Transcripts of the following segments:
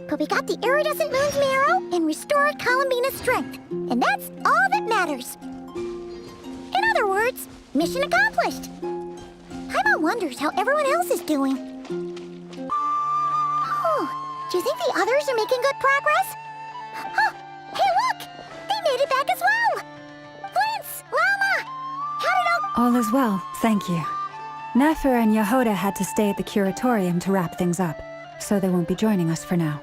But we got the iridescent moon's marrow and restored Columbina's strength. And that's all that matters. In other words, mission accomplished. Paimon wonders how everyone else is doing. Oh, do you think the others are making good progress? Oh, hey look! They made it back as well! Flint's, Llama! How did All is well, thank you. Nefer and Yehoda had to stay at the curatorium to wrap things up, so they won't be joining us for now.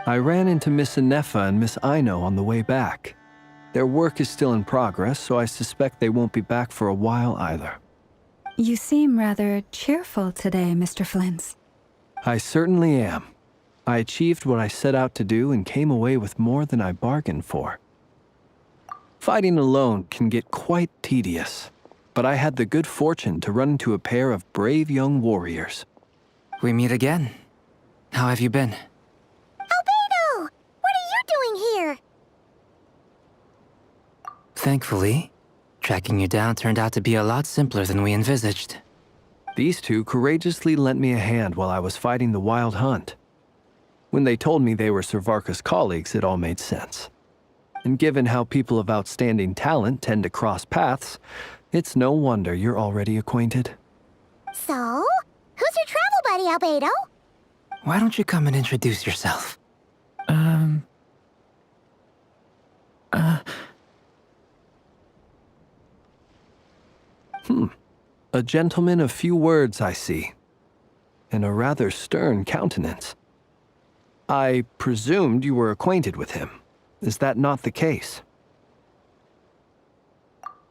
I ran into Miss Nefa and Miss Aino on the way back. Their work is still in progress, so I suspect they won't be back for a while either. You seem rather cheerful today, Mr. Flint's. I certainly am. I achieved what I set out to do and came away with more than I bargained for. Fighting alone can get quite tedious, but I had the good fortune to run into a pair of brave young warriors. We meet again. How have you been? Albedo! What are you doing here? Thankfully, tracking you down turned out to be a lot simpler than we envisaged. These two courageously lent me a hand while I was fighting the wild hunt. When they told me they were Servarka's colleagues, it all made sense. And given how people of outstanding talent tend to cross paths, it's no wonder you're already acquainted. So, who's your travel buddy, Albedo? Why don't you come and introduce yourself? A gentleman of few words, I see. And a rather stern countenance. I presumed you were acquainted with him. Is that not the case?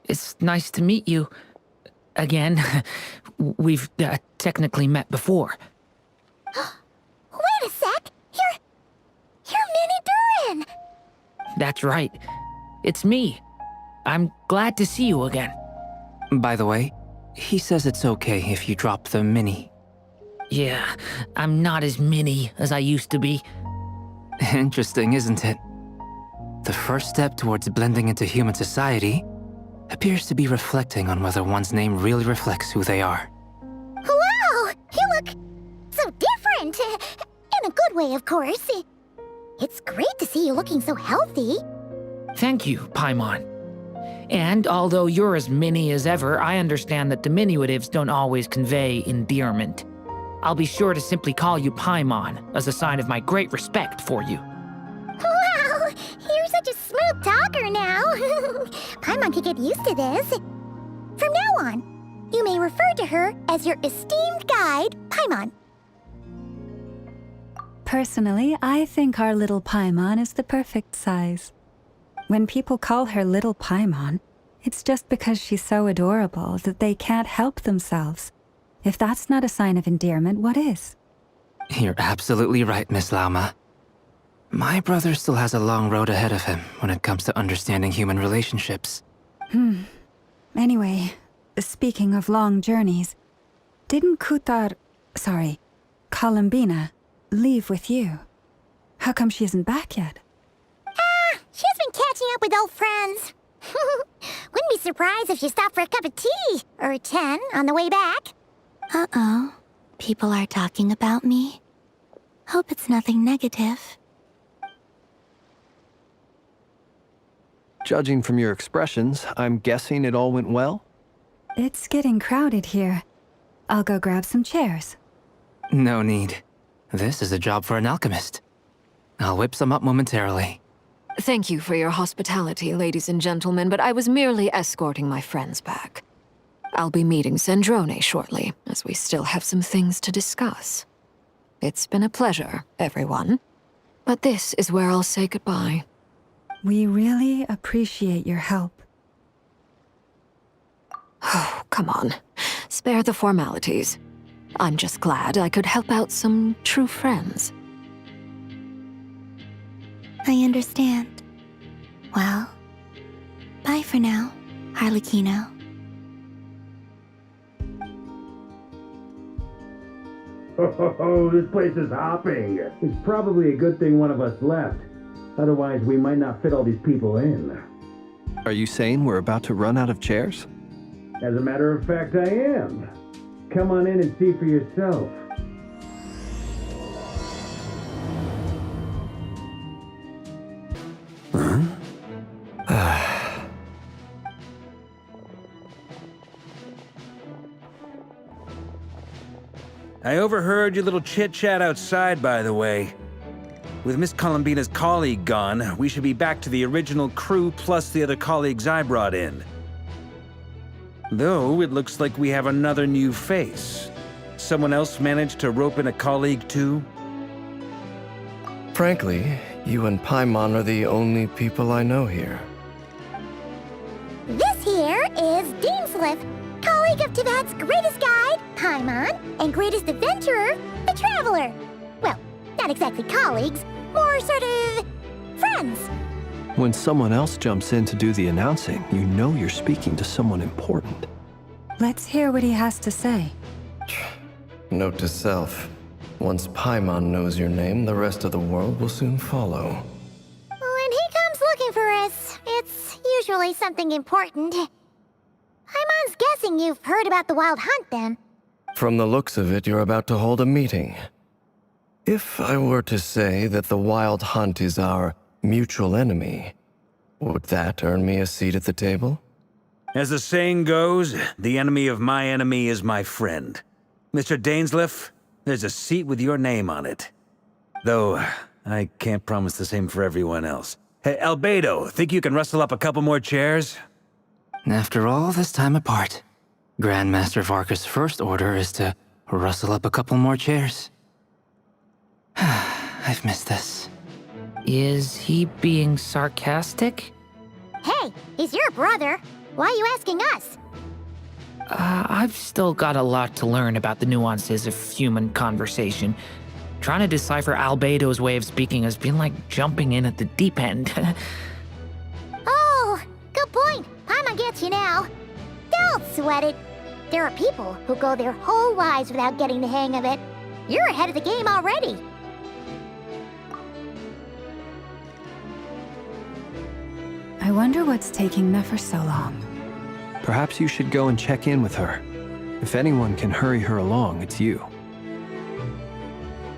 It's nice to meet you. Again. We've technically met before. Wait a sec! You're Minnie Durin! That's right. It's me. I'm glad to see you again. By the way, he says it's okay if you drop the mini. Yeah, I'm not as mini as I used to be. Interesting, isn't it? The first step towards blending into human society appears to be reflecting on whether one's name really reflects who they are. Wow! You look so different! In a good way, of course. It's great to see you looking so healthy. Thank you, Paimon. And although you're as mini as ever, I understand that diminutives don't always convey endearment. I'll be sure to simply call you Paimon as a sign of my great respect for you. Wow! You're such a smooth talker now. Paimon could get used to this. From now on, you may refer to her as your esteemed guide, Paimon. Personally, I think our little Paimon is the perfect size. When people call her Little Paimon, it's just because she's so adorable that they can't help themselves. If that's not a sign of endearment, what is? You're absolutely right, Miss Lauma. My brother still has a long road ahead of him when it comes to understanding human relationships. Anyway, speaking of long journeys, didn't Columbina, leave with you? How come she isn't back yet? She's been catching up with old friends. Wouldn't be surprised if she stopped for a cup of tea, or 10, on the way back. Uh-oh. People are talking about me. Hope it's nothing negative. Judging from your expressions, I'm guessing it all went well? It's getting crowded here. I'll go grab some chairs. No need. This is a job for an alchemist. I'll whip some up momentarily. Thank you for your hospitality, ladies and gentlemen, but I was merely escorting my friends back. I'll be meeting Sandrone shortly, as we still have some things to discuss. It's been a pleasure, everyone. But this is where I'll say goodbye. We really appreciate your help. Oh, come on. Spare the formalities. I'm just glad I could help out some true friends. I understand. Well, bye for now, Harlequino. Oh, this place is hopping. It's probably a good thing one of us left. Otherwise, we might not fit all these people in. Are you saying we're about to run out of chairs? As a matter of fact, I am. Come on in and see for yourself. I overheard your little chit-chat outside, by the way. With Miss Columbina's colleague gone, we should be back to the original crew plus the other colleagues I brought in. Though, it looks like we have another new face. Someone else managed to rope in a colleague, too? Frankly, you and Paimon are the only people I know here. This here is Deansliff, colleague of Tibet's greatest guide, Paimon, and greatest adventurer, the Traveler. Well, not exactly colleagues, more sort of friends. When someone else jumps in to do the announcing, you know you're speaking to someone important. Let's hear what he has to say. Note to self. Once Paimon knows your name, the rest of the world will soon follow. When he comes looking for us, it's usually something important. Paimon's guessing you've heard about the Wild Hunt, then. From the looks of it, you're about to hold a meeting. If I were to say that the Wild Hunt is our mutual enemy, would that earn me a seat at the table? As the saying goes, the enemy of my enemy is my friend. Mr. Dainsliff, there's a seat with your name on it. Though, I can't promise the same for everyone else. Hey, Albedo, think you can rustle up a couple more chairs? After all this time apart, Grandmaster Varka's first order is to rustle up a couple more chairs. I've missed this. Is he being sarcastic? Hey, he's your brother. Why are you asking us? I've still got a lot to learn about the nuances of human conversation. Trying to decipher Albedo's way of speaking has been like jumping in at the deep end. Oh, good point. Paimon gets you now. Don't sweat it. There are people who go their whole lives without getting the hang of it. You're ahead of the game already. I wonder what's taking Nefer so long. Perhaps you should go and check in with her. If anyone can hurry her along, it's you.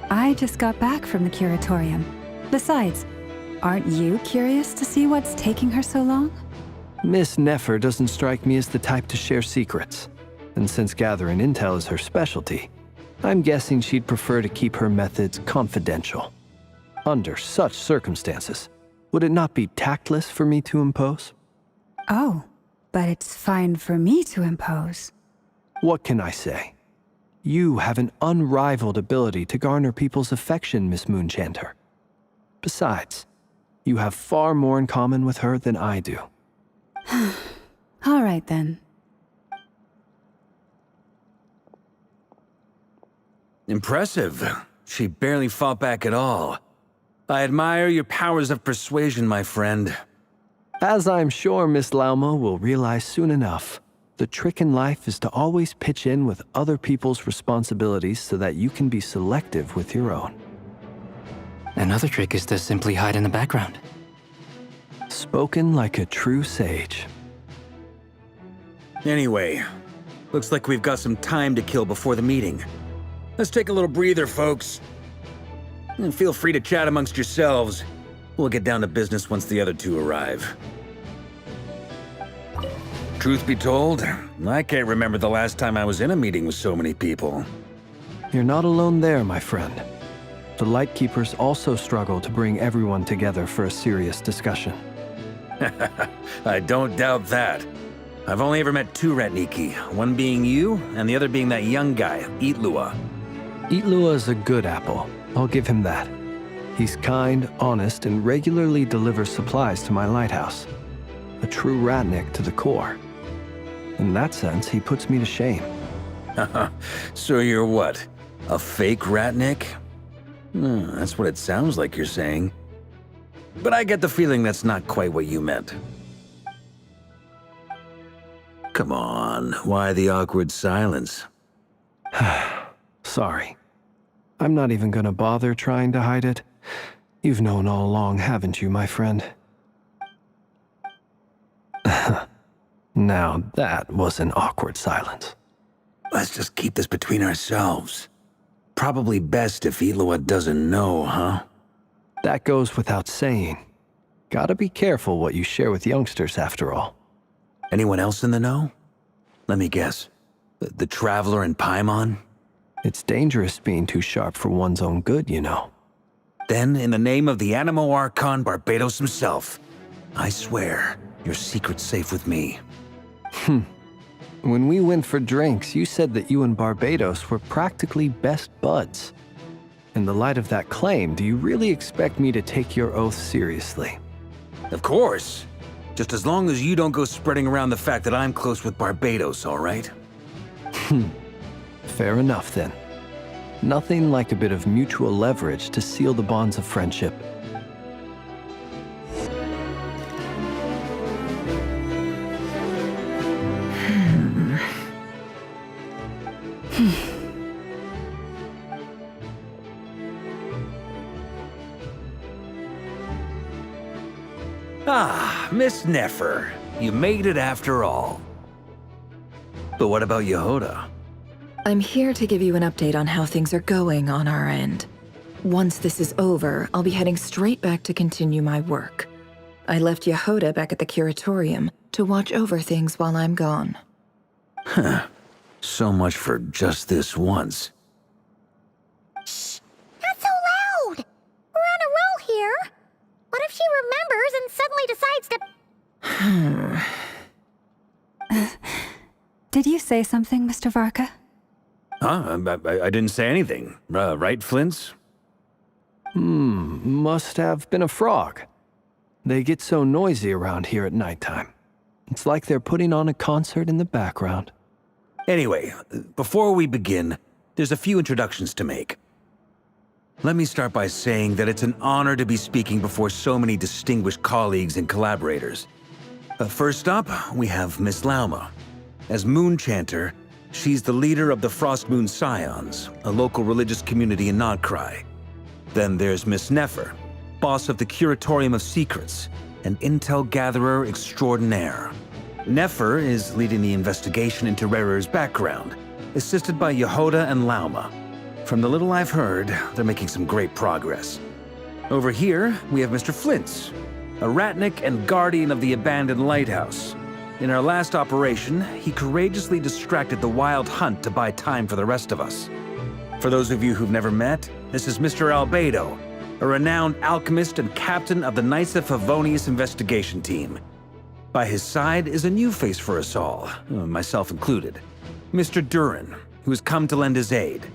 I just got back from the curatorium. Besides, aren't you curious to see what's taking her so long? Miss Nefer doesn't strike me as the type to share secrets. And since gathering intel is her specialty, I'm guessing she'd prefer to keep her methods confidential. Under such circumstances, would it not be tactless for me to impose? Oh, but it's fine for me to impose. What can I say? You have an unrivaled ability to garner people's affection, Miss Moonchanter. Besides, you have far more in common with her than I do. All right, then. Impressive. She barely fought back at all. I admire your powers of persuasion, my friend. As I'm sure Miss Lauma will realize soon enough, the trick in life is to always pitch in with other people's responsibilities so that you can be selective with your own. Another trick is to simply hide in the background. Spoken like a true sage. Anyway, looks like we've got some time to kill before the meeting. Let's take a little breather, folks. And feel free to chat amongst yourselves. We'll get down to business once the other two arrive. Truth be told, I can't remember the last time I was in a meeting with so many people. You're not alone there, my friend. The Lightkeepers also struggle to bring everyone together for a serious discussion. I don't doubt that. I've only ever met two Ratniki, one being you, and the other being that young guy, Itlua. Itlua is a good apple. I'll give him that. He's kind, honest, and regularly delivers supplies to my lighthouse. A true Ratnik to the core. In that sense, he puts me to shame. So you're what? A fake Ratnik? That's what it sounds like you're saying. But I get the feeling that's not quite what you meant. Come on, why the awkward silence? Sorry. I'm not even gonna bother trying to hide it. You've known all along, haven't you, my friend? Now that was an awkward silence. Let's just keep this between ourselves. Probably best if Itlua doesn't know, huh? That goes without saying. Gotta be careful what you share with youngsters, after all. Anyone else in the know? Let me guess. The Traveler and Paimon? It's dangerous being too sharp for one's own good, you know. Then, in the name of the Animo Archon Barbados himself, I swear your secret's safe with me. When we went for drinks, you said that you and Barbados were practically best buds. In the light of that claim, do you really expect me to take your oath seriously? Of course. Just as long as you don't go spreading around the fact that I'm close with Barbados, all right? Fair enough, then. Nothing like a bit of mutual leverage to seal the bonds of friendship. Ah, Miss Nefer. You made it after all. But what about Yehoda? I'm here to give you an update on how things are going on our end. Once this is over, I'll be heading straight back to continue my work. I left Yehoda back at the curatorium to watch over things while I'm gone. Huh. So much for just this once. Shh! Not so loud! We're on a roll here. What if she remembers and suddenly decides to... Did you say something, Mr. Varka? Huh? I didn't say anything. Right, Flint's? Must have been a frog. They get so noisy around here at nighttime. It's like they're putting on a concert in the background. Anyway, before we begin, there's a few introductions to make. Let me start by saying that it's an honor to be speaking before so many distinguished colleagues and collaborators. First up, we have Miss Lauma. As Moon Chanter, she's the leader of the Frost Moon Scions, a local religious community in Nodcry. Then there's Miss Nefer, boss of the Curatorium of Secrets, an intel gatherer extraordinaire. Nefer is leading the investigation into Rerer's background, assisted by Yehoda and Lauma. From the little I've heard, they're making some great progress. Over here, we have Mr. Flint's, a ratnik and guardian of the abandoned lighthouse. In our last operation, he courageously distracted the Wild Hunt to buy time for the rest of us. For those of you who've never met, this is Mr. Albedo, a renowned alchemist and captain of the Knights of Favonius investigation team. By his side is a new face for us all, myself included, Mr. Durin, who has come to lend his aid.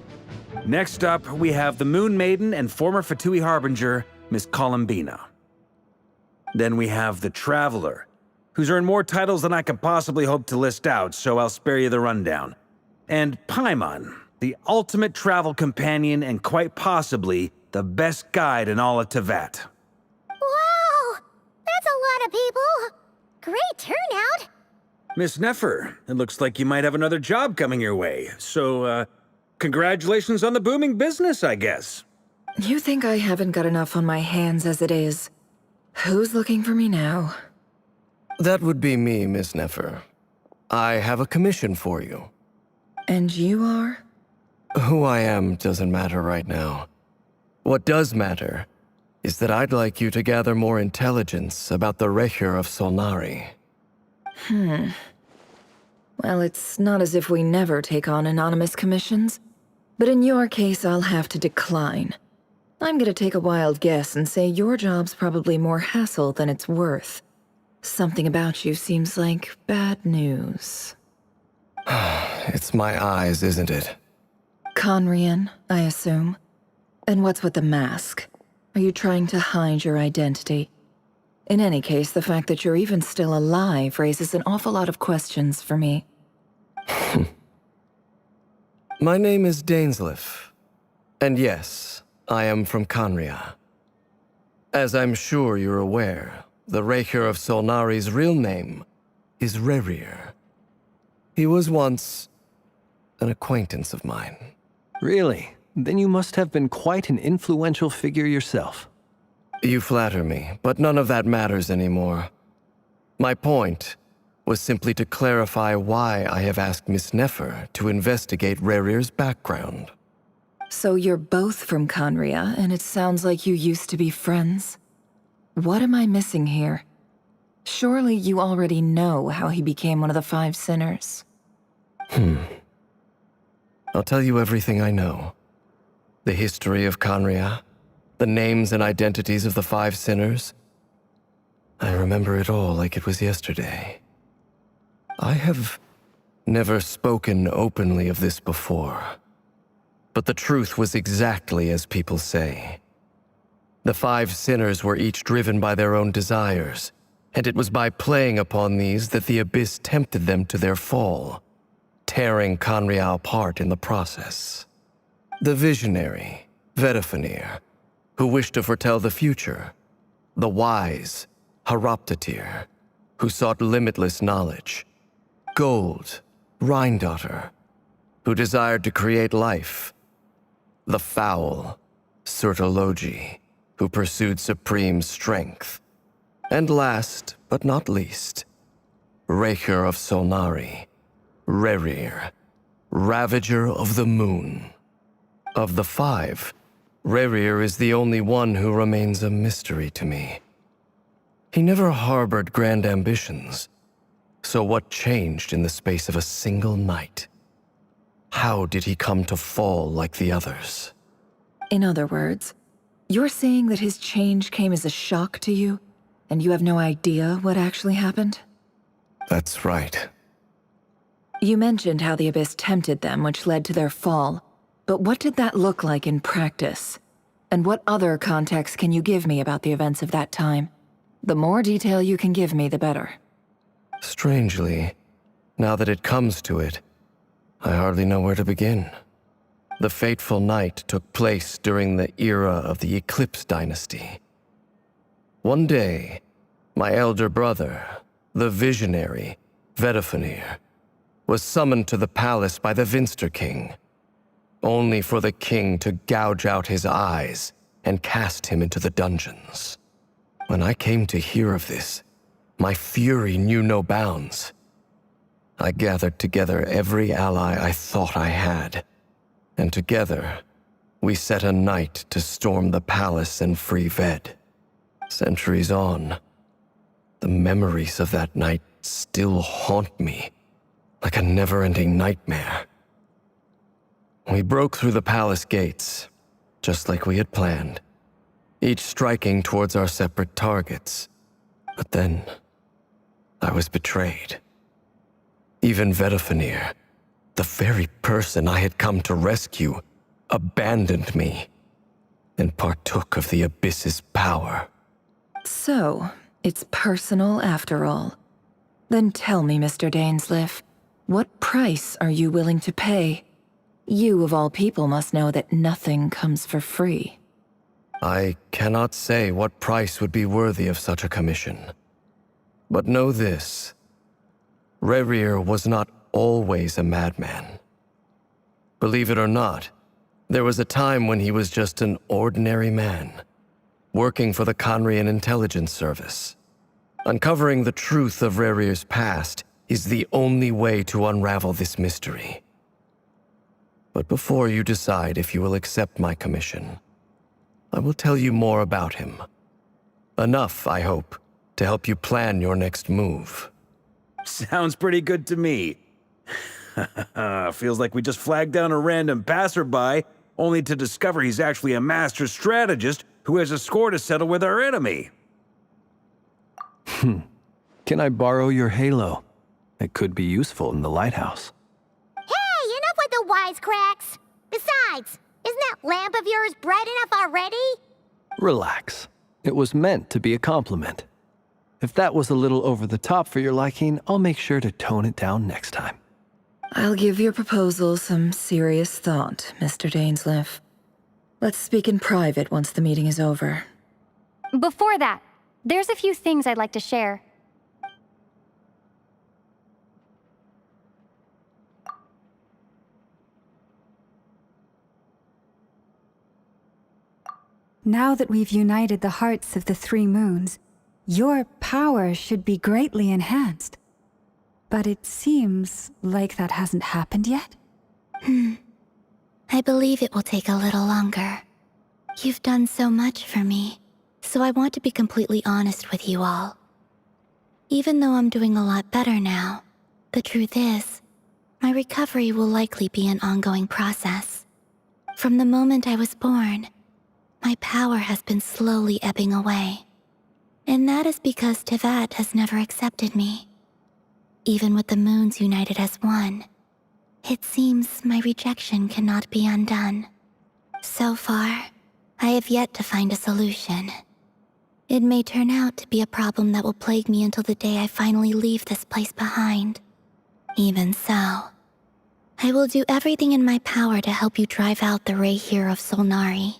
Next up, we have the Moon Maiden and former Fatui Harbinger, Miss Columbina. Then we have the Traveler, who's earned more titles than I could possibly hope to list out, so I'll spare you the rundown. And Paimon, the ultimate travel companion and quite possibly the best guide in all of Tevat. Wow! That's a lot of people! Great turnout! Miss Nefer, it looks like you might have another job coming your way, so, congratulations on the booming business, I guess. You think I haven't got enough on my hands as it is? Who's looking for me now? That would be me, Miss Nefer. I have a commission for you. And you are? Who I am doesn't matter right now. What does matter is that I'd like you to gather more intelligence about the Recher of Solnari. Well, it's not as if we never take on anonymous commissions. But in your case, I'll have to decline. I'm gonna take a wild guess and say your job's probably more hassle than it's worth. Something about you seems like bad news. It's my eyes, isn't it? Conrian, I assume. And what's with the mask? Are you trying to hide your identity? In any case, the fact that you're even still alive raises an awful lot of questions for me. My name is Dainsleif. And yes, I am from Conria. As I'm sure you're aware, the Recher of Solnari's real name is Rerir. He was once an acquaintance of mine. Really? Then you must have been quite an influential figure yourself. You flatter me, but none of that matters anymore. My point was simply to clarify why I have asked Miss Nefer to investigate Rerir's background. So you're both from Conria, and it sounds like you used to be friends? What am I missing here? Surely you already know how he became one of the Five Sinners. I'll tell you everything I know. The history of Conria, the names and identities of the 5 sinners. I remember it all like it was yesterday. I have never spoken openly of this before, but the truth was exactly as people say. The 5 sinners were each driven by their own desires, and it was by playing upon these that the Abyss tempted them to their fall, tearing Conria apart in the process. The visionary, Vedifenir, who wished to foretell the future. The wise, Haroptatir, who sought limitless knowledge. Gold, Rhindaughter, who desired to create life. The foul, Sertologi, who pursued supreme strength. And last, but not least, Raker of Solnari, Rerir, Ravager of the Moon. Of the 5, Rerir is the only one who remains a mystery to me. He never harbored grand ambitions, so what changed in the space of a single night? How did he come to fall like the others? In other words, you're saying that his change came as a shock to you, and you have no idea what actually happened? That's right. You mentioned how the Abyss tempted them, which led to their fall. But what did that look like in practice? And what other context can you give me about the events of that time? The more detail you can give me, the better. Strangely, now that it comes to it, I hardly know where to begin. The fateful night took place during the era of the Eclipse Dynasty. One day, my elder brother, the visionary, Vedifenir, was summoned to the palace by the Vinster King, only for the king to gouge out his eyes and cast him into the dungeons. When I came to hear of this, my fury knew no bounds. I gathered together every ally I thought I had, and together, we set a night to storm the palace and free Ved. Centuries on, the memories of that night still haunt me, like a never-ending nightmare. We broke through the palace gates, just like we had planned, each striking towards our separate targets. But then, I was betrayed. Even Vedifenir, the very person I had come to rescue, abandoned me and partook of the Abyss's power. So, it's personal after all. Then tell me, Mr. Dainsleif, what price are you willing to pay? You, of all people, must know that nothing comes for free. I cannot say what price would be worthy of such a commission. But know this. Rerir was not always a madman. Believe it or not, there was a time when he was just an ordinary man, working for the Conrian Intelligence Service. Uncovering the truth of Rerir's past is the only way to unravel this mystery. But before you decide if you will accept my commission, I will tell you more about him. Enough, I hope, to help you plan your next move. Sounds pretty good to me. Feels like we just flagged down a random passerby, only to discover he's actually a master strategist who has a score to settle with our enemy. Can I borrow your halo? It could be useful in the lighthouse. Hey, enough with the wisecracks! Besides, isn't that lamp of yours bright enough already? Relax. It was meant to be a compliment. If that was a little over the top for your liking, I'll make sure to tone it down next time. I'll give your proposal some serious thought, Mr. Dainsleif. Let's speak in private once the meeting is over. Before that, there's a few things I'd like to share. Now that we've united the hearts of the 3 moons, your power should be greatly enhanced. But it seems like that hasn't happened yet? I believe it will take a little longer. You've done so much for me, so I want to be completely honest with you all. Even though I'm doing a lot better now, the truth is, My recovery will likely be an ongoing process. From the moment I was born, my power has been slowly ebbing away. And that is because Tevat has never accepted me. Even with the moons united as one, it seems my rejection cannot be undone. So far, I have yet to find a solution. It may turn out to be a problem that will plague me until the day I finally leave this place behind. Even so, I will do everything in my power to help you drive out the Ray here of Solnari.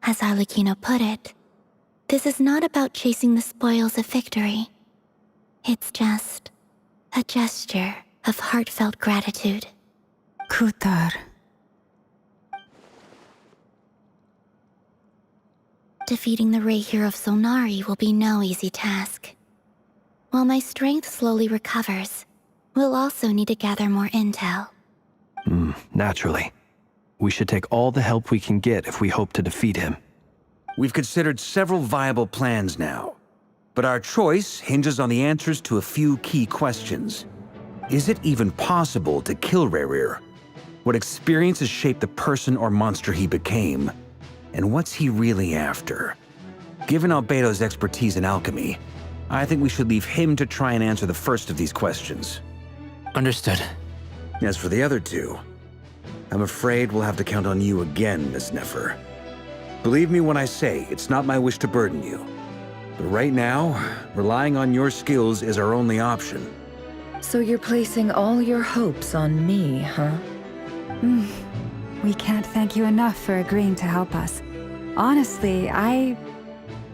As Arlecchino put it, this is not about chasing the spoils of victory. It's just a gesture of heartfelt gratitude. Kutar. Defeating the Ray here of Solnari will be no easy task. While my strength slowly recovers, we'll also need to gather more intel. Naturally. We should take all the help we can get if we hope to defeat him. We've considered several viable plans now, but our choice hinges on the answers to a few key questions. Is it even possible to kill Rerir? What experiences shaped the person or monster he became? And what's he really after? Given Albedo's expertise in alchemy, I think we should leave him to try and answer the first of these questions. Understood. As for the other two, I'm afraid we'll have to count on you again, Miss Nefer. Believe me when I say it's not my wish to burden you. But right now, relying on your skills is our only option. So you're placing all your hopes on me, huh? We can't thank you enough for agreeing to help us. Honestly, I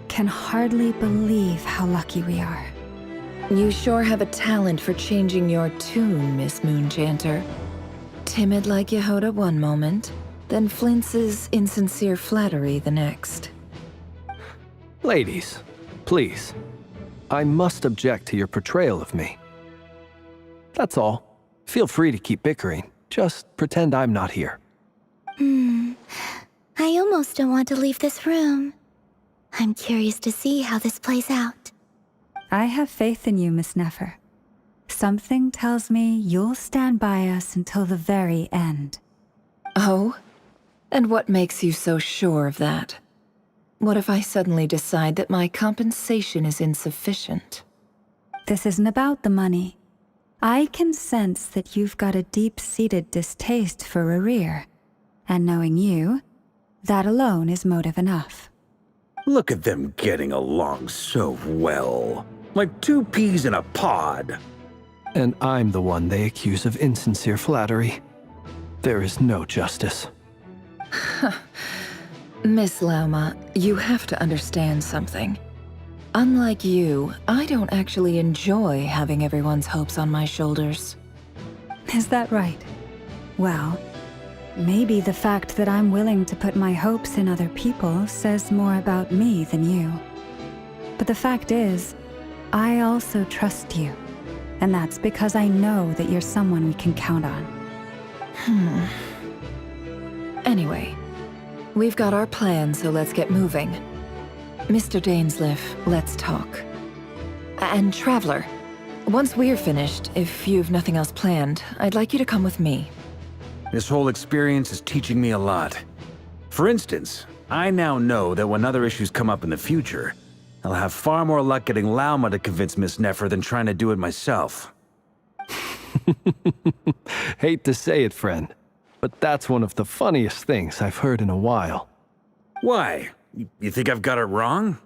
can hardly believe how lucky we are. You sure have a talent for changing your tune, Miss Moonchanter. Timid like Yehoda one moment, then flinches insincere flattery the next. Ladies, please. I must object to your portrayal of me. That's all. Feel free to keep bickering. Just pretend I'm not here. I almost don't want to leave this room. I'm curious to see how this plays out. I have faith in you, Miss Nefer. Something tells me you'll stand by us until the very end. Oh? And what makes you so sure of that? What if I suddenly decide that my compensation is insufficient? This isn't about the money. I can sense that you've got a deep-seated distaste for Rerir. And knowing you, that alone is motive enough. Look at them getting along so well. Like two peas in a pod. And I'm the one they accuse of insincere flattery. There is no justice. Miss Lauma, you have to understand something. Unlike you, I don't actually enjoy having everyone's hopes on my shoulders. Is that right? Well, maybe the fact that I'm willing to put my hopes in other people says more about me than you. But the fact is, I also trust you. And that's because I know that you're someone we can count on. Anyway, we've got our plan, so let's get moving. Mr. Dainsleif, let's talk. And Traveler, once we're finished, if you've nothing else planned, I'd like you to come with me. This whole experience is teaching me a lot. For instance, I now know that when other issues come up in the future, I'll have far more luck getting Lauma to convince Miss Nefer than trying to do it myself. Hate to say it, friend, but that's one of the funniest things I've heard in a while. Why? You think I've got it wrong?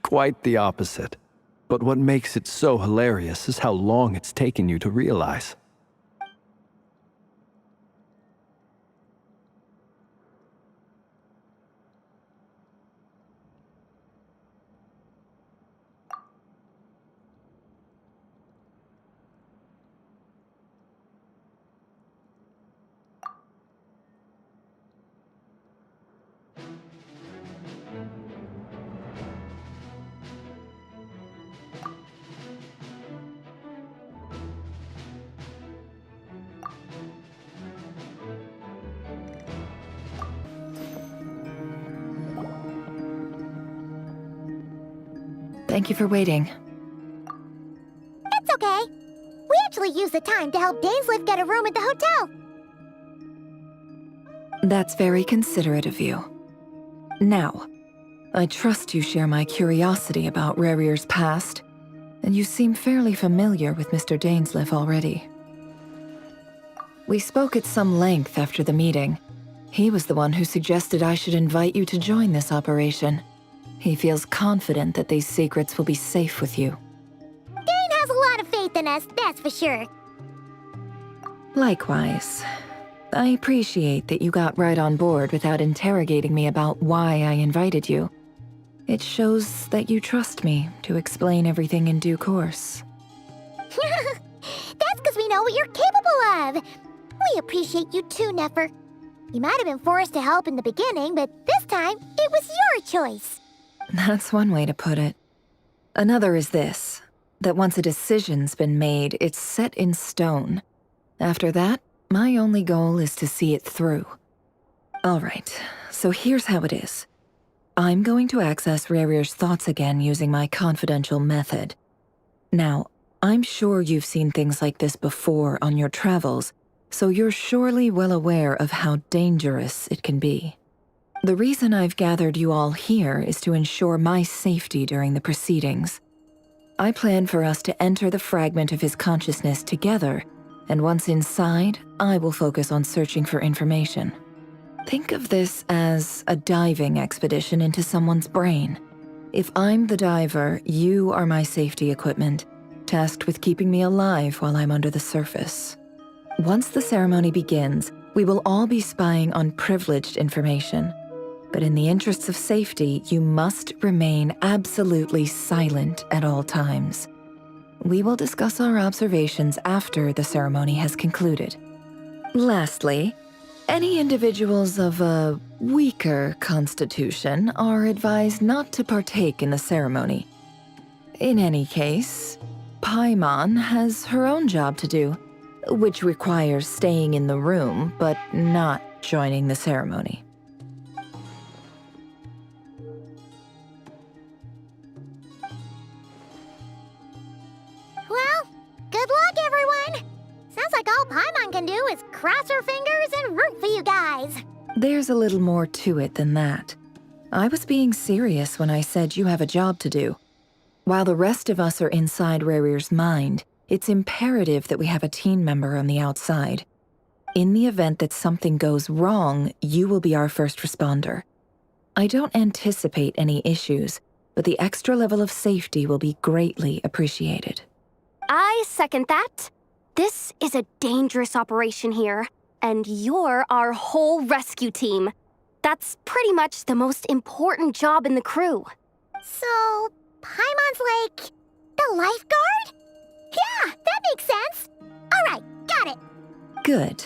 Quite the opposite. But what makes it so hilarious is how long it's taken you to realize. Thank you for waiting. It's okay. We actually use the time to help Dainsleif get a room at the hotel. That's very considerate of you. Now, I trust you share my curiosity about Rarier's past, and you seem fairly familiar with Mr. Dainsleif already. We spoke at some length after the meeting. He was the one who suggested I should invite you to join this operation. He feels confident that these secrets will be safe with you. Dane has a lot of faith in us, that's for sure. Likewise. I appreciate that you got right on board without interrogating me about why I invited you. It shows that you trust me to explain everything in due course. That's because we know what you're capable of. We appreciate you too, Nefer. You might have been forced to help in the beginning, but this time, it was your choice. That's one way to put it. Another is this, that once a decision's been made, it's set in stone. After that, my only goal is to see it through. All right, so here's how it is. I'm going to access Rarier's thoughts again using my confidential method. Now, I'm sure you've seen things like this before on your travels, so you're surely well aware of how dangerous it can be. The reason I've gathered you all here is to ensure my safety during the proceedings. I plan for us to enter the fragment of his consciousness together, and once inside, I will focus on searching for information. Think of this as a diving expedition into someone's brain. If I'm the diver, you are my safety equipment, tasked with keeping me alive while I'm under the surface. Once the ceremony begins, we will all be spying on privileged information. But in the interests of safety, you must remain absolutely silent at all times. We will discuss our observations after the ceremony has concluded. Lastly, any individuals of a weaker constitution are advised not to partake in the ceremony. In any case, Paimon has her own job to do, which requires staying in the room but not joining the ceremony. Well, good luck, everyone. Sounds like all Paimon can do is cross her fingers and root for you guys. There's a little more to it than that. I was being serious when I said you have a job to do. While the rest of us are inside Rarier's mind, it's imperative that we have a team member on the outside. In the event that something goes wrong, you will be our first responder. I don't anticipate any issues, but the extra level of safety will be greatly appreciated. I second that. This is a dangerous operation here, and you're our whole rescue team. That's pretty much the most important job in the crew. So, Paimon's like the lifeguard? Yeah, that makes sense. All right, got it. Good.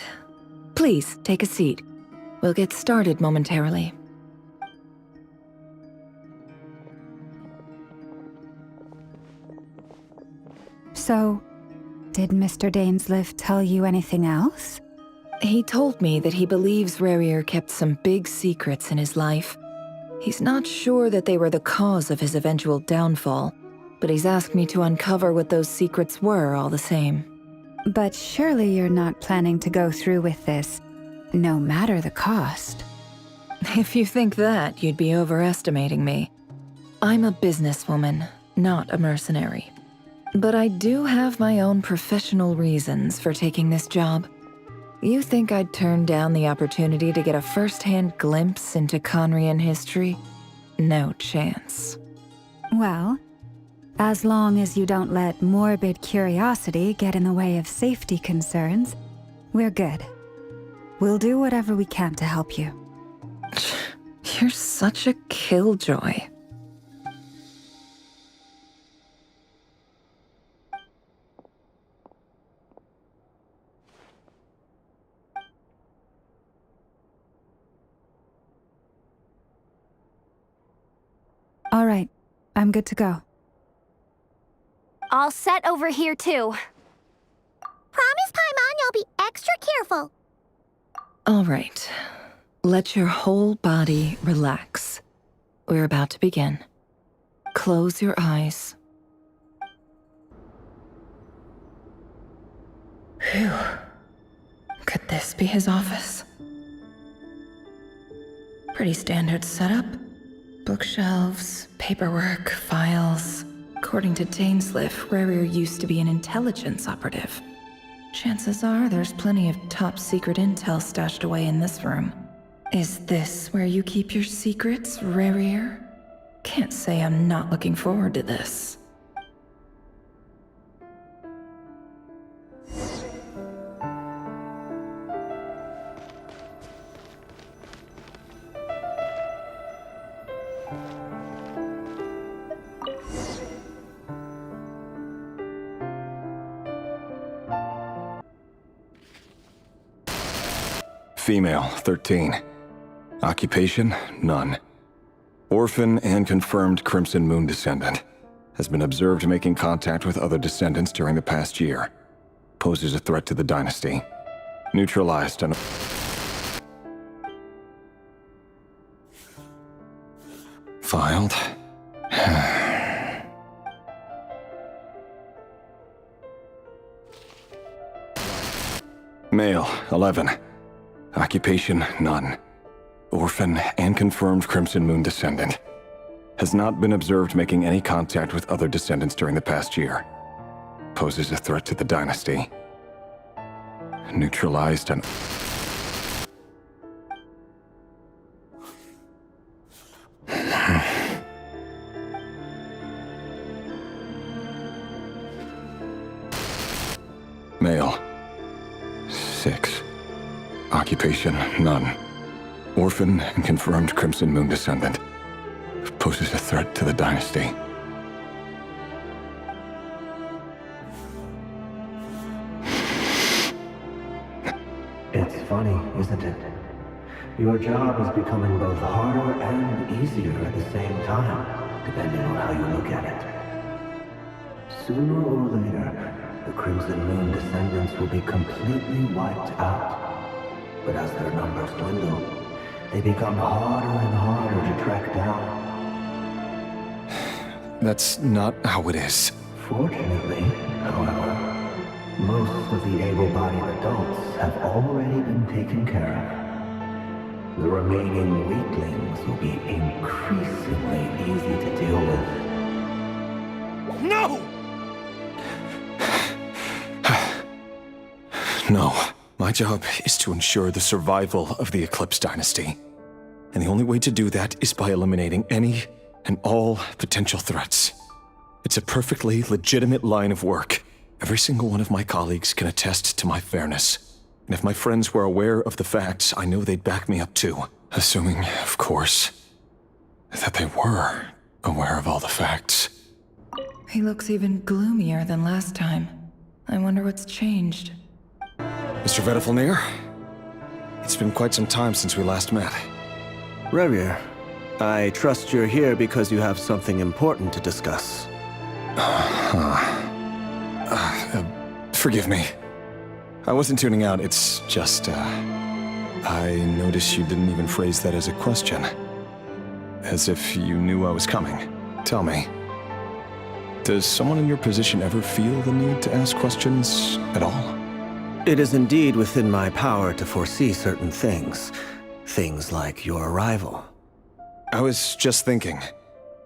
Please, take a seat. We'll get started momentarily. So, did Mr. Dainsleif tell you anything else? He told me that he believes Rarier kept some big secrets in his life. He's not sure that they were the cause of his eventual downfall, but he's asked me to uncover what those secrets were all the same. But surely you're not planning to go through with this, no matter the cost. If you think that, you'd be overestimating me. I'm a businesswoman, not a mercenary. But I do have my own professional reasons for taking this job. You think I'd turn down the opportunity to get a first-hand glimpse into Conrian history? No chance. Well, as long as you don't let morbid curiosity get in the way of safety concerns, we're good. We'll do whatever we can to help you. You're such a killjoy. All right, I'm good to go. All set over here, too. Promise, Paimon, you'll be extra careful. All right. Let your whole body relax. We're about to begin. Close your eyes. Phew. Could this be his office? Pretty standard setup. Bookshelves, paperwork, files. According to Dainsliff, Rarier used to be an intelligence operative. Chances are there's plenty of top secret intel stashed away in this room. Is this where you keep your secrets, Rarier? Can't say I'm not looking forward to this. Female, 13. Occupation, none. Orphan and confirmed Crimson Moon descendant. Has been observed making contact with other descendants during the past year. Poses a threat to the dynasty. Neutralized and... Filed. Male, 11. Occupation, none. Orphan and confirmed Crimson Moon descendant. Has not been observed making any contact with other descendants during the past year. Poses a threat to the dynasty. Neutralized and... Male. 6. Occupation, none. Orphan and confirmed Crimson Moon descendant. Poses a threat to the dynasty. It's funny, isn't it? Your job is becoming both harder and easier at the same time, depending on how you look at it. Sooner or later, the Crimson Moon descendants will be completely wiped out. But as their numbers dwindle, they become harder and harder to track down. That's not how it is. Fortunately, however, most of the able-bodied adults have already been taken care of. The remaining weaklings will be increasingly easy to deal with. No! No. My job is to ensure the survival of the Eclipse Dynasty. And the only way to do that is by eliminating any and all potential threats. It's a perfectly legitimate line of work. Every single one of my colleagues can attest to my fairness. And if my friends were aware of the facts, I know they'd back me up too. Assuming, of course, that they were aware of all the facts. He looks even gloomier than last time. I wonder what's changed. Mr. Vettelfnir, it's been quite some time since we last met. Rarier, I trust you're here because you have something important to discuss. Forgive me. I wasn't tuning out, it's just, I noticed you didn't even phrase that as a question. As if you knew I was coming. Tell me, does someone in your position ever feel the need to ask questions at all? It is indeed within my power to foresee certain things. Things like your arrival. I was just thinking.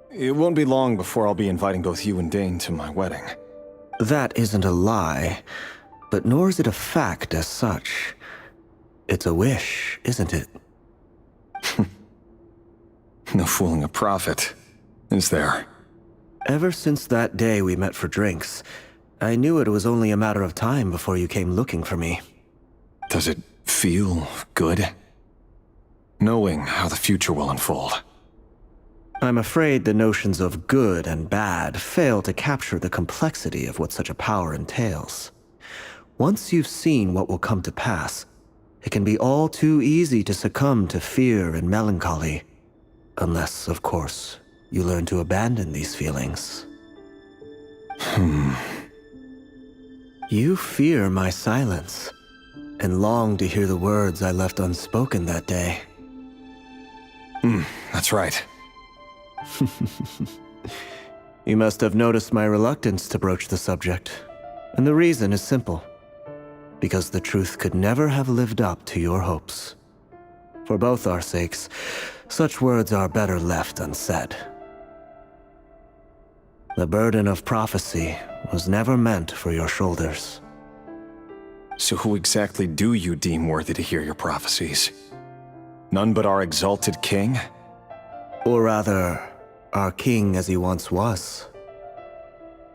It won't be long before I'll be inviting both you and Dane to my wedding. That isn't a lie, but nor is it a fact as such. It's a wish, isn't it? No fooling a prophet, is there? Ever since that day we met for drinks, I knew it was only a matter of time before you came looking for me. Does it feel good? Knowing how the future will unfold. I'm afraid the notions of good and bad fail to capture the complexity of what such a power entails. Once you've seen what will come to pass, it can be all too easy to succumb to fear and melancholy. Unless, of course, you learn to abandon these feelings. You fear my silence, and long to hear the words I left unspoken that day. That's right. You must have noticed my reluctance to broach the subject, and the reason is simple. because the truth could never have lived up to your hopes. For both our sakes, such words are better left unsaid. The burden of prophecy was never meant for your shoulders. So who exactly do you deem worthy to hear your prophecies? None but our exalted king? Or rather, our king as he once was.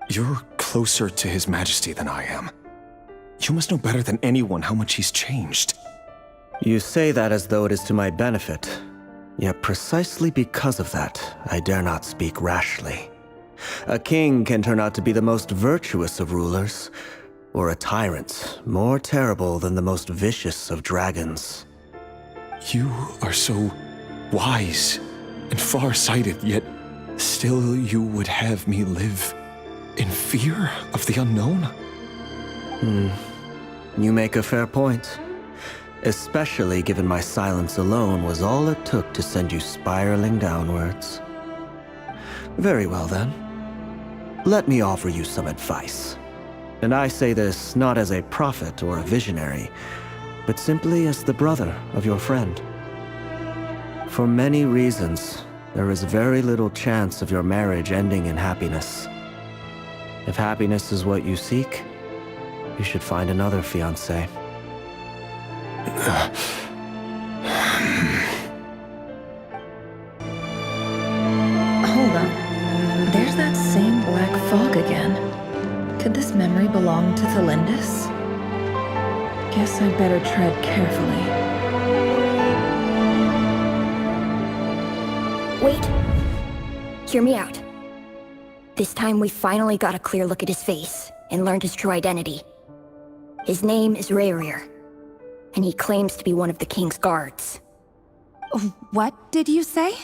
You're closer to His Majesty than I am. You must know better than anyone how much he's changed. You say that as though it is to my benefit. Yet precisely because of that, I dare not speak rashly. A king can turn out to be the most virtuous of rulers, or a tyrant more terrible than the most vicious of dragons. You are so wise and far-sighted, yet still you would have me live in fear of the unknown? You make a fair point. Especially given my silence alone was all it took to send you spiraling downwards. Very well then. Let me offer you some advice. And I say this not as a prophet or a visionary, but simply as the brother of your friend. For many reasons, there is very little chance of your marriage ending in happiness. If happiness is what you seek, you should find another fiancé. Hold on. There's that same black fog again. Could this memory belong to Thelindis? Guess I'd better tread carefully. Wait. Hear me out. This time we finally got a clear look at his face and learned his true identity. His name is Rayrir, and he claims to be one of the king's guards. What did you say?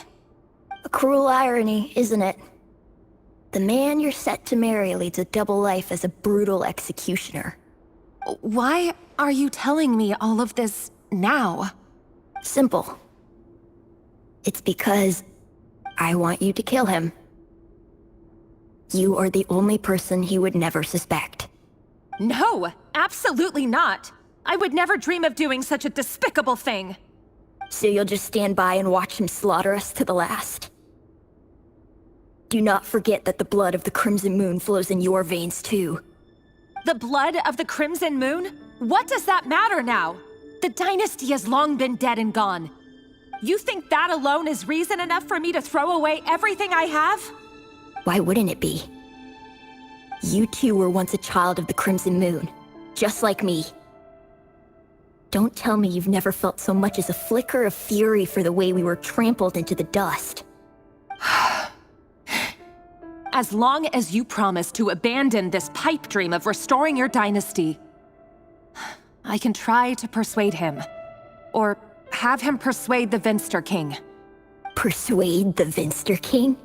A cruel irony, isn't it? The man you're set to marry leads a double life as a brutal executioner. Why are you telling me all of this now? Simple. It's because I want you to kill him. You are the only person he would never suspect. No, absolutely not. I would never dream of doing such a despicable thing. So you'll just stand by and watch him slaughter us to the last? Do not forget that the blood of the Crimson Moon flows in your veins too. The blood of the Crimson Moon? What does that matter now? The dynasty has long been dead and gone. You think that alone is reason enough for me to throw away everything I have? Why wouldn't it be? You two were once a child of the Crimson Moon, just like me. Don't tell me you've never felt so much as a flicker of fury for the way we were trampled into the dust. As long as you promise to abandon this pipe dream of restoring your dynasty, I can try to persuade him. Or have him persuade the Vinster King. Persuade the Vinster King?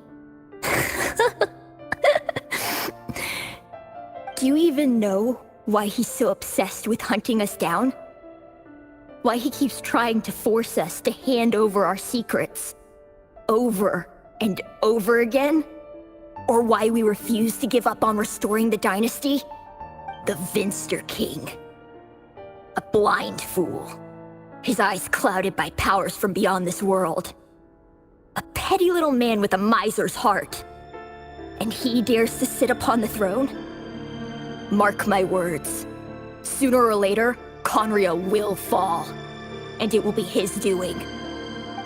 Do you even know why he's so obsessed with hunting us down? Why he keeps trying to force us to hand over our secrets? Over and over again? Or why we refuse to give up on restoring the dynasty? The Vinster King. A blind fool. His eyes clouded by powers from beyond this world. A petty little man with a miser's heart. And he dares to sit upon the throne? Mark my words. Sooner or later, Conria will fall. And it will be his doing.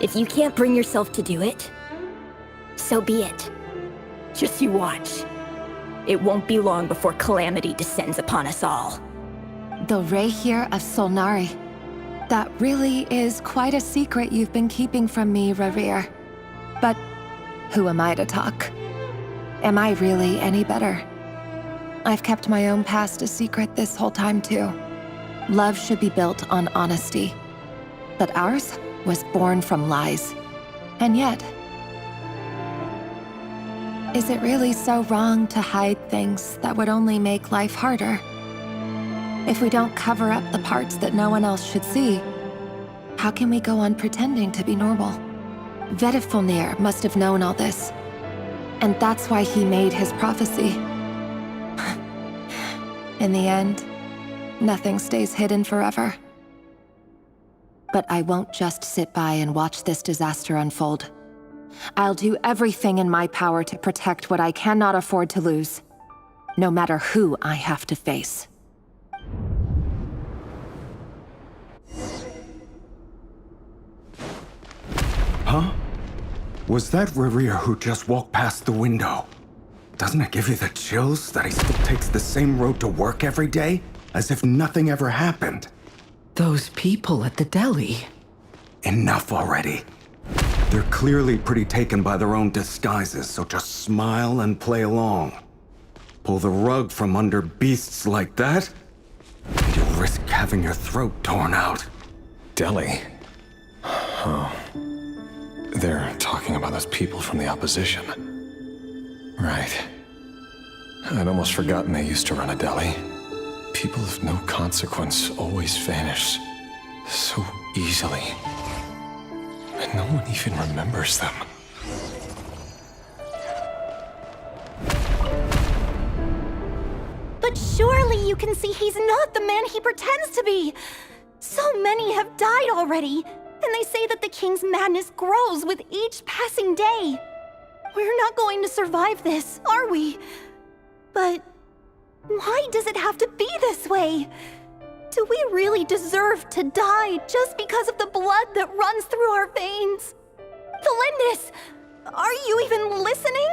If you can't bring yourself to do it, so be it. Just you watch. It won't be long before calamity descends upon us all. The Rayrir of Solnari. That really is quite a secret you've been keeping from me, Rayrir. But who am I to talk? Am I really any better? I've kept my own past a secret this whole time, too. Love should be built on honesty. But ours was born from lies. And yet, is it really so wrong to hide things that would only make life harder? If we don't cover up the parts that no one else should see, how can we go on pretending to be normal? Vedifulnir must have known all this. And that's why he made his prophecy. In the end, nothing stays hidden forever. But I won't just sit by and watch this disaster unfold. I'll do everything in my power to protect what I cannot afford to lose, no matter who I have to face. Huh? Was that Revere who just walked past the window? Doesn't it give you the chills that he still takes the same road to work every day, as if nothing ever happened? Those people at the deli. Enough already. They're clearly pretty taken by their own disguises, so just smile and play along. Pull the rug from under beasts like that, and you'll risk having your throat torn out. Deli? Oh. They're talking about those people from the opposition. Right. I'd almost forgotten they used to run a deli. People of no consequence always vanish so easily. And no one even remembers them. But surely you can see he's not the man he pretends to be. So many have died already, and they say that the king's madness grows with each passing day. We're not going to survive this, are we? But why does it have to be this way? Do we really deserve to die just because of the blood that runs through our veins? Felindis, are you even listening?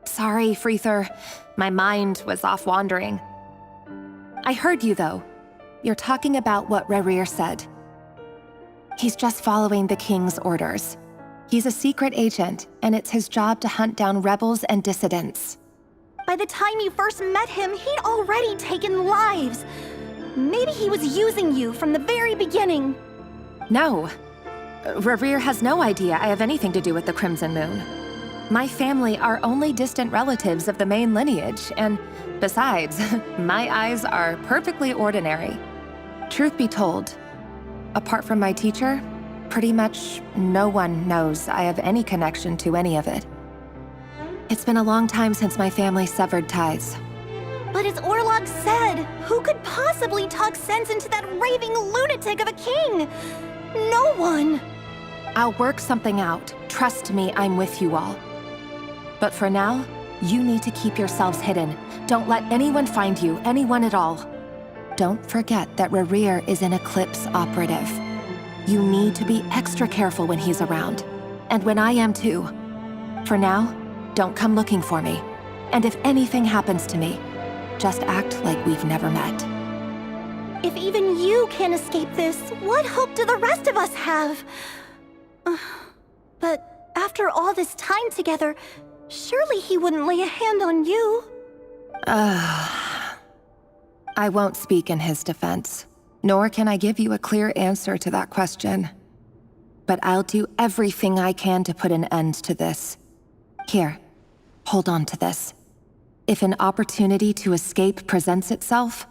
Sorry, Freether. My mind was off wandering. I heard you, though. You're talking about what Revere said. He's just following the king's orders. He's a secret agent, and it's his job to hunt down rebels and dissidents. By the time you first met him, he'd already taken lives. Maybe he was using you from the very beginning. No. Revere has no idea I have anything to do with the Crimson Moon. My family are only distant relatives of the main lineage, and besides, my eyes are perfectly ordinary. Truth be told, apart from my teacher, pretty much no one knows I have any connection to any of it. It's been a long time since my family severed ties. But as Orlog said, who could possibly talk sense into that raving lunatic of a king? No one. I'll work something out. Trust me, I'm with you all. But for now, you need to keep yourselves hidden. Don't let anyone find you, anyone at all. Don't forget that Revere is an Eclipse operative. You need to be extra careful when he's around. And when I am too. For now, don't come looking for me. And if anything happens to me, just act like we've never met. If even you can't escape this, what hope do the rest of us have? But after all this time together, surely he wouldn't lay a hand on you. I won't speak in his defense, nor can I give you a clear answer to that question. But I'll do everything I can to put an end to this. Here, hold on to this. If an opportunity to escape presents itself,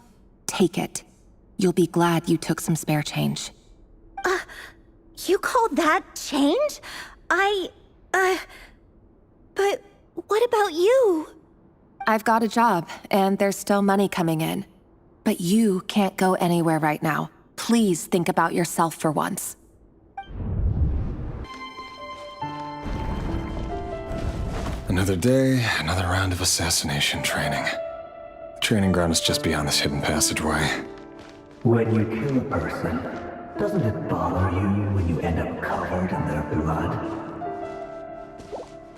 take it. You'll be glad you took some spare change. You call that change? But what about you? I've got a job, and there's still money coming in. But you can't go anywhere right now. Please think about yourself for once. Another day, another round of assassination training. The training ground is just beyond this hidden passageway. When you kill a person, doesn't it bother you when you end up covered in their blood?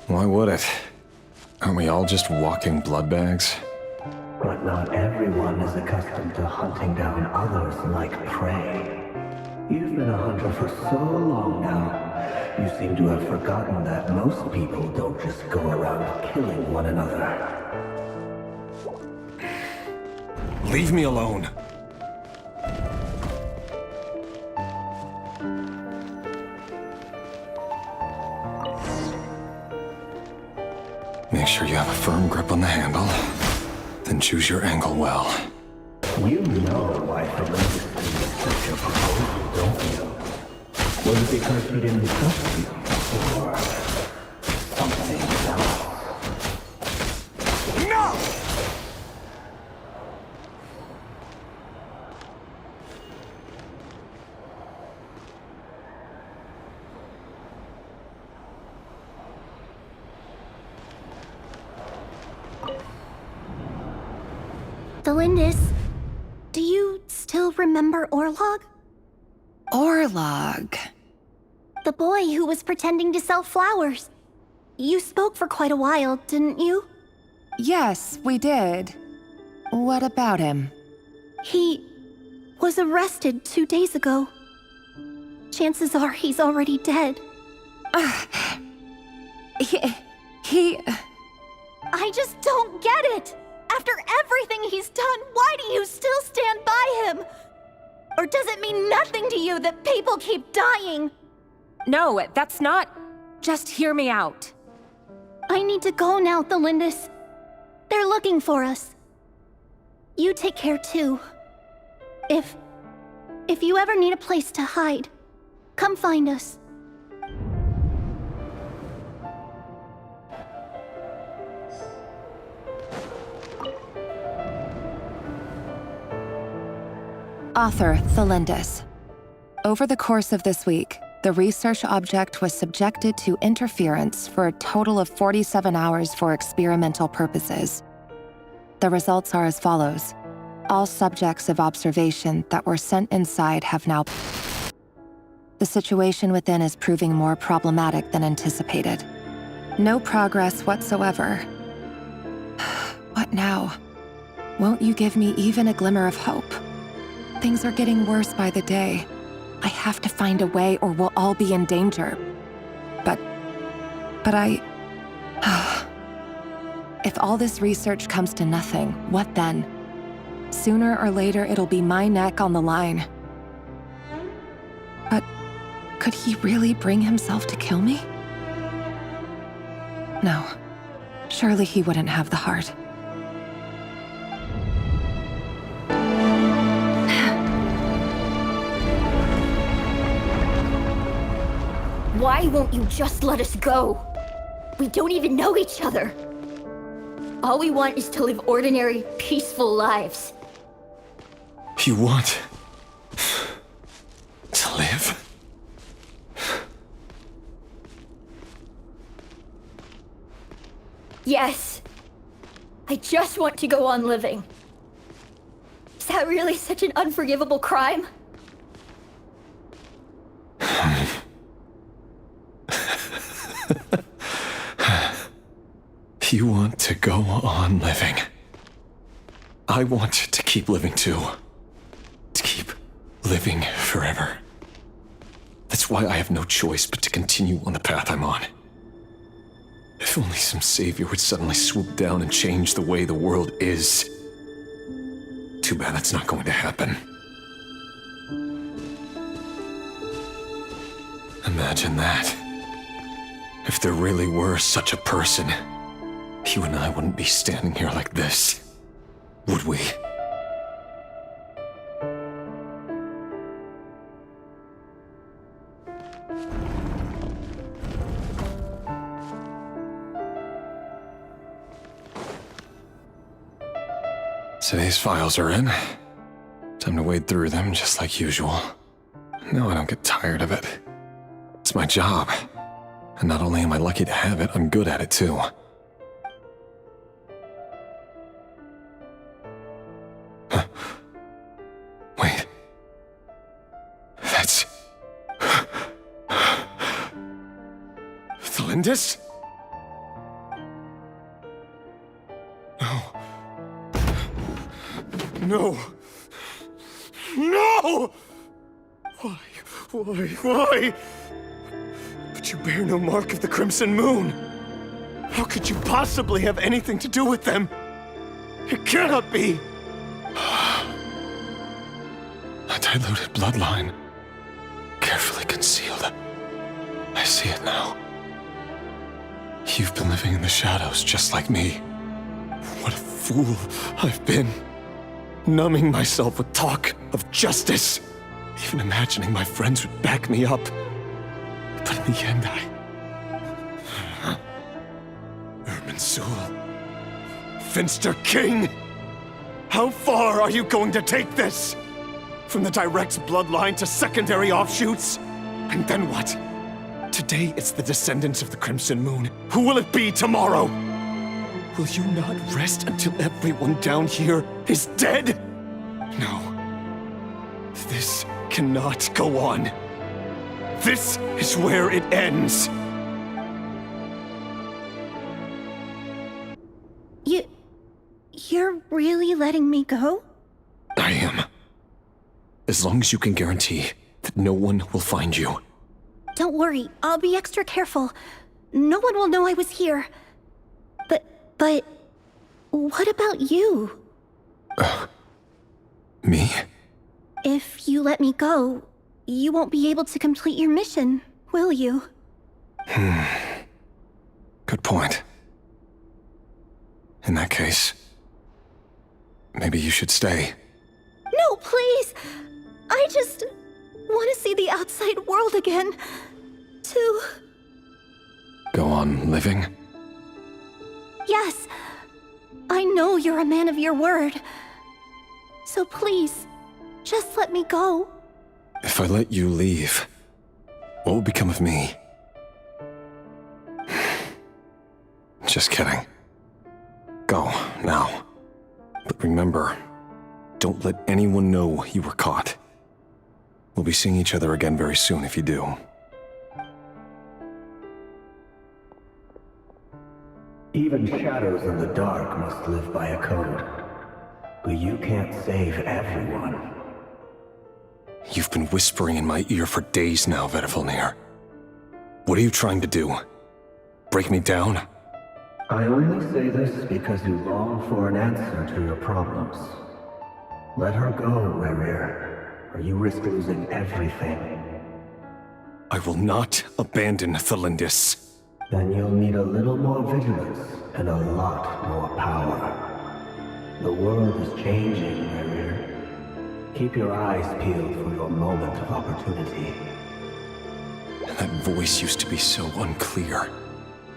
Why would it? Aren't we all just walking blood bags? But not everyone is accustomed to hunting down others like prey. You've been a hunter for so long now, you seem to have forgotten that most people don't just go around killing one another. Leave me alone. Make sure you have a firm grip on the handle, then choose your angle well. You know why Felindis made such a proposal, don't you? Was it because he didn't trust you, or something else? No! Thelindis, do you still remember Orlog? Orlog. The boy who was pretending to sell flowers. You spoke for quite a while, didn't you? Yes, we did. What about him? He was arrested 2 days ago. Chances are he's already dead. He... I just don't get it! After everything he's done, why do you still stand by him? Or does it mean nothing to you that people keep dying? No, that's not... Just hear me out. I need to go now, Thelindis. They're looking for us. You take care too. If you ever need a place to hide, come find us. Author Thelindis. Over the course of this week, the research object was subjected to interference for a total of 47 hours for experimental purposes. The results are as follows. All subjects of observation that were sent inside have now... The situation within is proving more problematic than anticipated. No progress whatsoever. What now? Won't you give me even a glimmer of hope? Things are getting worse by the day. I have to find a way or we'll all be in danger. But I... If all this research comes to nothing, what then? Sooner or later, it'll be my neck on the line. But could he really bring himself to kill me? No. Surely he wouldn't have the heart. Why won't you just let us go? We don't even know each other. All we want is to live ordinary, peaceful lives. You want to live? Yes. I just want to go on living. Is that really such an unforgivable crime? You want to go on living. I want to keep living too. To keep living forever. That's why I have no choice but to continue on the path I'm on. If only some savior would suddenly swoop down and change the way the world is. Too bad that's not going to happen. Imagine that. If there really were such a person, you and I wouldn't be standing here like this, would we? So these files are in. Time to wade through them just like usual. No, I don't get tired of it. It's my job. And not only am I lucky to have it, I'm good at it too. Wait. That's... Thelindis? No. No! Why? But you bear no mark of the Crimson Moon. How could you possibly have anything to do with them? It cannot be! A diluted bloodline. Carefully concealed. I see it now. You've been living in the shadows just like me. What a fool I've been. Numbing myself with talk of justice. Even imagining my friends would back me up. But in the end, Irminsul. Finster King! How far are you going to take this? From the direct bloodline to secondary offshoots? And then what? Today it's the descendants of the Crimson Moon. Who will it be tomorrow? Will you not rest until everyone down here is dead? No. This cannot go on. This is where it ends. You're really letting me go? I am. As long as you can guarantee that no one will find you. Don't worry, I'll be extra careful. No one will know I was here. But what about you? Me? If you let me go, you won't be able to complete your mission, will you? Good point. In that case, maybe you should stay. No, please! I just want to see the outside world again. To... Go on living? Yes. I know you're a man of your word. So please, just let me go. If I let you leave, what will become of me? Just kidding. Go, now. But remember, don't let anyone know you were caught. We'll be seeing each other again very soon if you do. Even shadows in the dark must live by a code. But you can't save everyone. You've been whispering in my ear for days now, Vedifalnir. What are you trying to do? Break me down? I only say this because you long for an answer to your problems. Let her go, Rerir, or you risk losing everything. I will not abandon Thelindis. Then you'll need a little more vigilance and a lot more power. The world is changing, Rerir. Keep your eyes peeled for your moment of opportunity. That voice used to be so unclear.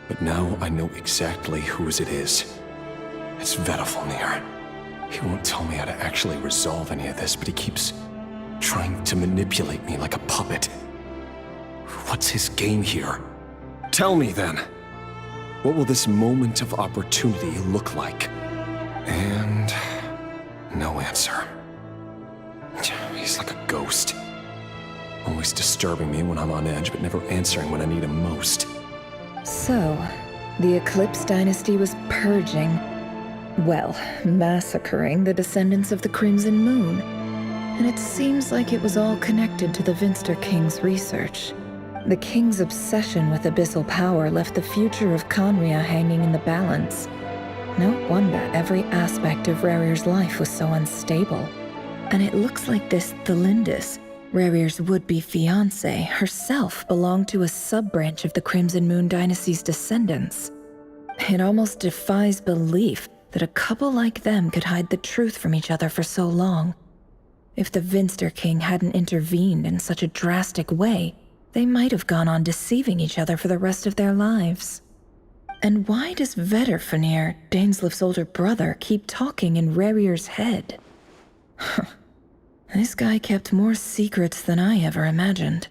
But now I know exactly whose it is. It's Vedifalnir. He won't tell me how to actually resolve any of this, but he keeps trying to manipulate me like a puppet. What's his game here? Tell me then. What will this moment of opportunity look like? And no answer. He's like a ghost. Always disturbing me when I'm on edge, but never answering when I need him most. So, the Eclipse Dynasty was purging, well, massacring the descendants of the Crimson Moon. And it seems like it was all connected to the Vinster King's research. The King's obsession with abyssal power left the future of Conria hanging in the balance. No wonder every aspect of Rerir's life was so unstable. And it looks like this Thelindis, Rerir's would-be fiancée, herself belonged to a sub-branch of the Crimson Moon Dynasty's descendants. It almost defies belief that a couple like them could hide the truth from each other for so long. If the Vinster King hadn't intervened in such a drastic way, they might have gone on deceiving each other for the rest of their lives. And why does Vedifalnir, Dainslif's older brother, keep talking in Rerir's head? This guy kept more secrets than I ever imagined.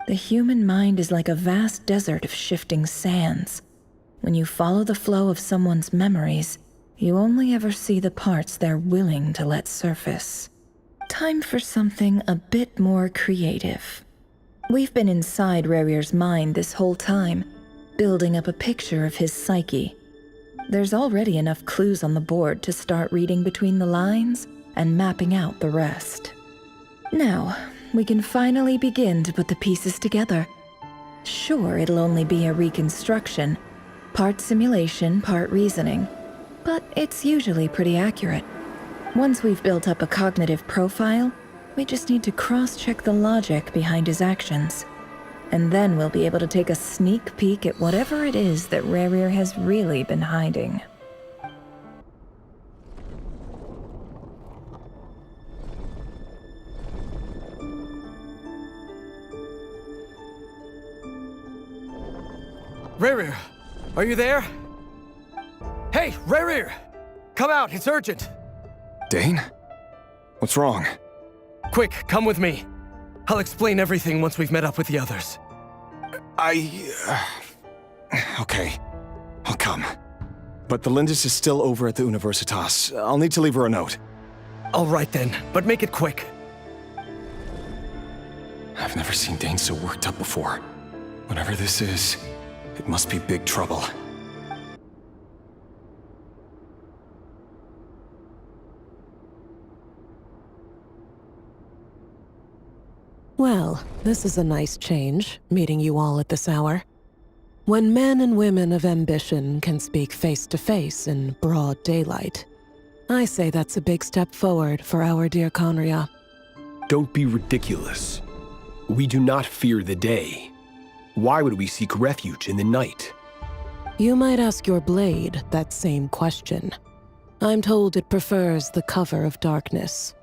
The human mind is like a vast desert of shifting sands. When you follow the flow of someone's memories, you only ever see the parts they're willing to let surface. Time for something a bit more creative. We've been inside Rerir's mind this whole time, building up a picture of his psyche. There's already enough clues on the board to start reading between the lines and mapping out the rest. Now, we can finally begin to put the pieces together. Sure, it'll only be a reconstruction, part simulation, part reasoning, but it's usually pretty accurate. Once we've built up a cognitive profile, we just need to cross-check the logic behind his actions. And then we'll be able to take a sneak peek at whatever it is that Rerir has really been hiding. Rerir, are you there? Hey, Rerir! Come out, it's urgent! Dane? What's wrong? Quick, come with me. I'll explain everything once we've met up with the others. Okay. I'll come. but the Lindis is still over at the Universitas. I'll need to leave her a note. All right then, but make it quick. I've never seen Dane so worked up before. Whatever this is, it must be big trouble. Well, this is a nice change, meeting you all at this hour. When men and women of ambition can speak face to face in broad daylight, I say that's a big step forward for our dear Conria. Don't be ridiculous. We do not fear the day. Why would we seek refuge in the night? You might ask your blade that same question. I'm told it prefers the cover of darkness.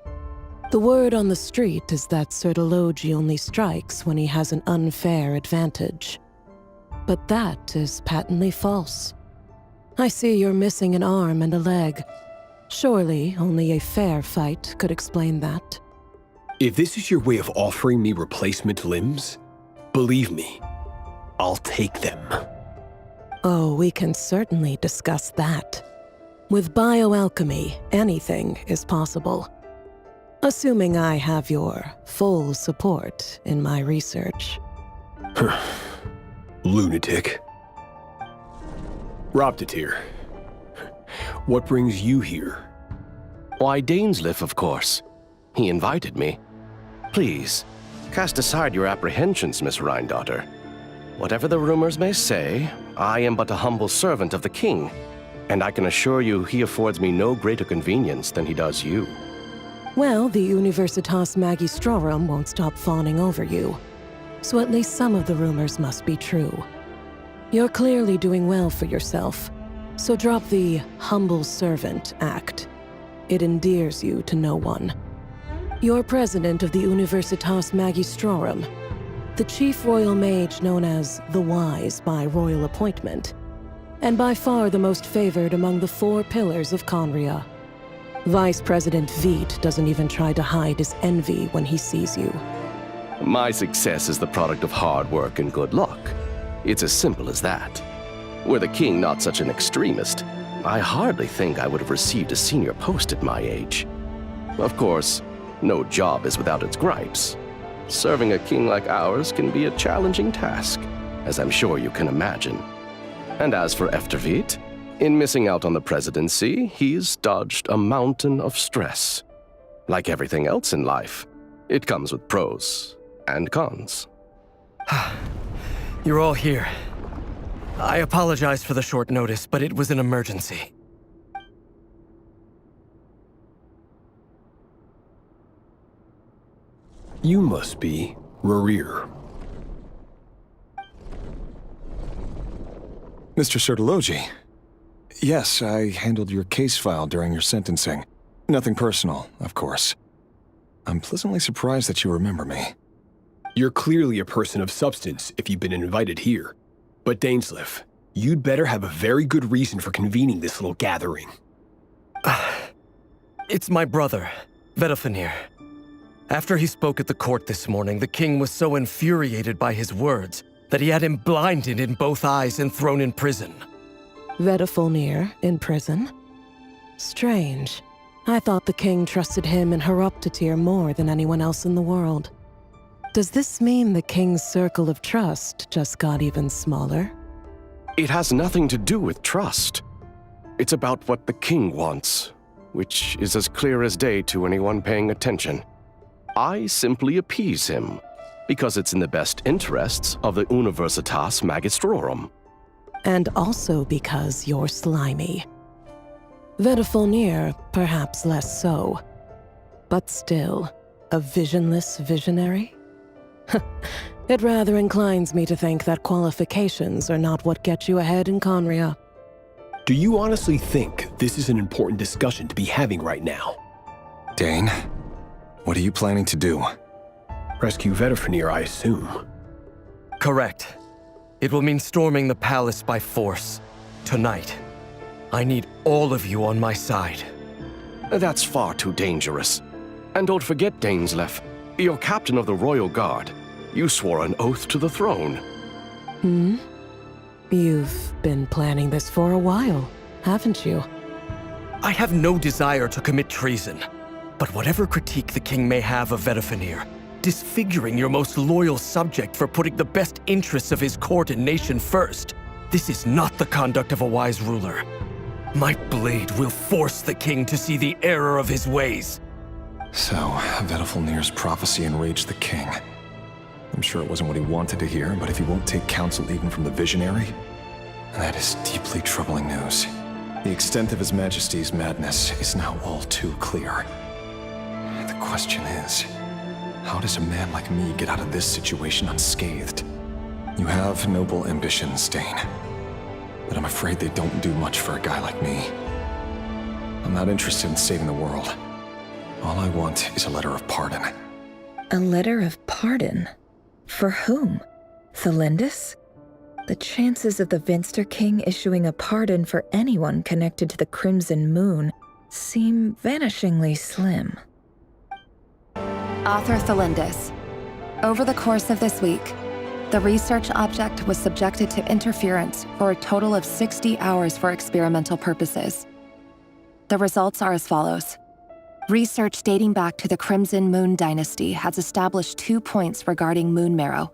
The word on the street is that Sir Elegy only strikes when he has an unfair advantage. But that is patently false. I see you're missing an arm and a leg. Surely only a fair fight could explain that. If this is your way of offering me replacement limbs, believe me, I'll take them. Oh, we can certainly discuss that. With bioalchemy, anything is possible. Assuming I have your full support in my research. Lunatic. Robtatir, what brings you here? Why, Dainsleif, of course. He invited me. Please, cast aside your apprehensions, Miss Rhindaughter. Whatever the rumors may say, I am but a humble servant of the king, and I can assure you he affords me no greater convenience than he does you. Well, the Universitas Magistrorum won't stop fawning over you, so at least some of the rumors must be true. You're clearly doing well for yourself, so drop the humble servant act. It endears you to no one. You're president of the Universitas Magistrorum, the chief royal mage known as the Wise by royal appointment, and by far the most favored among the 4 pillars of Conria. Vice President Veit doesn't even try to hide his envy when he sees you. My success is the product of hard work and good luck. It's as simple as that. Were the king not such an extremist, I hardly think I would have received a senior post at my age. Of course, no job is without its gripes. Serving a king like ours can be a challenging task, as I'm sure you can imagine. And as for Efterveit, in missing out on the presidency, he's dodged a mountain of stress. Like everything else in life, it comes with pros and cons. You're all here. I apologize for the short notice, but it was an emergency. You must be Rerir. Mr. Elegy. Yes, I handled your case file during your sentencing. Nothing personal, of course. I'm pleasantly surprised that you remember me. You're clearly a person of substance if you've been invited here. But Dainsleif, you'd better have a very good reason for convening this little gathering. It's my brother, Vedafenir. After he spoke at the court this morning, the king was so infuriated by his words that he had him blinded in both eyes and thrown in prison. Vedafenir in prison? Strange. I thought the king trusted him and Horoptatir more than anyone else in the world. Does this mean the king's circle of trust just got even smaller? It has nothing to do with trust. It's about what the king wants, which is as clear as day to anyone paying attention. I simply appease him, because it's in the best interests of the Universitas Magistrorum. And also because you're slimy. Vedafenir, perhaps less so. But still, a visionless visionary? It rather inclines me to think that qualifications are not what get you ahead in Conria. Do you honestly think this is an important discussion to be having right now? Dane, what are you planning to do? Rescue Vedafenir, I assume. Correct. It will mean storming the palace by force. Tonight. I need all of you on my side. That's far too dangerous. And don't forget, Dainsleif, you're captain of the Royal Guard. You swore an oath to the throne. You've been planning this for a while, haven't you? I have no desire to commit treason. But whatever critique the king may have of Vedafenir, disfiguring your most loyal subject for putting the best interests of his court and nation first, this is not the conduct of a wise ruler. My blade will force the king to see the error of his ways. So, Vedafenir's prophecy enraged the king. I'm sure it wasn't what he wanted to hear, but if he won't take counsel even from the visionary, that is deeply troubling news. The extent of His Majesty's madness is now all too clear. The question is, how does a man like me get out of this situation unscathed? You have noble ambitions, Dane, but I'm afraid they don't do much for a guy like me. I'm not interested in saving the world. All I want is a letter of pardon. A letter of pardon? For whom? Thelindis? The chances of the Vinster King issuing a pardon for anyone connected to the Crimson Moon seem vanishingly slim. Author Thelindis. Over the course of this week, the research object was subjected to interference for a total of 60 hours for experimental purposes. The results are as follows. Research dating back to the Crimson Moon dynasty has established 2 points regarding moon marrow.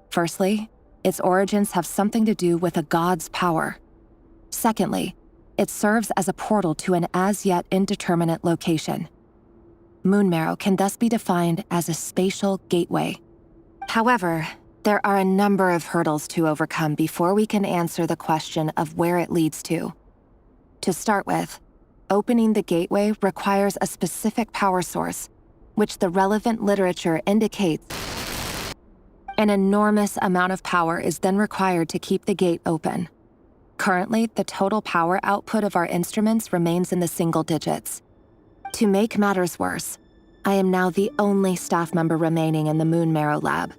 Firstly, its origins have something to do with a god's power. Secondly, it serves as a portal to an as-yet indeterminate location. Moon marrow can thus be defined as a spatial gateway. However, there are a number of hurdles to overcome before we can answer the question of where it leads to. To start with, opening the gateway requires a specific power source, which the relevant literature indicates. An enormous amount of power is then required to keep the gate open. Currently, the total power output of our instruments remains in the single digits. To make matters worse, I am now the only staff member remaining in the Moon Marrow lab.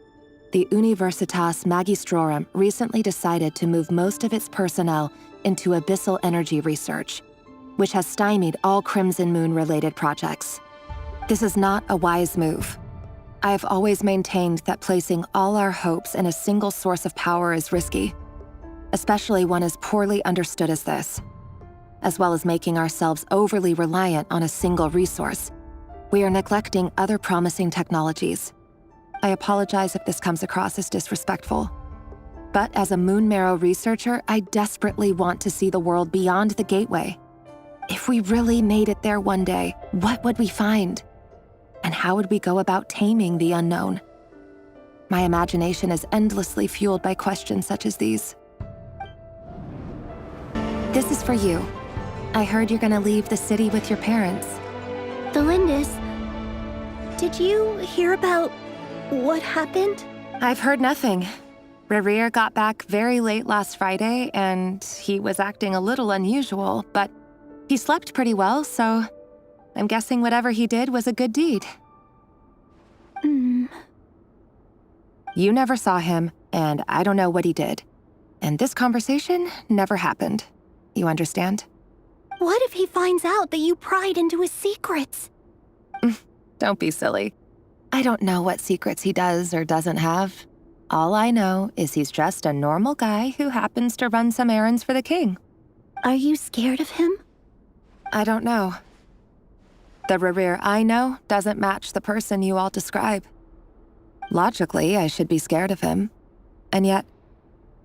The Universitas Magistrorum recently decided to move most of its personnel into abyssal energy research, which has stymied all Crimson Moon-related projects. This is not a wise move. I have always maintained that placing all our hopes in a single source of power is risky, especially one as poorly understood as this. As well as making ourselves overly reliant on a single resource, we are neglecting other promising technologies. I apologize if this comes across as disrespectful. But as a Moon Marrow researcher, I desperately want to see the world beyond the gateway. If we really made it there one day, what would we find? And how would we go about taming the unknown? My imagination is endlessly fueled by questions such as these. This is for you. I heard you're gonna leave the city with your parents. Thelindis, did you hear about what happened? I've heard nothing. Rerir got back very late last Friday, and he was acting a little unusual, but he slept pretty well, so I'm guessing whatever he did was a good deed. You never saw him, and I don't know what he did. And this conversation never happened. You understand? What if he finds out that you pried into his secrets? Don't be silly. I don't know what secrets he does or doesn't have. All I know is he's just a normal guy who happens to run some errands for the king. Are you scared of him? I don't know. The Rerir I know doesn't match the person you all describe. Logically, I should be scared of him. And yet,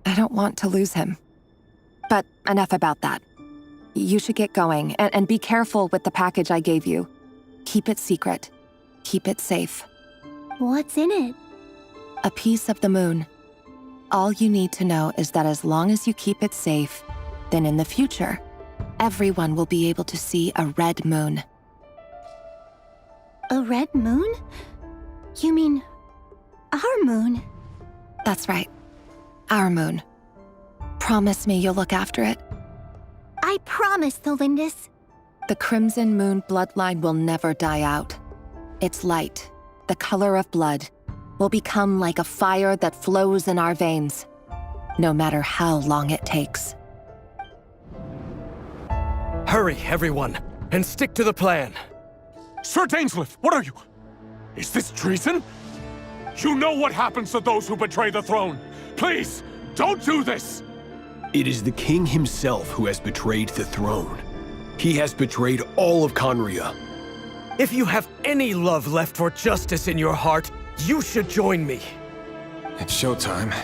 I don't want to lose him. But enough about that. You should get going, and be careful with the package I gave you. Keep it secret. Keep it safe. What's in it? A piece of the moon. All you need to know is that as long as you keep it safe, then in the future, everyone will be able to see a red moon. A red moon? You mean our moon? That's right. Our moon. Promise me you'll look after it. I promise, Thelindis. The Crimson Moon bloodline will never die out. Its light, the color of blood, will become like a fire that flows in our veins, no matter how long it takes. Hurry, everyone, and stick to the plan. Sir Dainsleif, what are you? Is this treason? You know what happens to those who betray the throne. Please, don't do this! It is the king himself who has betrayed the throne. He has betrayed all of Conria. If you have any love left for justice in your heart, you should join me. It's showtime.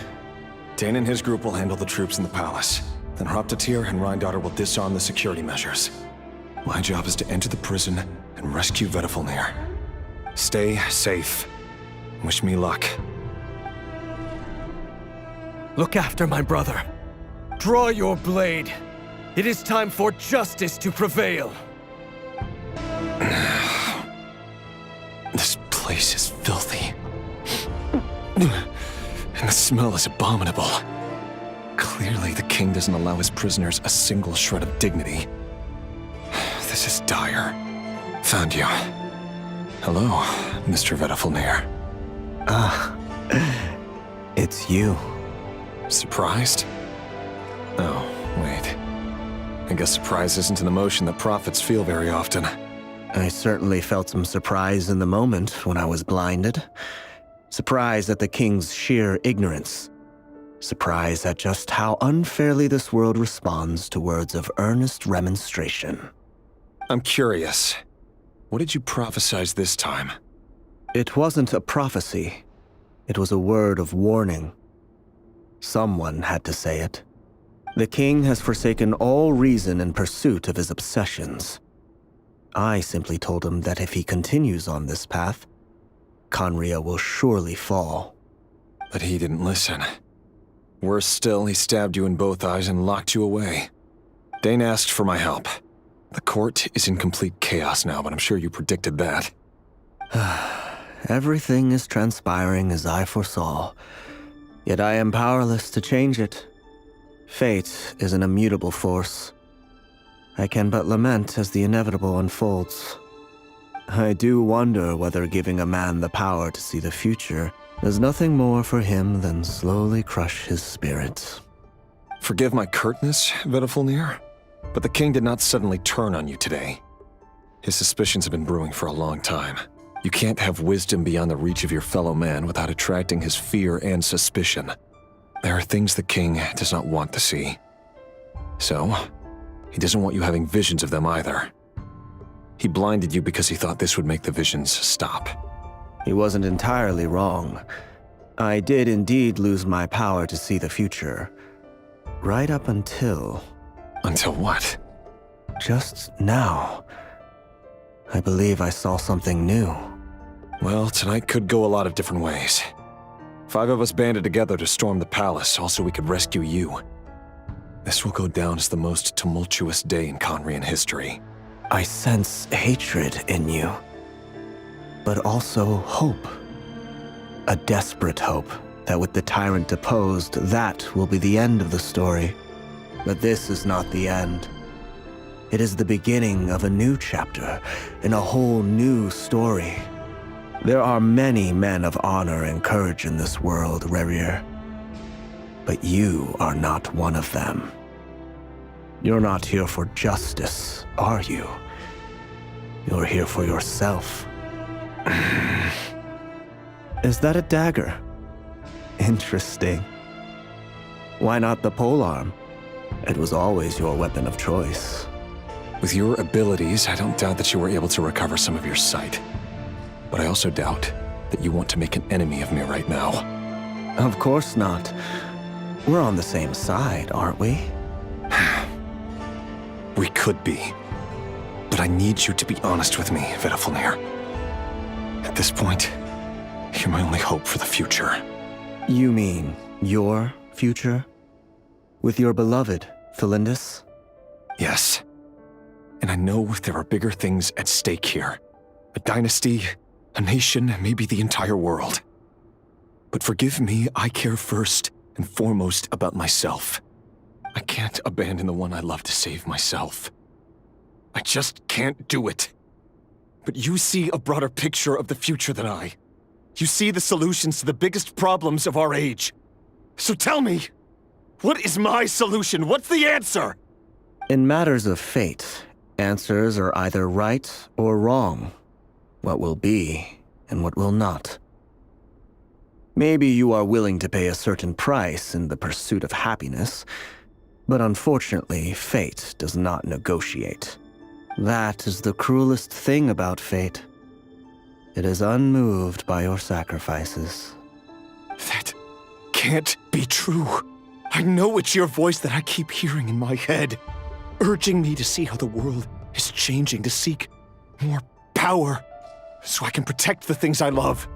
Dane and his group will handle the troops in the palace. Then Hraptatir and Rhindaughter will disarm the security measures. My job is to enter the prison and rescue Vedifalnir. Stay safe. Wish me luck. Look after my brother. Draw your blade. It is time for justice to prevail. This place is filthy. And the smell is abominable. Clearly, the king doesn't allow his prisoners a single shred of dignity. This is dire. Found you. Hello, Mr. Vedifalnir. It's you. Surprised? Oh, wait. I guess surprise isn't an emotion that prophets feel very often. I certainly felt some surprise in the moment when I was blinded. Surprise at the king's sheer ignorance. Surprise at just how unfairly this world responds to words of earnest remonstration. I'm curious. What did you prophesize this time? It wasn't a prophecy. It was a word of warning. Someone had to say it. The king has forsaken all reason in pursuit of his obsessions. I simply told him that if he continues on this path, Conria will surely fall. But he didn't listen. Worse still, he stabbed you in both eyes and locked you away. Dane asked for my help. The court is in complete chaos now, but I'm sure you predicted that. Everything is transpiring as I foresaw, yet I am powerless to change it. Fate is an immutable force. I can but lament as the inevitable unfolds. I do wonder whether giving a man the power to see the future does nothing more for him than slowly crush his spirit. Forgive my curtness, Vedifalnir, but the king did not suddenly turn on you today. His suspicions have been brewing for a long time. You can't have wisdom beyond the reach of your fellow man without attracting his fear and suspicion. There are things the king does not want to see. So, he doesn't want you having visions of them either. He blinded you because he thought this would make the visions stop. He wasn't entirely wrong. I did indeed lose my power to see the future. Right up until... Until what? Just now. I believe I saw something new. Well, tonight could go a lot of different ways. 5 of us banded together to storm the palace, also we could rescue you. This will go down as the most tumultuous day in Conrian history. I sense hatred in you, but also hope. A desperate hope that with the tyrant deposed, that will be the end of the story. But this is not the end. It is the beginning of a new chapter in a whole new story. There are many men of honor and courage in this world, Rerir. But you are not one of them. You're not here for justice, are you? You're here for yourself. Is that a dagger? Interesting. Why not the polearm? It was always your weapon of choice. With your abilities, I don't doubt that you were able to recover some of your sight. But I also doubt that you want to make an enemy of me right now. Of course not. We're on the same side, aren't we? We could be. But I need you to be honest with me, Vedifalnir. At this point, you're my only hope for the future. You mean your future? With your beloved, Felindis? Yes. And I know there are bigger things at stake here. A dynasty, a nation, maybe the entire world. But forgive me, I care first and foremost about myself. I can't abandon the one I love to save myself. I just can't do it. But you see a broader picture of the future than I. You see the solutions to the biggest problems of our age. So tell me, what is my solution? What's the answer? In matters of fate, answers are either right or wrong. What will be and what will not. Maybe you are willing to pay a certain price in the pursuit of happiness, But unfortunately, fate does not negotiate. That is the cruelest thing about fate. It is unmoved by your sacrifices. That can't be true. I know it's your voice that I keep hearing in my head, urging me to see how the world is changing, to seek more power, so I can protect the things I love.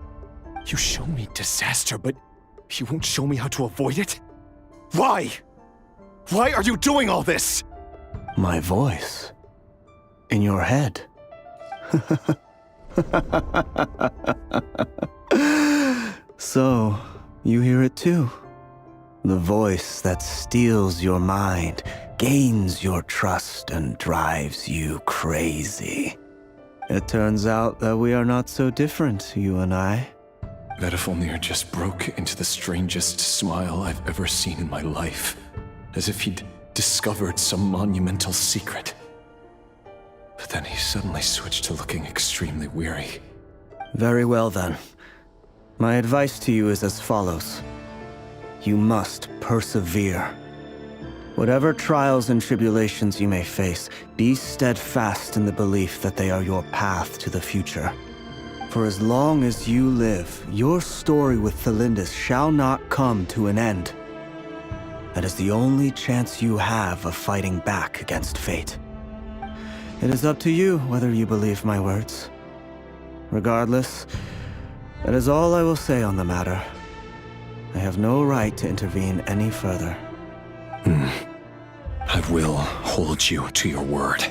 You show me disaster, but you won't show me how to avoid it? Why? Why are you doing all this? My voice. In your head. So, you hear it too. The voice that steals your mind, gains your trust, and drives you crazy. It turns out that we are not so different, you and I. Vedifalnir just broke into the strangest smile I've ever seen in my life, as if he'd discovered some monumental secret. But then he suddenly switched to looking extremely weary. Very well then. My advice to you is as follows. You must persevere. Whatever trials and tribulations you may face, be steadfast in the belief that they are your path to the future. For as long as you live, your story with Thelindis shall not come to an end. That is the only chance you have of fighting back against fate. It is up to you whether you believe my words. Regardless, that is all I will say on the matter. I have no right to intervene any further. I will hold you to your word.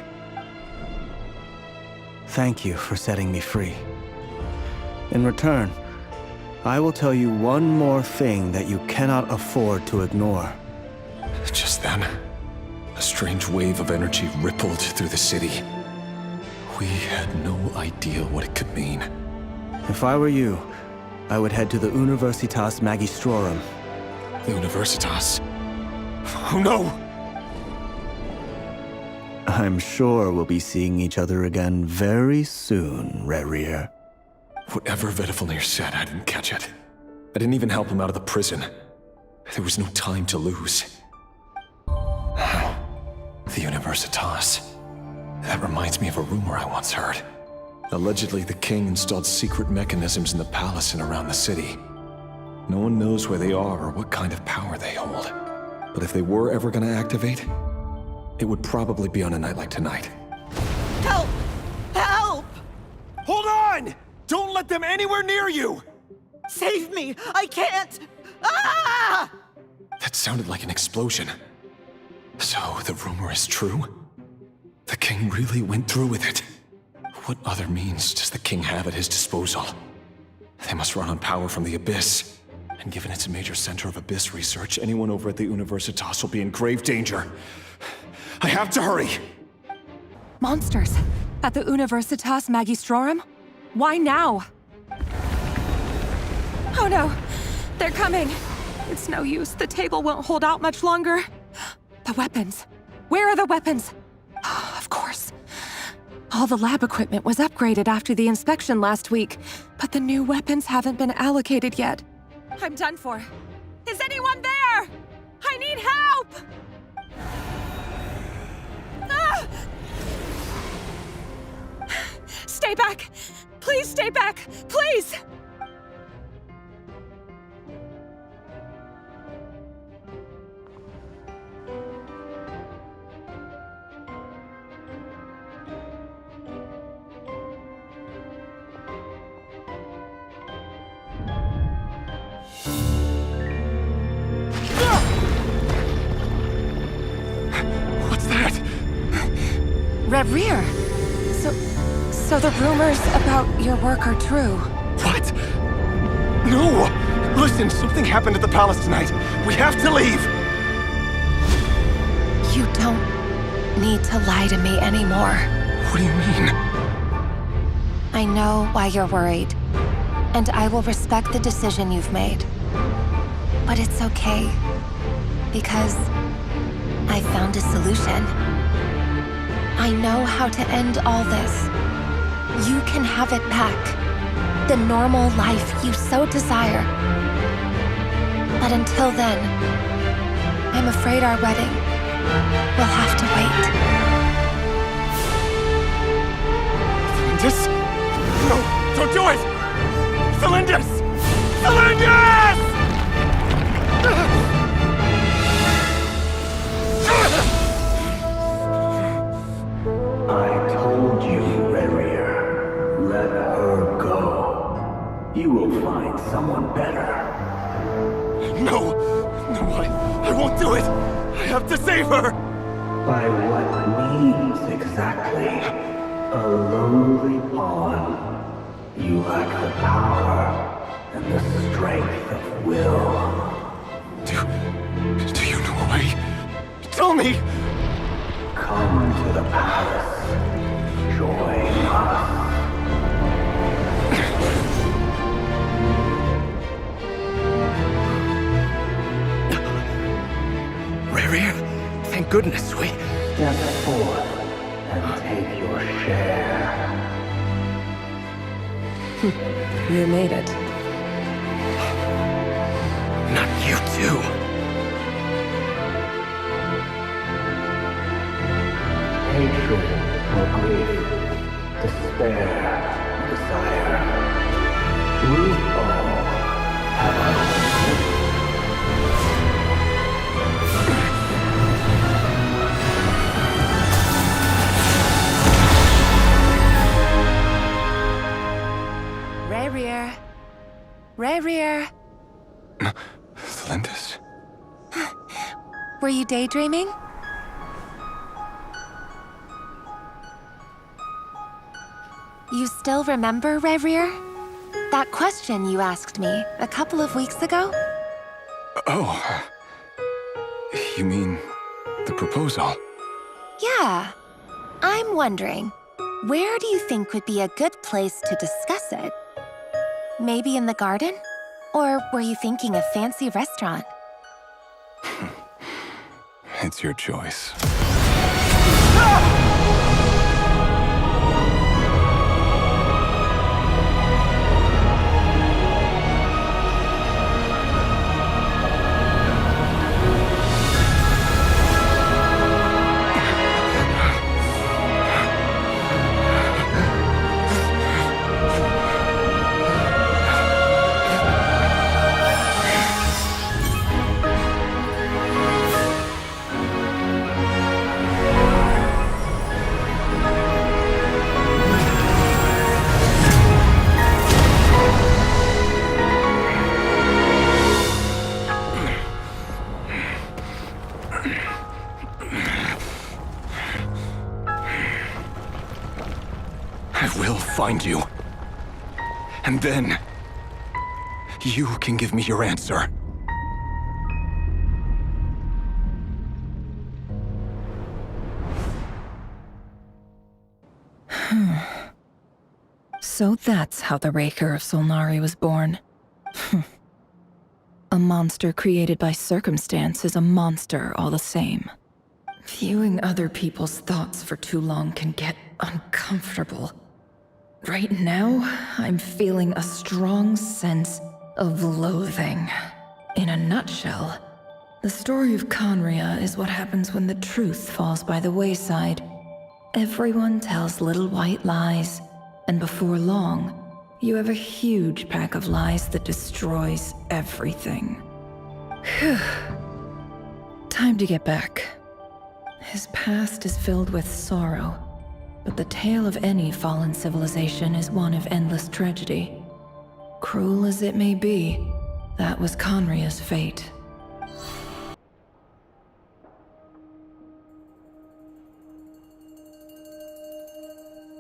Thank you for setting me free. In return, I will tell you one more thing that you cannot afford to ignore. Just then, a strange wave of energy rippled through the city. We had no idea what it could mean. If I were you, I would head to the Universitas Magistrorum. The Universitas? Oh no! I'm sure we'll be seeing each other again very soon, Rerir. Whatever Vedifalnir said, I didn't catch it. I didn't even help him out of the prison. There was no time to lose. The Universitas. That reminds me of a rumor I once heard. Allegedly, the king installed secret mechanisms in the palace and around the city. No one knows where they are or what kind of power they hold. But if they were ever going to activate, it would probably be on a night like tonight. Help! Help! Hold on! Don't let them anywhere near you! Save me! I can't! Ah! That sounded like an explosion. So, the rumor is true? The king really went through with it? What other means does the king have at his disposal? They must run on power from the Abyss. And given it's a major center of Abyss research, anyone over at the Universitas will be in grave danger. I have to hurry! Monsters? At the Universitas Magistrorum? Why now? Oh no! They're coming! It's no use. The table won't hold out much longer. The weapons. Where are the weapons? Of course. All the lab equipment was upgraded after the inspection last week, but the new weapons haven't been allocated yet. I'm done for. Is anyone there? I need help! Ah! Stay back! Please stay back! Please! What's that? Rerir! So the rumors about your work are true. What? No! Listen, something happened at the palace tonight. We have to leave! You don't need to lie to me anymore. What do you mean? I know why you're worried, and I will respect the decision you've made. But it's okay, because I found a solution. I know how to end all this. You can have it back. The normal life you so desire. But until then, I'm afraid our wedding We'll have to wait. Celindus? No, don't do it! Celindus! Celindus! I told you, Rerier. Let her go. You will find someone better. No! No, I won't do it! I have to save her! By what means exactly? A lowly pawn. You lack the power and the strength of will. Do you know a way? Tell me! Come to the palace. Join us. Rarier, thank goodness we... Step forth and take your share. You made it. Not you too. Hatred or grief, despair, desire. We all have our own. Rarier. Rarier. Celindus? Were you daydreaming? You still remember, Rarier? That question you asked me a couple of weeks ago? Oh. You mean the proposal? Yeah. I'm wondering, where do you think would be a good place to discuss it? Maybe in the garden? Or were you thinking a fancy restaurant? It's your choice. I will find you. And then, you can give me your answer. So that's how the Raker of Solnari was born. A monster created by circumstance is a monster all the same. Viewing other people's thoughts for too long can get uncomfortable. Right now, I'm feeling a strong sense of loathing. In a nutshell, the story of Conria is what happens when the truth falls by the wayside. Everyone tells little white lies, and before long, you have a huge pack of lies that destroys everything. Whew. Time to get back. His past is filled with sorrow, but the tale of any fallen civilization is one of endless tragedy. Cruel as it may be, that was Conria's fate.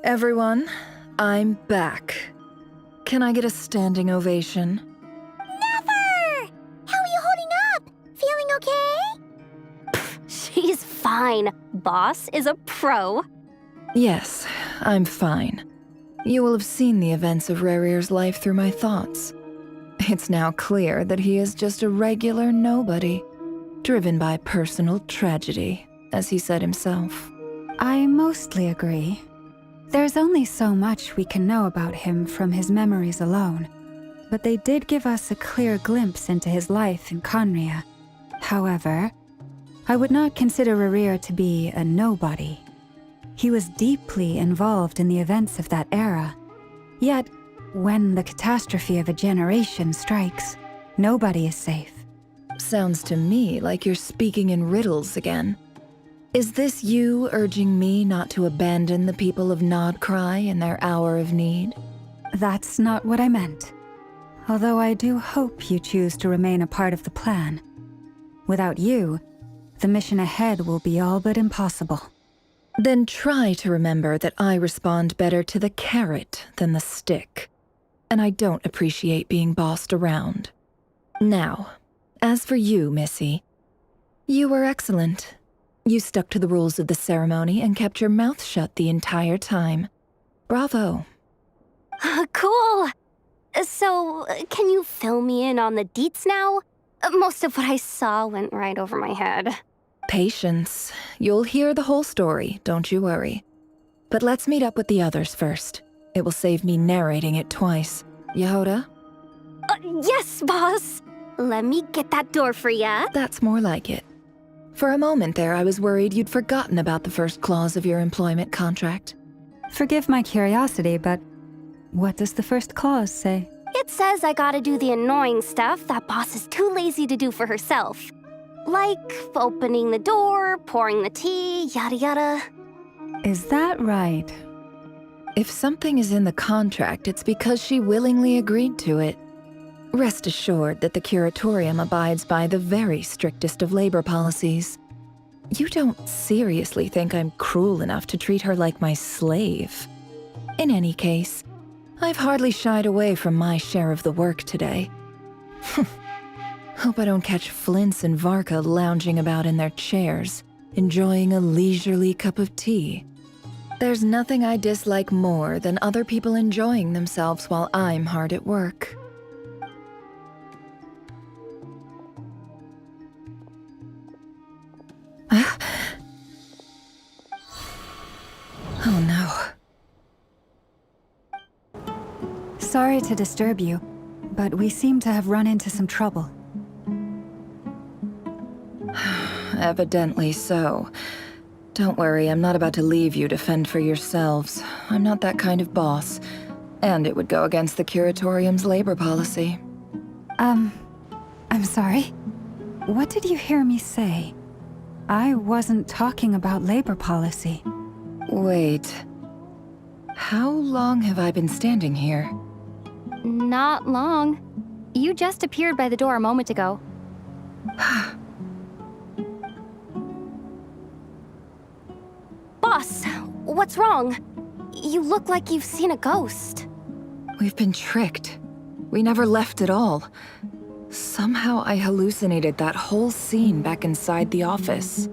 Everyone, I'm back. Can I get a standing ovation? Never! How are you holding up? Feeling okay? She's fine. Boss is a pro. Yes, I'm fine. You will have seen the events of Rarier's life through my thoughts. It's now clear that he is just a regular nobody, driven by personal tragedy, as he said himself. I mostly agree. There's only so much we can know about him from his memories alone, but they did give us a clear glimpse into his life in Conria. However, I would not consider Rerir to be a nobody. He was deeply involved in the events of that era. Yet, when the catastrophe of a generation strikes, nobody is safe. Sounds to me like you're speaking in riddles again. Is this you urging me not to abandon the people of Nodcry in their hour of need? That's not what I meant. Although I do hope you choose to remain a part of the plan. Without you, the mission ahead will be all but impossible. Then try to remember that I respond better to the carrot than the stick. And I don't appreciate being bossed around. Now, as for you, Missy, you were excellent. You stuck to the rules of the ceremony and kept your mouth shut the entire time. Bravo. Cool! So, can you fill me in on the deets now? Most of what I saw went right over my head. Patience. You'll hear the whole story, don't you worry. But let's meet up with the others first. It will save me narrating it twice. Yehoda? Yes, boss! Let me get that door for ya. That's more like it. For a moment there, I was worried you'd forgotten about the first clause of your employment contract. Forgive my curiosity, but what does the first clause say? It says I gotta do the annoying stuff that boss is too lazy to do for herself. Like opening the door, pouring the tea, yada yada. Is that right? If something is in the contract, it's because she willingly agreed to it. Rest assured that the Curatorium abides by the very strictest of labor policies. You don't seriously think I'm cruel enough to treat her like my slave? In any case, I've hardly shied away from my share of the work today. Hope I don't catch Flintz and Varka lounging about in their chairs, enjoying a leisurely cup of tea. There's nothing I dislike more than other people enjoying themselves while I'm hard at work. Oh no. Sorry to disturb you, but we seem to have run into some trouble. Evidently so. Don't worry, I'm not about to leave you to fend for yourselves. I'm not that kind of boss. And it would go against the Curatorium's labor policy. I'm sorry. What did you hear me say? I wasn't talking about labor policy. Wait. How long have I been standing here? Not long. You just appeared by the door a moment ago. Boss, what's wrong? You look like you've seen a ghost. We've been tricked. We never left at all. Somehow I hallucinated that whole scene back inside the office.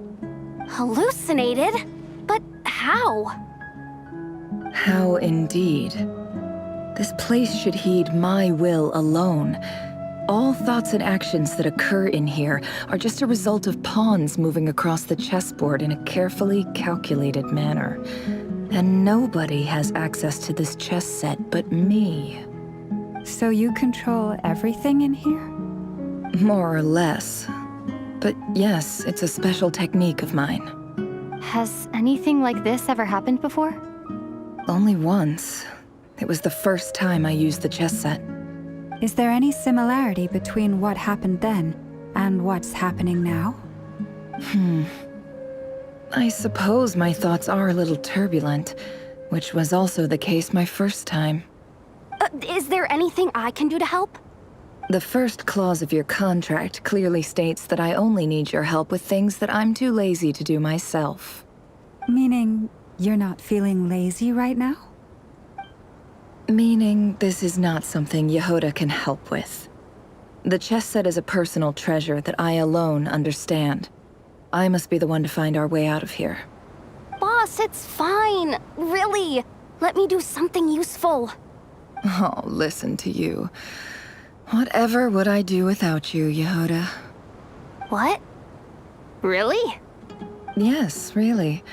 Hallucinated? But how? How indeed. This place should heed my will alone. All thoughts and actions that occur in here are just a result of pawns moving across the chessboard in a carefully calculated manner. And nobody has access to this chess set but me. So you control everything in here? More or less. But yes, it's a special technique of mine. Has anything like this ever happened before? Only once. It was the first time I used the chess set. Is there any similarity between what happened then and what's happening now? I suppose my thoughts are a little turbulent, which was also the case my first time. Is there anything I can do to help? The first clause of your contract clearly states that I only need your help with things that I'm too lazy to do myself. Meaning you're not feeling lazy right now? Meaning this is not something Yehoda can help with. The chess set is a personal treasure that I alone understand. I must be the one to find our way out of here. Boss, it's fine. Really. Let me do something useful. Oh, listen to you. Whatever would I do without you, Yehoda? What? Really? Yes, really.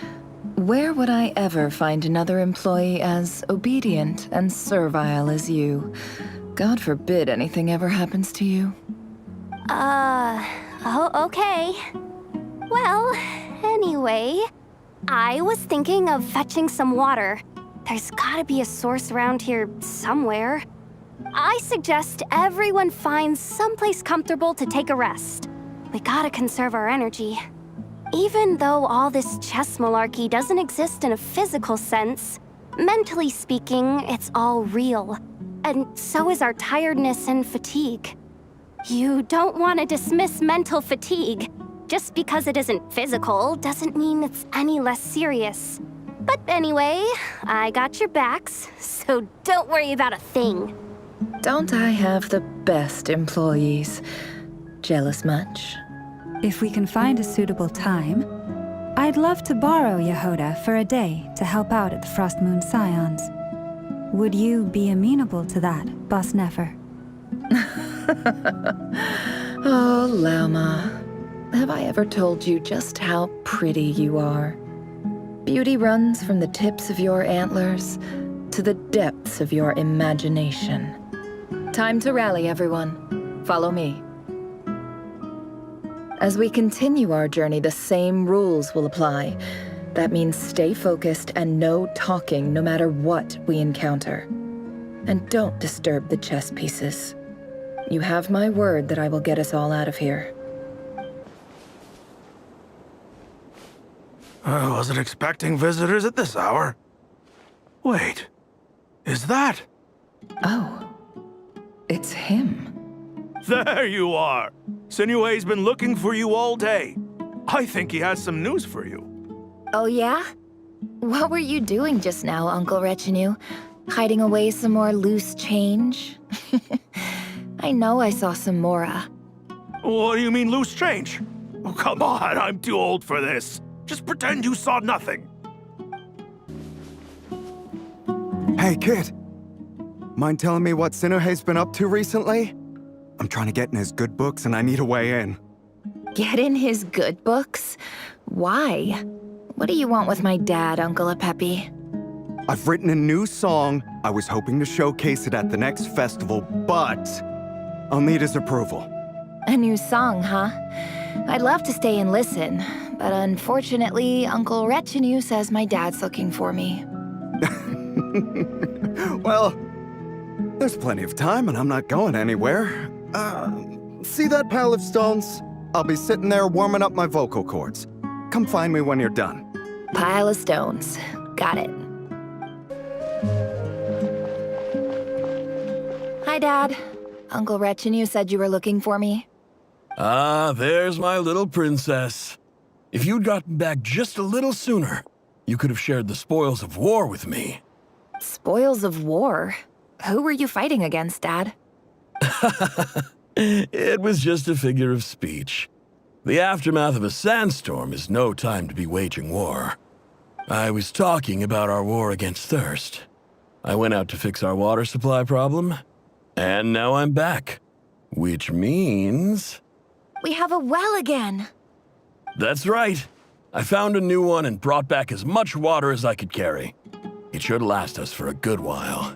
Where would I ever find another employee as obedient and servile as you? God forbid anything ever happens to you. Oh, okay. Well, anyway, I was thinking of fetching some water. There's gotta be a source around here somewhere. I suggest everyone finds someplace comfortable to take a rest. We gotta conserve our energy. Even though all this chess malarkey doesn't exist in a physical sense, mentally speaking, it's all real. And so is our tiredness and fatigue. You don't want to dismiss mental fatigue. Just because it isn't physical doesn't mean it's any less serious. But anyway, I got your backs, so don't worry about a thing. Don't I have the best employees? Jealous much? If we can find a suitable time, I'd love to borrow Yehoda for a day to help out at the Frost Moon Scions. Would you be amenable to that, Boss Nefer? Oh, Lama. Have I ever told you just how pretty you are? Beauty runs from the tips of your antlers to the depths of your imagination. Time to rally, everyone. Follow me. As we continue our journey, the same rules will apply. That means stay focused and no talking no matter what we encounter. And don't disturb the chess pieces. You have my word that I will get us all out of here. I wasn't expecting visitors at this hour. Wait, is that? Oh, it's him. There you are! Sinue's been looking for you all day. I think he has some news for you. Oh yeah? What were you doing just now, Uncle Retinue? Hiding away some more loose change? I know I saw some Mora. What do you mean loose change? Oh, come on, I'm too old for this. Just pretend you saw nothing. Hey, kid. Mind telling me what Sinuhe's been up to recently? I'm trying to get in his good books and I need a way in. Get in his good books? Why? What do you want with my dad, Uncle Apepi? I've written a new song. I was hoping to showcase it at the next festival, but I'll need his approval. A new song, huh? I'd love to stay and listen, but unfortunately, Uncle Retinue says my dad's looking for me. Well, there's plenty of time and I'm not going anywhere. See that pile of stones? I'll be sitting there warming up my vocal cords. Come find me when you're done. Pile of stones. Got it. Hi, Dad. Uncle Retinue said you were looking for me. Ah, there's my little princess. If you'd gotten back just a little sooner, you could have shared the spoils of war with me. Spoils of war? Who were you fighting against, Dad? It was just a figure of speech. The aftermath of a sandstorm is no time to be waging war. I was talking about our war against thirst. I went out to fix our water supply problem, and now I'm back. Which means... We have a well again! That's right. I found a new one and brought back as much water as I could carry. It should last us for a good while.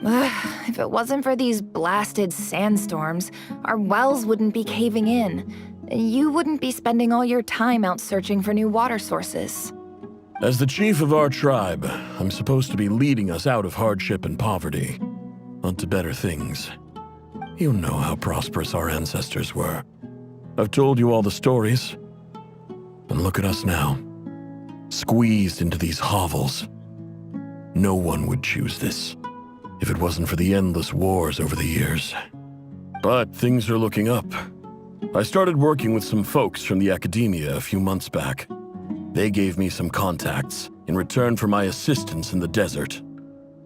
If it wasn't for these blasted sandstorms, our wells wouldn't be caving in. You wouldn't be spending all your time out searching for new water sources. As the chief of our tribe, I'm supposed to be leading us out of hardship and poverty, onto better things. You know how prosperous our ancestors were. I've told you all the stories. And look at us now, squeezed into these hovels. No one would choose this, if it wasn't for the endless wars over the years. But things are looking up. I started working with some folks from the academia a few months back. They gave me some contacts in return for my assistance in the desert.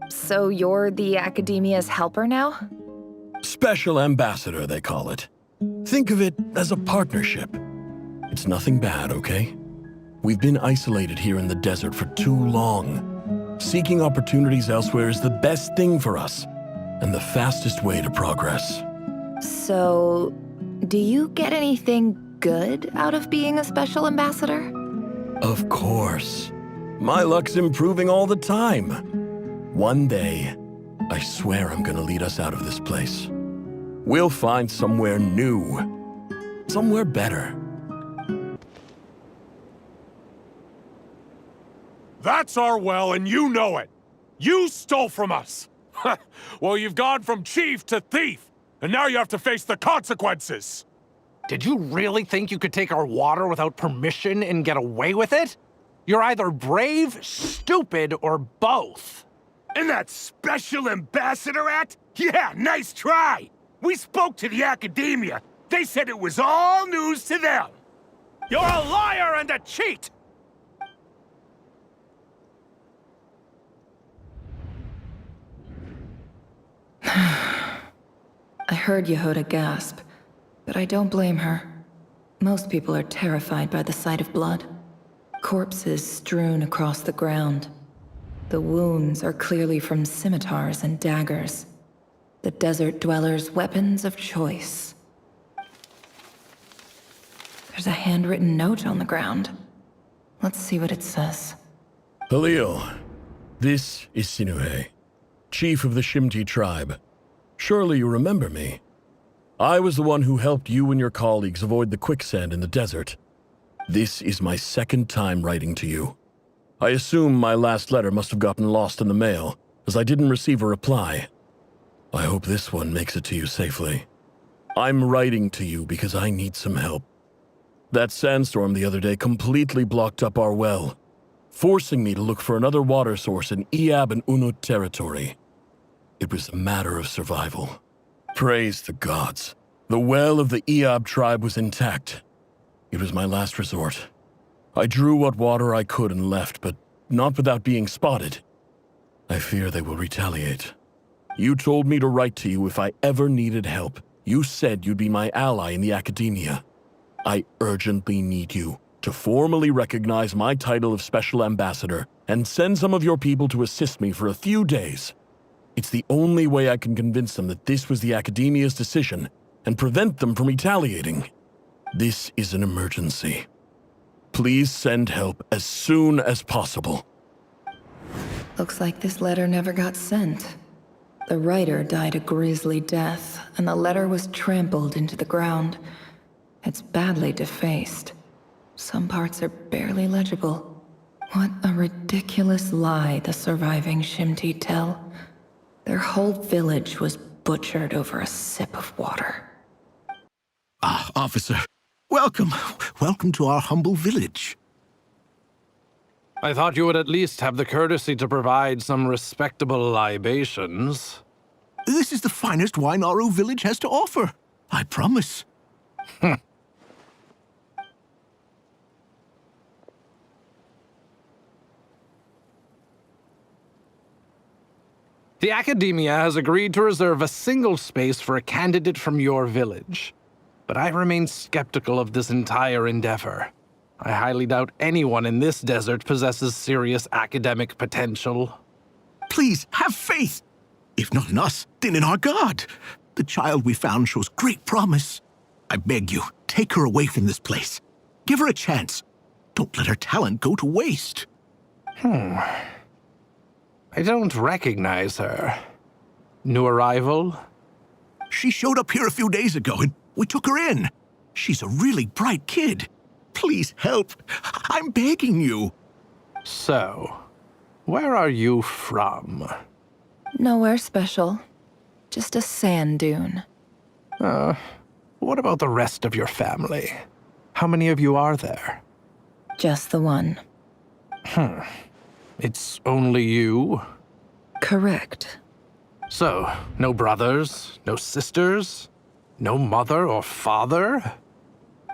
So you're the academia's helper now? Special ambassador, they call it. Think of it as a partnership. It's nothing bad, okay? We've been isolated here in the desert for too long. Seeking opportunities elsewhere is the best thing for us, and the fastest way to progress. So, do you get anything good out of being a special ambassador? Of course. My luck's improving all the time. One day, I swear I'm gonna lead us out of this place. We'll find somewhere new. Somewhere better. That's our well, and you know it. You stole from us. Well, you've gone from chief to thief, and now you have to face the consequences. Did you really think you could take our water without permission and get away with it? You're either brave, stupid, or both. And that Special Ambassador Act? Yeah, nice try! We spoke to the academia. They said it was all news to them. You're a liar and a cheat! I heard Yehuda gasp, but I don't blame her. Most people are terrified by the sight of blood. Corpses strewn across the ground. The wounds are clearly from scimitars and daggers. The desert dwellers' weapons of choice. There's a handwritten note on the ground. Let's see what it says. Halil, this is Sinuhe, chief of the Shimti tribe. Surely you remember me. I was the one who helped you and your colleagues avoid the quicksand in the desert. This is my second time writing to you. I assume my last letter must have gotten lost in the mail, as I didn't receive a reply. I hope this one makes it to you safely. I'm writing to you because I need some help. That sandstorm the other day completely blocked up our well, forcing me to look for another water source in Iab and Unut territory. It was a matter of survival. Praise the gods. The well of the Iab tribe was intact. It was my last resort. I drew what water I could and left, but not without being spotted. I fear they will retaliate. You told me to write to you if I ever needed help. You said you'd be my ally in the academia. I urgently need you to formally recognize my title of Special Ambassador and send some of your people to assist me for a few days. It's the only way I can convince them that this was the academia's decision and prevent them from retaliating. This is an emergency. Please send help as soon as possible. Looks like this letter never got sent. The writer died a grisly death, and the letter was trampled into the ground. It's badly defaced. Some parts are barely legible. What a ridiculous lie the surviving Shimti tell. Their whole village was butchered over a sip of water. Ah, officer. Welcome. Welcome to our humble village. I thought you would at least have the courtesy to provide some respectable libations. This is the finest wine Aru village has to offer. I promise. The Academia has agreed to reserve a single space for a candidate from your village. But I remain skeptical of this entire endeavor. I highly doubt anyone in this desert possesses serious academic potential. Please, have faith. If not in us, then in our God. The child we found shows great promise. I beg you, take her away from this place. Give her a chance. Don't let her talent go to waste. I don't recognize her. New arrival? She showed up here a few days ago and we took her in. She's a really bright kid. Please help. I'm begging you. So, where are you from? Nowhere special. Just a sand dune. What about the rest of your family? How many of you are there? Just the one. It's only you? Correct. So, no brothers, no sisters, no mother or father?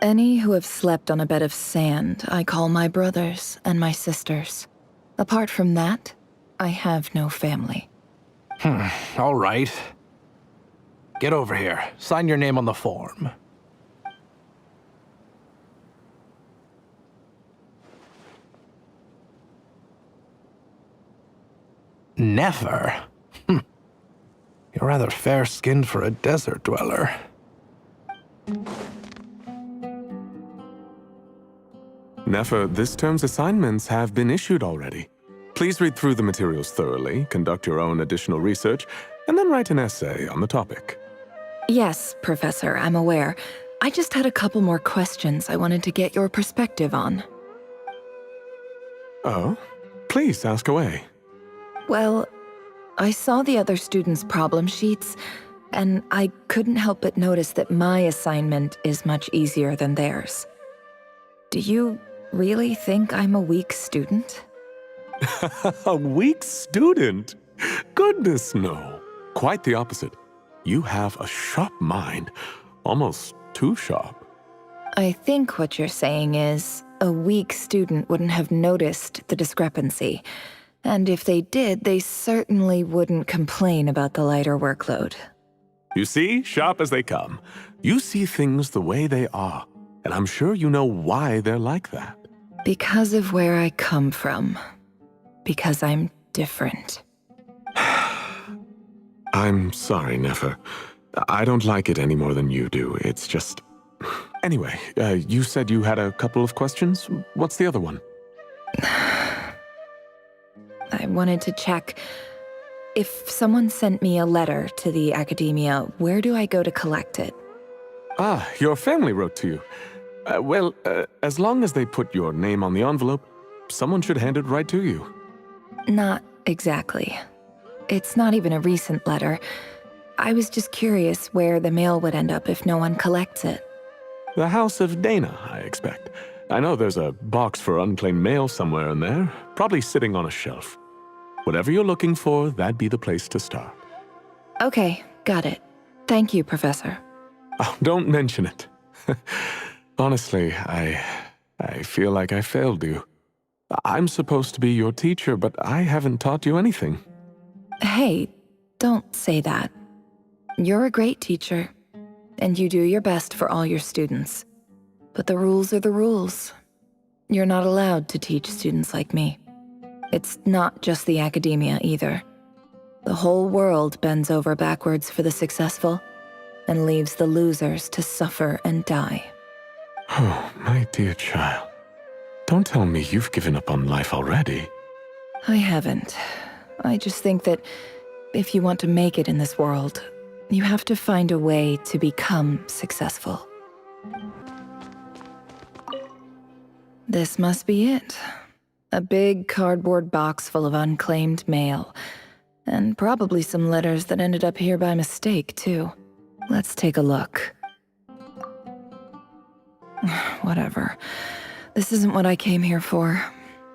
Any who have slept on a bed of sand, I call my brothers and my sisters. Apart from that, I have no family. All right. Get over here. Sign your name on the form. Never? You're rather fair-skinned for a desert dweller. Nefer, this term's assignments have been issued already. Please read through the materials thoroughly, conduct your own additional research, and then write an essay on the topic. Yes, Professor, I'm aware. I just had a couple more questions I wanted to get your perspective on. Oh? Please, ask away. Well, I saw the other students' problem sheets, and I couldn't help but notice that my assignment is much easier than theirs. Do you really think I'm a weak student? A weak student? Goodness, no. Quite the opposite. You have a sharp mind, almost too sharp. I think what you're saying is, a weak student wouldn't have noticed the discrepancy, and if they did, they certainly wouldn't complain about the lighter workload. You see, sharp as they come. You see things the way they are, and I'm sure you know why they're like that. Because of where I come from. Because I'm different. I'm sorry, Nefer. I don't like it any more than you do. It's just... Anyway, you said you had a couple of questions. What's the other one? I wanted to check. If someone sent me a letter to the academia, where do I go to collect it? Ah, your family wrote to you. Well, as long as they put your name on the envelope, someone should hand it right to you. Not exactly. It's not even a recent letter. I was just curious where the mail would end up if no one collects it. The House of Dana, I expect. I know there's a box for unclaimed mail somewhere in there, probably sitting on a shelf. Whatever you're looking for, that'd be the place to start. Okay, got it. Thank you, Professor. Oh, don't mention it. Honestly, I feel like I failed you. I'm supposed to be your teacher, but I haven't taught you anything. Hey, don't say that. You're a great teacher, and you do your best for all your students. But the rules are the rules. You're not allowed to teach students like me. It's not just the academia either. The whole world bends over backwards for the successful and leaves the losers to suffer and die. Oh, my dear child. Don't tell me you've given up on life already. I haven't. I just think that if you want to make it in this world, you have to find a way to become successful. This must be it. A big cardboard box full of unclaimed mail. And probably some letters that ended up here by mistake, too. Let's take a look. Whatever. This isn't what I came here for.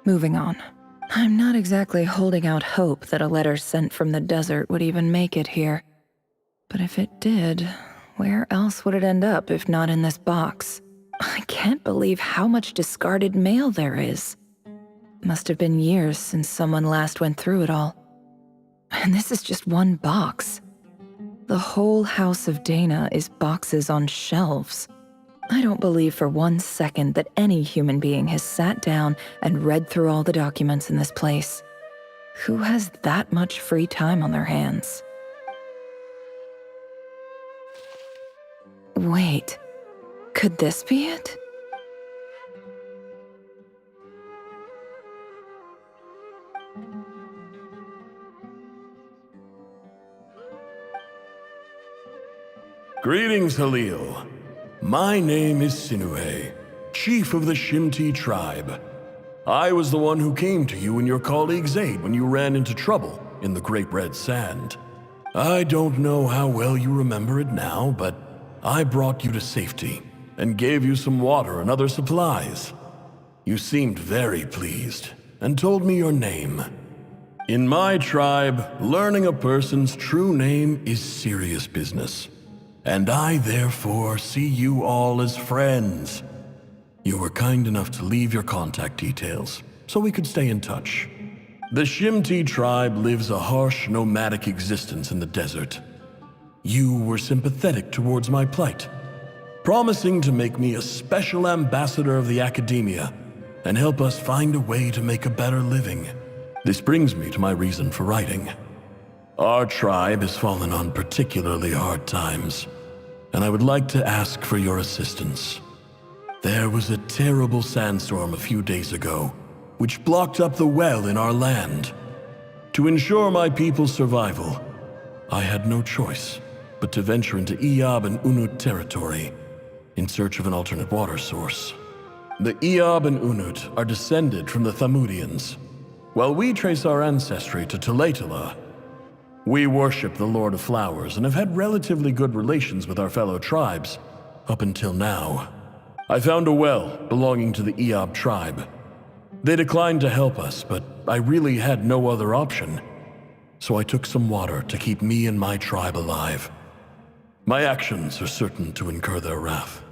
Moving on. I'm not exactly holding out hope that a letter sent from the desert would even make it here. But if it did, where else would it end up if not in this box? I can't believe how much discarded mail there is. Must have been years since someone last went through it all. And this is just one box. The whole House of Dana is boxes on shelves. I don't believe for 1 second that any human being has sat down and read through all the documents in this place. Who has that much free time on their hands? Wait, could this be it? Greetings, Halil. My name is Sinuhe, chief of the Shimti tribe. I was the one who came to you and your colleague Zaid when you ran into trouble in the Great Red Sand. I don't know how well you remember it now, but I brought you to safety and gave you some water and other supplies. You seemed very pleased and told me your name. In my tribe, learning a person's true name is serious business. And I therefore see you all as friends. You were kind enough to leave your contact details, so we could stay in touch. The Shimti tribe lives a harsh, nomadic existence in the desert. You were sympathetic towards my plight, promising to make me a special ambassador of the academia and help us find a way to make a better living. This brings me to my reason for writing. Our tribe has fallen on particularly hard times, and I would like to ask for your assistance. There was a terrible sandstorm a few days ago, which blocked up the well in our land. To ensure my people's survival, I had no choice but to venture into Iyab and Unut territory in search of an alternate water source. The Iyab and Unut are descended from the Thamudians. While we trace our ancestry to Tulatula, we worship the Lord of Flowers and have had relatively good relations with our fellow tribes up until now. I found a well belonging to the Eob tribe. They declined to help us, but I really had no other option, so I took some water to keep me and my tribe alive. My actions are certain to incur their wrath.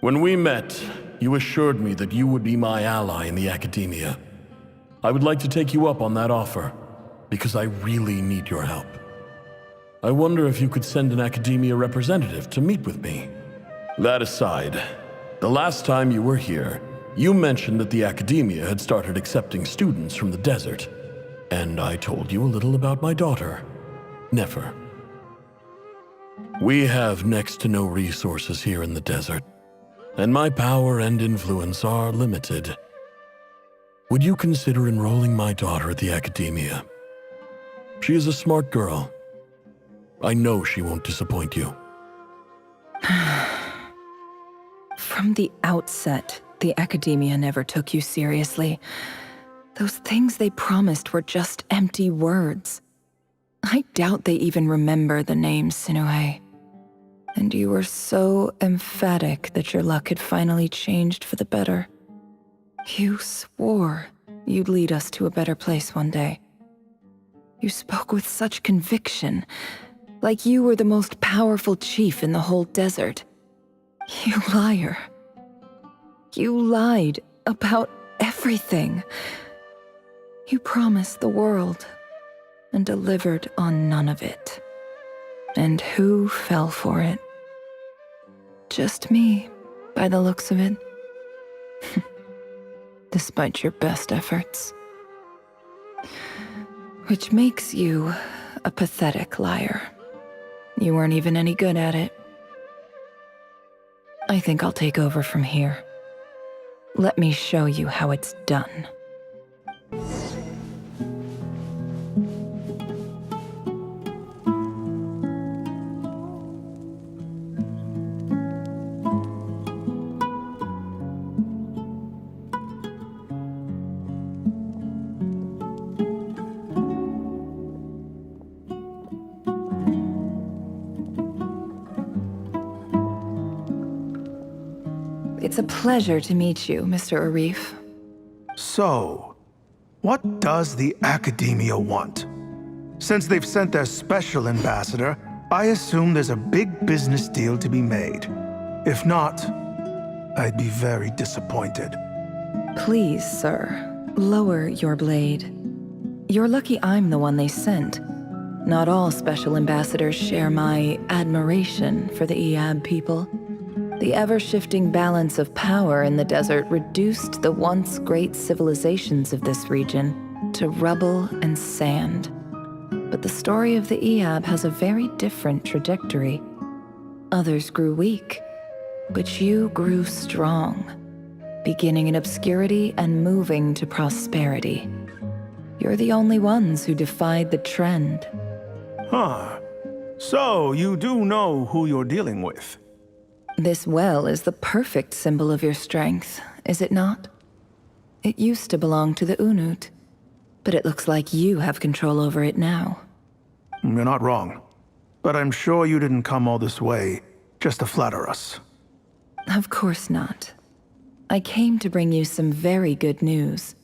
When we met, you assured me that you would be my ally in the academia. I would like to take you up on that offer, because I really need your help. I wonder if you could send an academia representative to meet with me. That aside, the last time you were here, you mentioned that the academia had started accepting students from the desert, and I told you a little about my daughter, Nefer. We have next to no resources here in the desert, and my power and influence are limited. Would you consider enrolling my daughter at the academia? She is a smart girl. I know she won't disappoint you. From the outset, the academia never took you seriously. Those things they promised were just empty words. I doubt they even remember the name Sinuhe. And you were so emphatic that your luck had finally changed for the better. You swore you'd lead us to a better place one day. You spoke with such conviction, like you were the most powerful chief in the whole desert. You liar. You lied about everything. You promised the world and delivered on none of it. And who fell for it? Just me, by the looks of it. Despite your best efforts. Which makes you a pathetic liar. You weren't even any good at it. I think I'll take over from here. Let me show you how it's done. It's a pleasure to meet you, Mr. Arif. So, what does the Academia want? Since they've sent their special ambassador, I assume there's a big business deal to be made. If not, I'd be very disappointed. Please, sir, lower your blade. You're lucky I'm the one they sent. Not all special ambassadors share my admiration for the Eob people. The ever-shifting balance of power in the desert reduced the once great civilizations of this region to rubble and sand. But the story of the Eob has a very different trajectory. Others grew weak, but you grew strong, beginning in obscurity and moving to prosperity. You're the only ones who defied the trend. Huh. So, you do know who you're dealing with? This well is the perfect symbol of your strength, is it not? It used to belong to the Unut, but it looks like you have control over it now. You're not wrong. But I'm sure you didn't come all this way just to flatter us. Of course not. I came to bring you some very good news.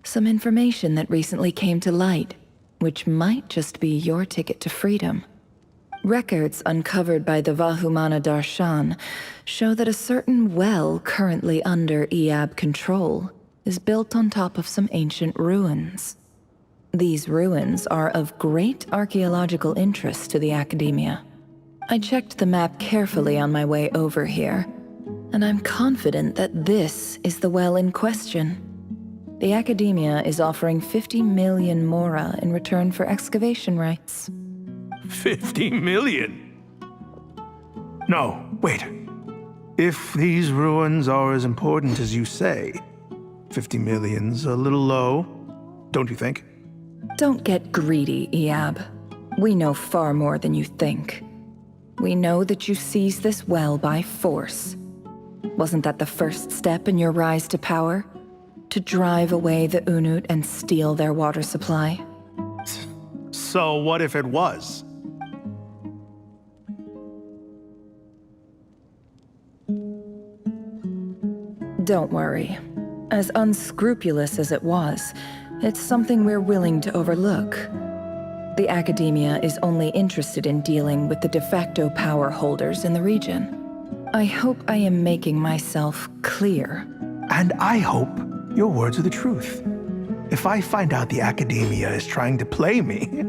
Some information that recently came to light, which might just be your ticket to freedom. Records uncovered by the Vahumana Darshan show that a certain well currently under Eob control is built on top of some ancient ruins. These ruins are of great archaeological interest to the Academia. I checked the map carefully on my way over here, and I'm confident that this is the well in question. The Academia is offering 50 million mora in return for excavation rights. 50 million? No, wait. If these ruins are as important as you say, 50 million's a little low, don't you think? Don't get greedy, Eob. We know far more than you think. We know that you seized this well by force. Wasn't that the first step in your rise to power? To drive away the Unut and steal their water supply? So what if it was? Don't worry. As unscrupulous as it was, it's something we're willing to overlook. The Academia is only interested in dealing with the de facto power holders in the region. I hope I am making myself clear. And I hope your words are the truth. If I find out the Academia is trying to play me,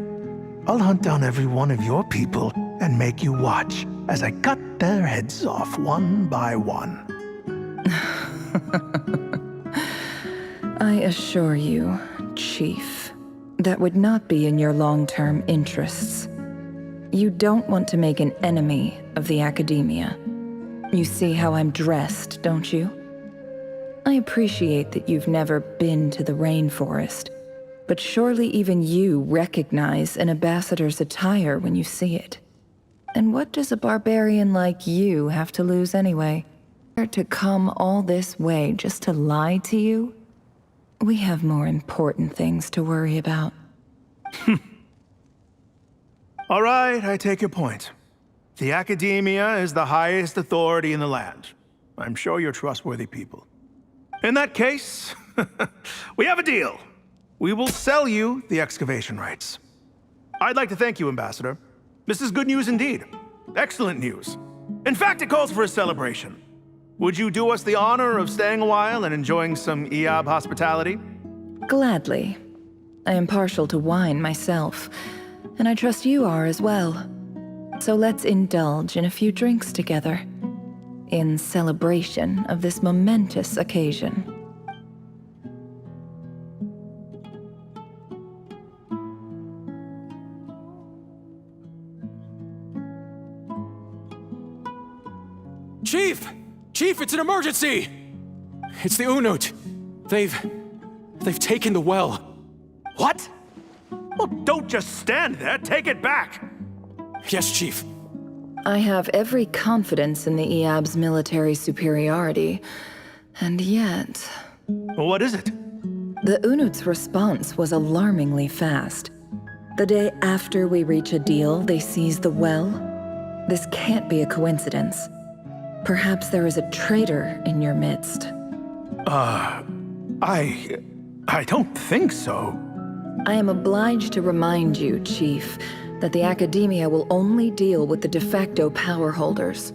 I'll hunt down every one of your people and make you watch as I cut their heads off one by one. I assure you, Chief, that would not be in your long-term interests. You don't want to make an enemy of the Academia. You see how I'm dressed, don't you? I appreciate that you've never been to the rainforest, but surely even you recognize an ambassador's attire when you see it. And what does a barbarian like you have to lose anyway? To come all this way just to lie to you? We have more important things to worry about. All right, I take your point. The Academia is the highest authority in the land. I'm sure you're trustworthy people. In that case, we have a deal. We will sell you the excavation rights. I'd like to thank you, Ambassador. This is good news indeed. Excellent news. In fact, it calls for a celebration. Would you do us the honor of staying a while and enjoying some Eab hospitality? Gladly. I am partial to wine myself, and I trust you are as well. So let's indulge in a few drinks together, in celebration of this momentous occasion. Chief! Chief, it's an emergency! It's the Unut. They've taken the well. What? Well, don't just stand there. Take it back. Yes, Chief. I have every confidence in the Eab's military superiority, and yet... What is it? The Unut's response was alarmingly fast. The day after we reach a deal, they seize the well. This can't be a coincidence. Perhaps there is a traitor in your midst. I don't think so. I am obliged to remind you, Chief, that the Academia will only deal with the de facto power holders.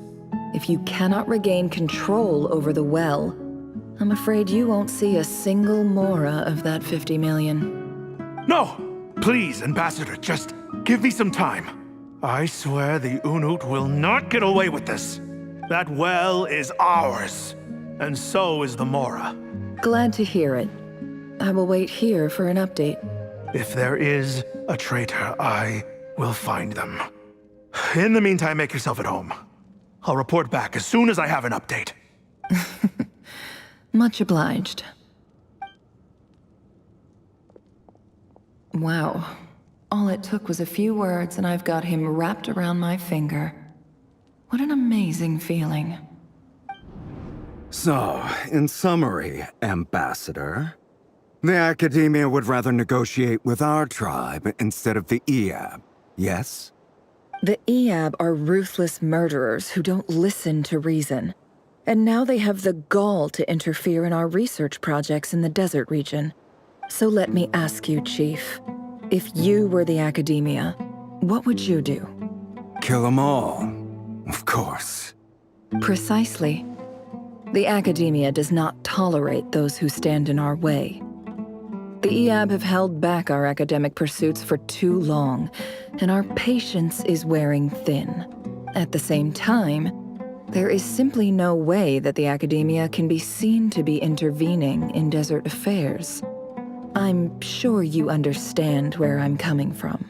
If you cannot regain control over the well, I'm afraid you won't see a single mora of that 50 million. No! Please, Ambassador, just give me some time. I swear the Unut will not get away with this. That well is ours, and so is the mora. Glad to hear it. I will wait here for an update. If there is a traitor, I will find them. In the meantime, make yourself at home. I'll report back as soon as I have an update. Much obliged. Wow. All it took was a few words and I've got him wrapped around my finger. What an amazing feeling. So, in summary, Ambassador, the Academia would rather negotiate with our tribe instead of the Eab, yes? The Eab are ruthless murderers who don't listen to reason. And now they have the gall to interfere in our research projects in the desert region. So let me ask you, Chief, if you were the Academia, what would you do? Kill them all, of course. Precisely. The Academia does not tolerate those who stand in our way. The Eab have held back our academic pursuits for too long, and our patience is wearing thin. At the same time, there is simply no way that the Academia can be seen to be intervening in desert affairs. I'm sure you understand where I'm coming from.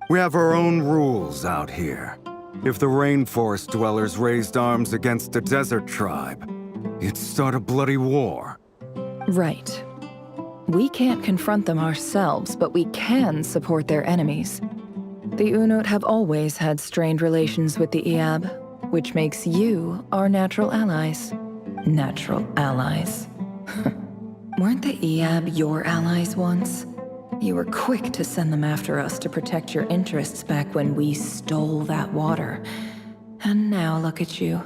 We have our own rules out here. If the rainforest dwellers raised arms against a desert tribe, it'd start a bloody war. Right. We can't confront them ourselves, but we can support their enemies. The Unut have always had strained relations with the Eab, which makes you our natural allies. Natural allies. Weren't the Eab your allies once? You were quick to send them after us to protect your interests back when we stole that water. And now look at you.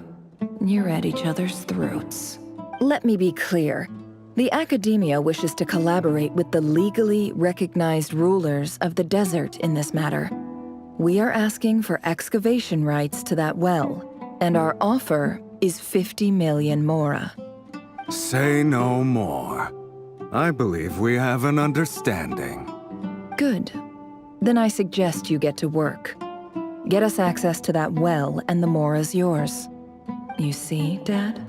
You're at each other's throats. Let me be clear. The Academia wishes to collaborate with the legally recognized rulers of the desert in this matter. We are asking for excavation rights to that well, and our offer is 50 million mora. Say no more. I believe we have an understanding. Good. Then I suggest you get to work. Get us access to that well, and the mora's yours. You see, Dad?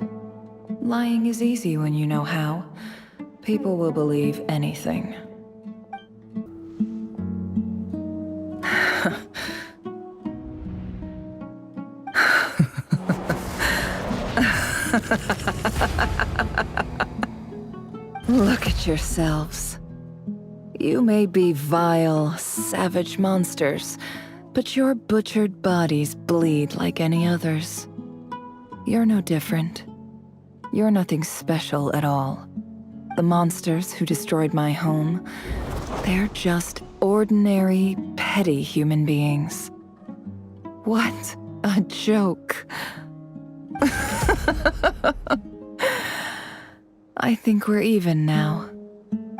Lying is easy when you know how. People will believe anything. Look at yourselves. You may be vile, savage monsters, but your butchered bodies bleed like any others. You're no different. You're nothing special at all. The monsters who destroyed my home, they're just ordinary, petty human beings. What a joke. I think we're even now.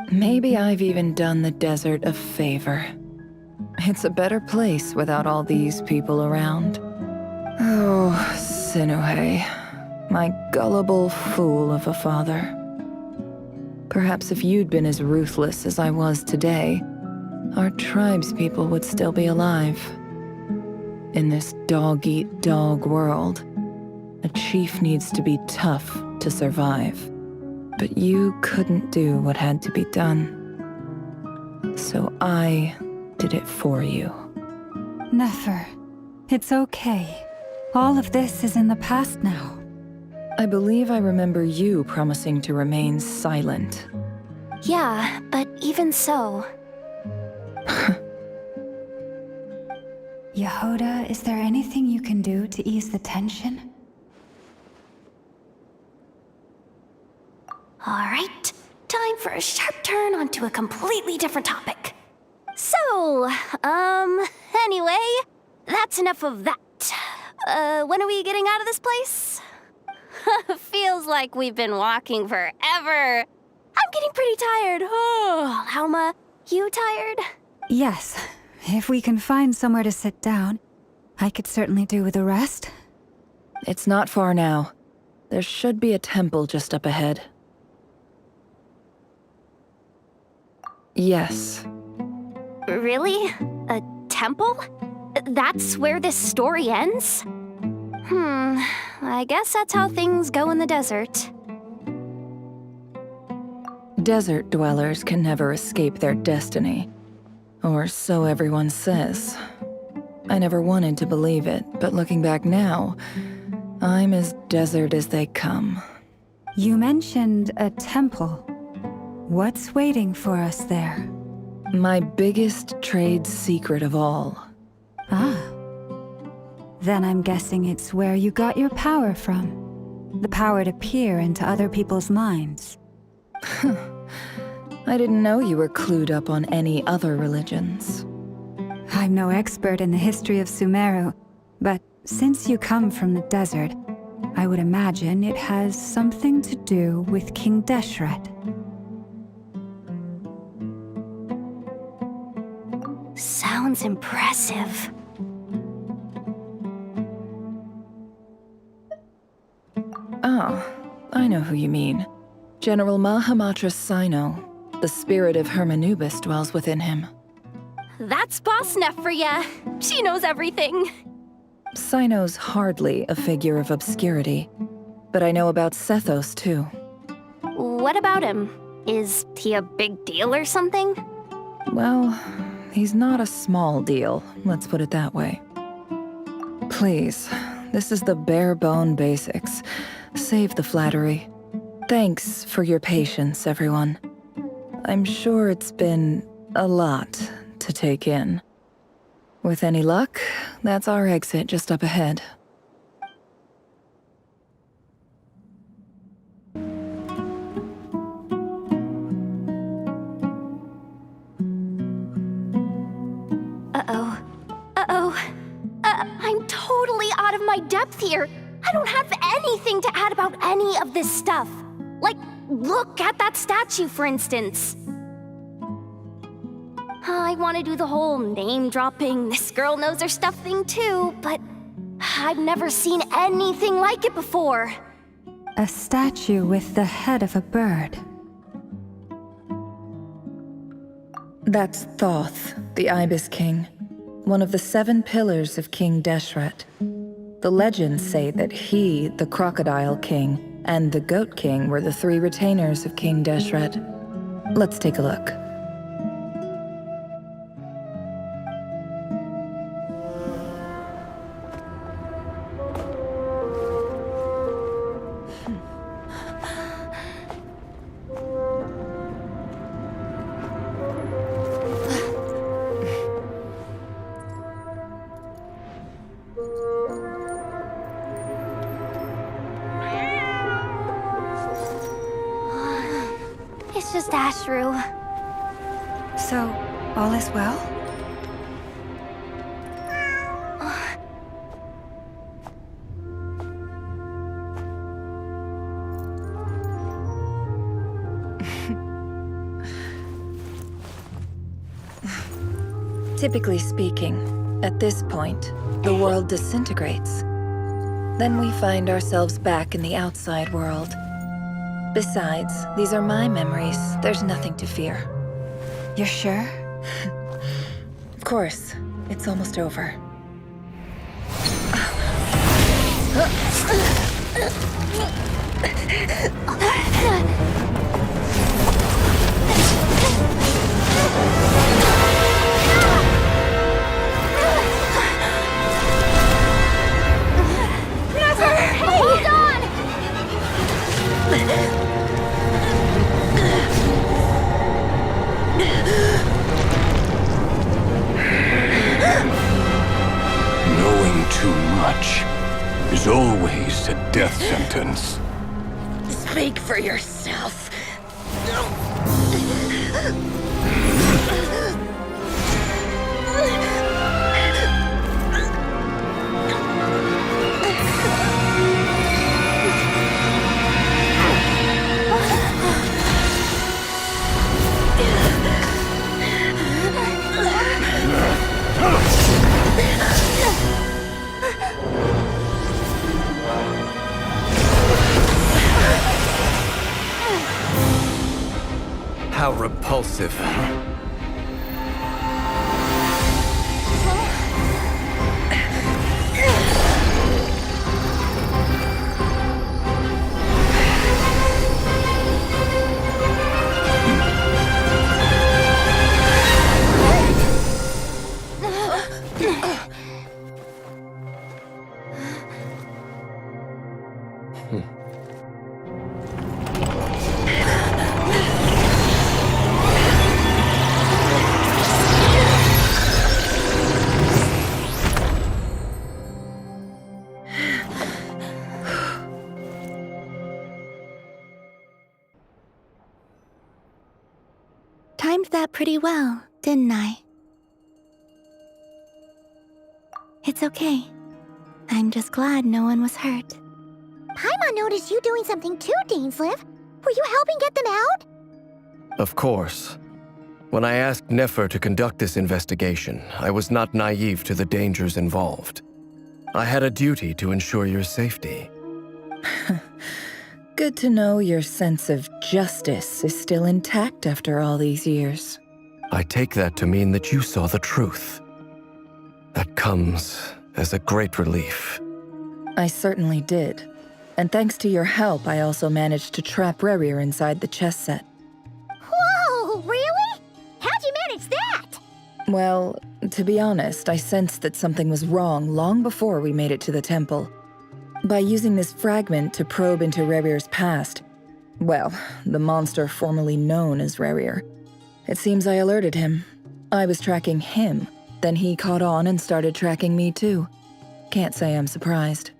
Maybe I've even done the desert a favor. It's a better place without all these people around. Oh, Sinuhe, my gullible fool of a father. Perhaps if you'd been as ruthless as I was today, our tribespeople would still be alive. In this dog-eat-dog world, a chief needs to be tough to survive. But you couldn't do what had to be done. So I did it for you. Nefer, it's okay. All of this is in the past now. I believe I remember you promising to remain silent. Yeah, but even so... Yehoda, is there anything you can do to ease the tension? Alright, time for a sharp turn onto a completely different topic. So, anyway, that's enough of that. When are we getting out of this place? Feels like we've been walking forever. I'm getting pretty tired. Oh, Alma, you tired? Yes. If we can find somewhere to sit down, I could certainly do with a rest. It's not far now. There should be a temple just up ahead. Yes. Really? A temple? That's where this story ends? I guess that's how things go in the desert. Desert dwellers can never escape their destiny. Or so everyone says. I never wanted to believe it, but looking back now, I'm as desert as they come. You mentioned a temple. What's waiting for us there? My biggest trade secret of all. Ah. Then I'm guessing it's where you got your power from. The power to peer into other people's minds. I didn't know you were clued up on any other religions. I'm no expert in the history of Sumeru, but since you come from the desert, I would imagine it has something to do with King Deshret. Sounds impressive. Oh, I know who you mean. General Mahamatra Sino. The spirit of Hermanubis dwells within him. That's Boss Neff for ya. She knows everything. Sino's hardly a figure of obscurity, but I know about Sethos too. What about him? Is he a big deal or something? Well, he's not a small deal, let's put it that way. Please, this is the bare-bone basics. Save the flattery. Thanks for your patience, everyone. I'm sure it's been a lot to take in. With any luck, that's our exit just up ahead. Uh-oh. Uh-oh. I'm totally out of my depth here. I don't have anything to add about any of this stuff. Like, look at that statue, for instance. I want to do the whole name-dropping, this girl knows her stuff thing too, but I've never seen anything like it before. A statue with the head of a bird. That's Thoth, the Ibis King, one of the 7 pillars of King Deshret. The legends say that he, the Crocodile King, and the Goat King were the 3 retainers of King Deshret. Let's take a look. It's just Ashru. So, all is well? Typically speaking, at this point, the world disintegrates. Then we find ourselves back in the outside world. Besides, these are my memories. There's nothing to fear. You're sure? Of course. It's almost over. Hold on! Knowing too much is always a death sentence. Speak for yourself. How repulsive. Timed that pretty well, didn't I? It's okay. I'm just glad no one was hurt. Paimon noticed you doing something too, Dainsleif. Were you helping get them out? Of course. When I asked Nefer to conduct this investigation, I was not naive to the dangers involved. I had a duty to ensure your safety. Good to know your sense of justice is still intact after all these years. I take that to mean that you saw the truth. That comes as a great relief. I certainly did. And thanks to your help, I also managed to trap Rerir inside the chess set. Whoa, really? How'd you manage that? Well, to be honest, I sensed that something was wrong long before we made it to the temple. By using this fragment to probe into Rerir's past, well, the monster formerly known as Rerir, it seems I alerted him. I was tracking him, then he caught on and started tracking me too. Can't say I'm surprised.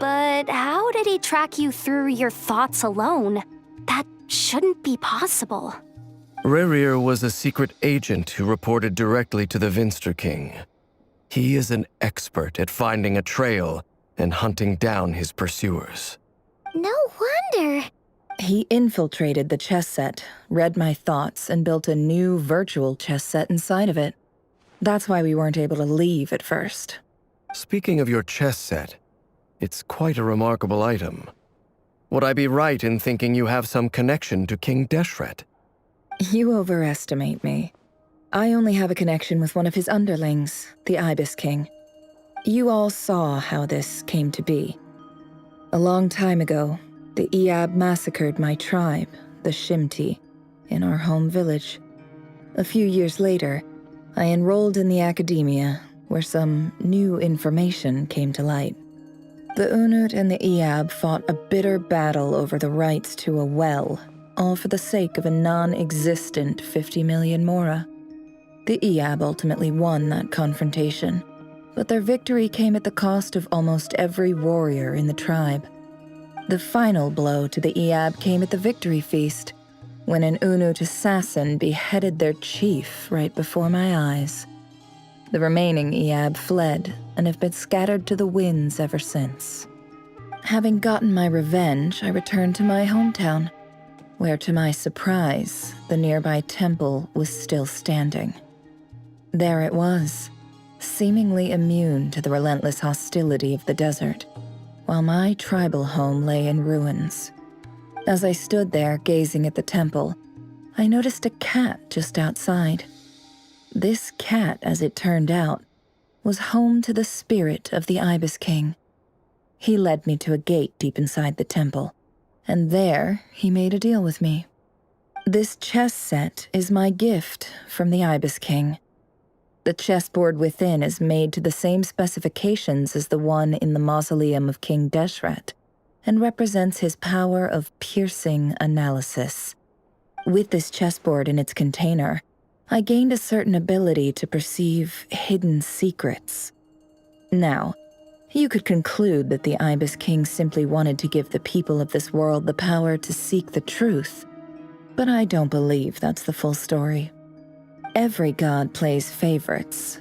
But how did he track you through your thoughts alone? That shouldn't be possible. Rerir was a secret agent who reported directly to the Vinster King. He is an expert at finding a trail and hunting down his pursuers. No wonder. He infiltrated the chess set, read my thoughts, and built a new virtual chess set inside of it. That's why we weren't able to leave at first. Speaking of your chess set, it's quite a remarkable item. Would I be right in thinking you have some connection to King Deshret? You overestimate me. I only have a connection with one of his underlings, the Ibis King. You all saw how this came to be. A long time ago, the Eab massacred my tribe, the Shimti, in our home village. A few years later, I enrolled in the academia, where some new information came to light. The Unut and the Eab fought a bitter battle over the rights to a well, all for the sake of a non-existent 50 million mora. The Eab ultimately won that confrontation, but their victory came at the cost of almost every warrior in the tribe. The final blow to the Eab came at the victory feast, when an Unut assassin beheaded their chief right before my eyes. The remaining Eab fled and have been scattered to the winds ever since. Having gotten my revenge, I returned to my hometown, where to my surprise, the nearby temple was still standing. There it was, seemingly immune to the relentless hostility of the desert, while my tribal home lay in ruins. As I stood there gazing at the temple, I noticed a cat just outside. This cat, as it turned out, was home to the spirit of the Ibis King. He led me to a gate deep inside the temple, and there he made a deal with me. This chess set is my gift from the Ibis King. The chessboard within is made to the same specifications as the one in the mausoleum of King Deshret, and represents his power of piercing analysis. With this chessboard in its container, I gained a certain ability to perceive hidden secrets. Now, you could conclude that the Ibis King simply wanted to give the people of this world the power to seek the truth, but I don't believe that's the full story. Every god plays favorites.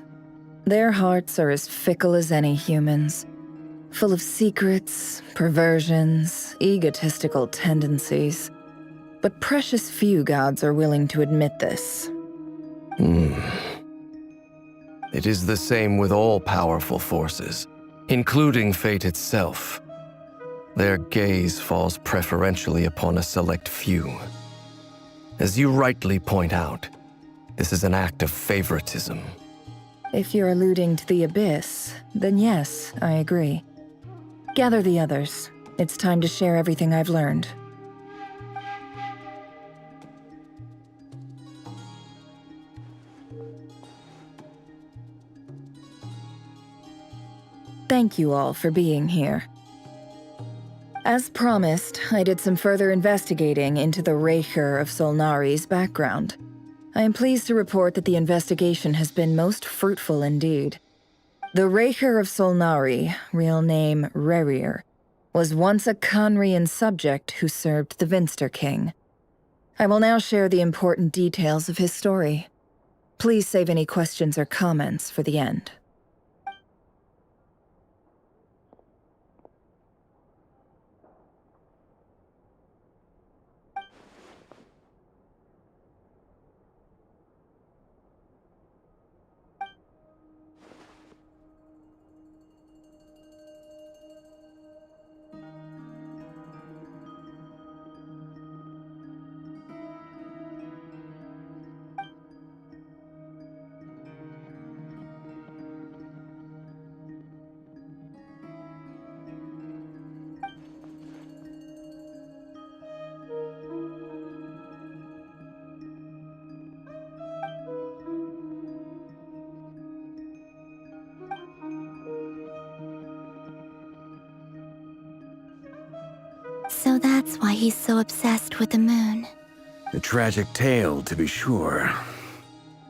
Their hearts are as fickle as any human's, full of secrets, perversions, egotistical tendencies. But precious few gods are willing to admit this. It is the same with all powerful forces, including fate itself. Their gaze falls preferentially upon a select few. As you rightly point out, this is an act of favoritism. If you're alluding to the Abyss, then yes, I agree. Gather the others. It's time to share everything I've learned. Thank you all for being here. As promised, I did some further investigating into the Recher of Solnari's background. I am pleased to report that the investigation has been most fruitful indeed. The Recher of Solnari, real name Rerir, was once a Conrian subject who served the Vinster King. I will now share the important details of his story. Please save any questions or comments for the end. So that's why he's so obsessed with the moon. A tragic tale, to be sure.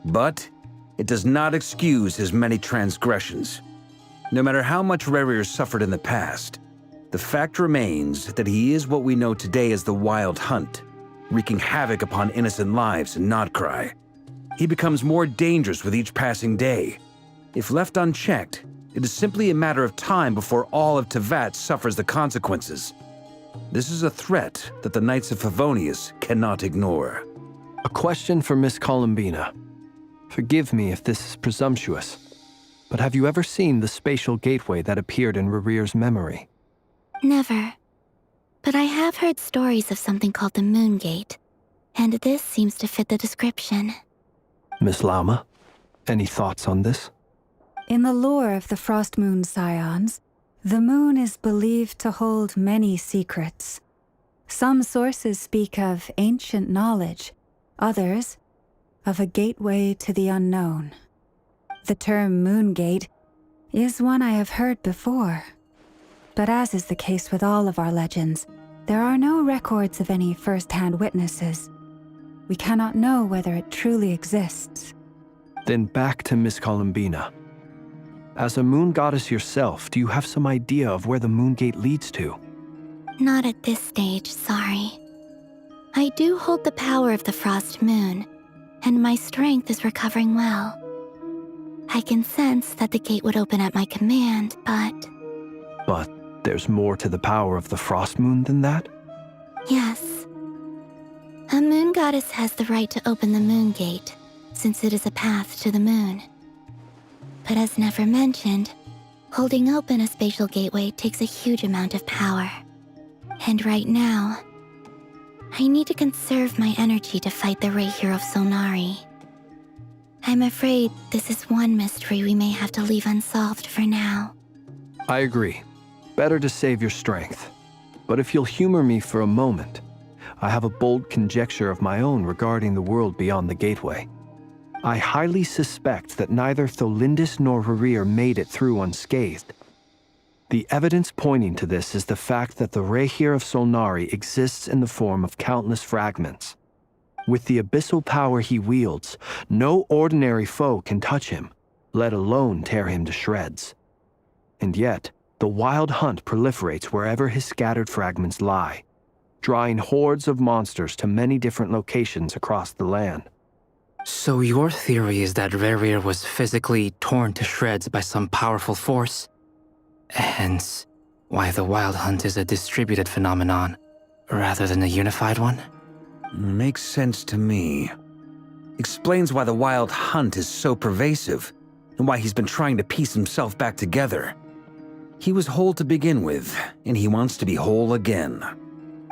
But it does not excuse his many transgressions. No matter how much Rerir suffered in the past, the fact remains that he is what we know today as the Wild Hunt, wreaking havoc upon innocent lives in Notcry. He becomes more dangerous with each passing day. If left unchecked, it is simply a matter of time before all of Tevat suffers the consequences. This is a threat that the Knights of Favonius cannot ignore. A question for Miss Columbina. Forgive me if this is presumptuous, but have you ever seen the spatial gateway that appeared in Rarir's memory? Never. But I have heard stories of something called the Moon Gate, and this seems to fit the description. Miss Lama, any thoughts on this? In the lore of the Frost Moon Scions, the moon is believed to hold many secrets. Some sources speak of ancient knowledge, others of a gateway to the unknown. The term Moon Gate is one I have heard before. But as is the case with all of our legends, there are no records of any first-hand witnesses. We cannot know whether it truly exists. Then back to Miss Columbina. As a moon goddess yourself, do you have some idea of where the Moon Gate leads to? Not at this stage, sorry. I do hold the power of the Frost Moon, and my strength is recovering well. I can sense that the gate would open at my command, but... But there's more to the power of the Frost Moon than that? Yes. A moon goddess has the right to open the Moon Gate, since it is a path to the moon. But as never mentioned, holding open a spatial gateway takes a huge amount of power. And right now, I need to conserve my energy to fight the Rahier of Solnari. I'm afraid this is one mystery we may have to leave unsolved for now. I agree. Better to save your strength. But if you'll humor me for a moment, I have a bold conjecture of my own regarding the world beyond the gateway. I highly suspect that neither Tholindis nor Rarir made it through unscathed. The evidence pointing to this is the fact that the Rahier of Solnari exists in the form of countless fragments. With the abyssal power he wields, no ordinary foe can touch him, let alone tear him to shreds. And yet, the Wild Hunt proliferates wherever his scattered fragments lie, drawing hordes of monsters to many different locations across the land. So your theory is that Rarir was physically torn to shreds by some powerful force? Hence, why the Wild Hunt is a distributed phenomenon, rather than a unified one? Makes sense to me. Explains why the Wild Hunt is so pervasive, and why he's been trying to piece himself back together. He was whole to begin with, and he wants to be whole again.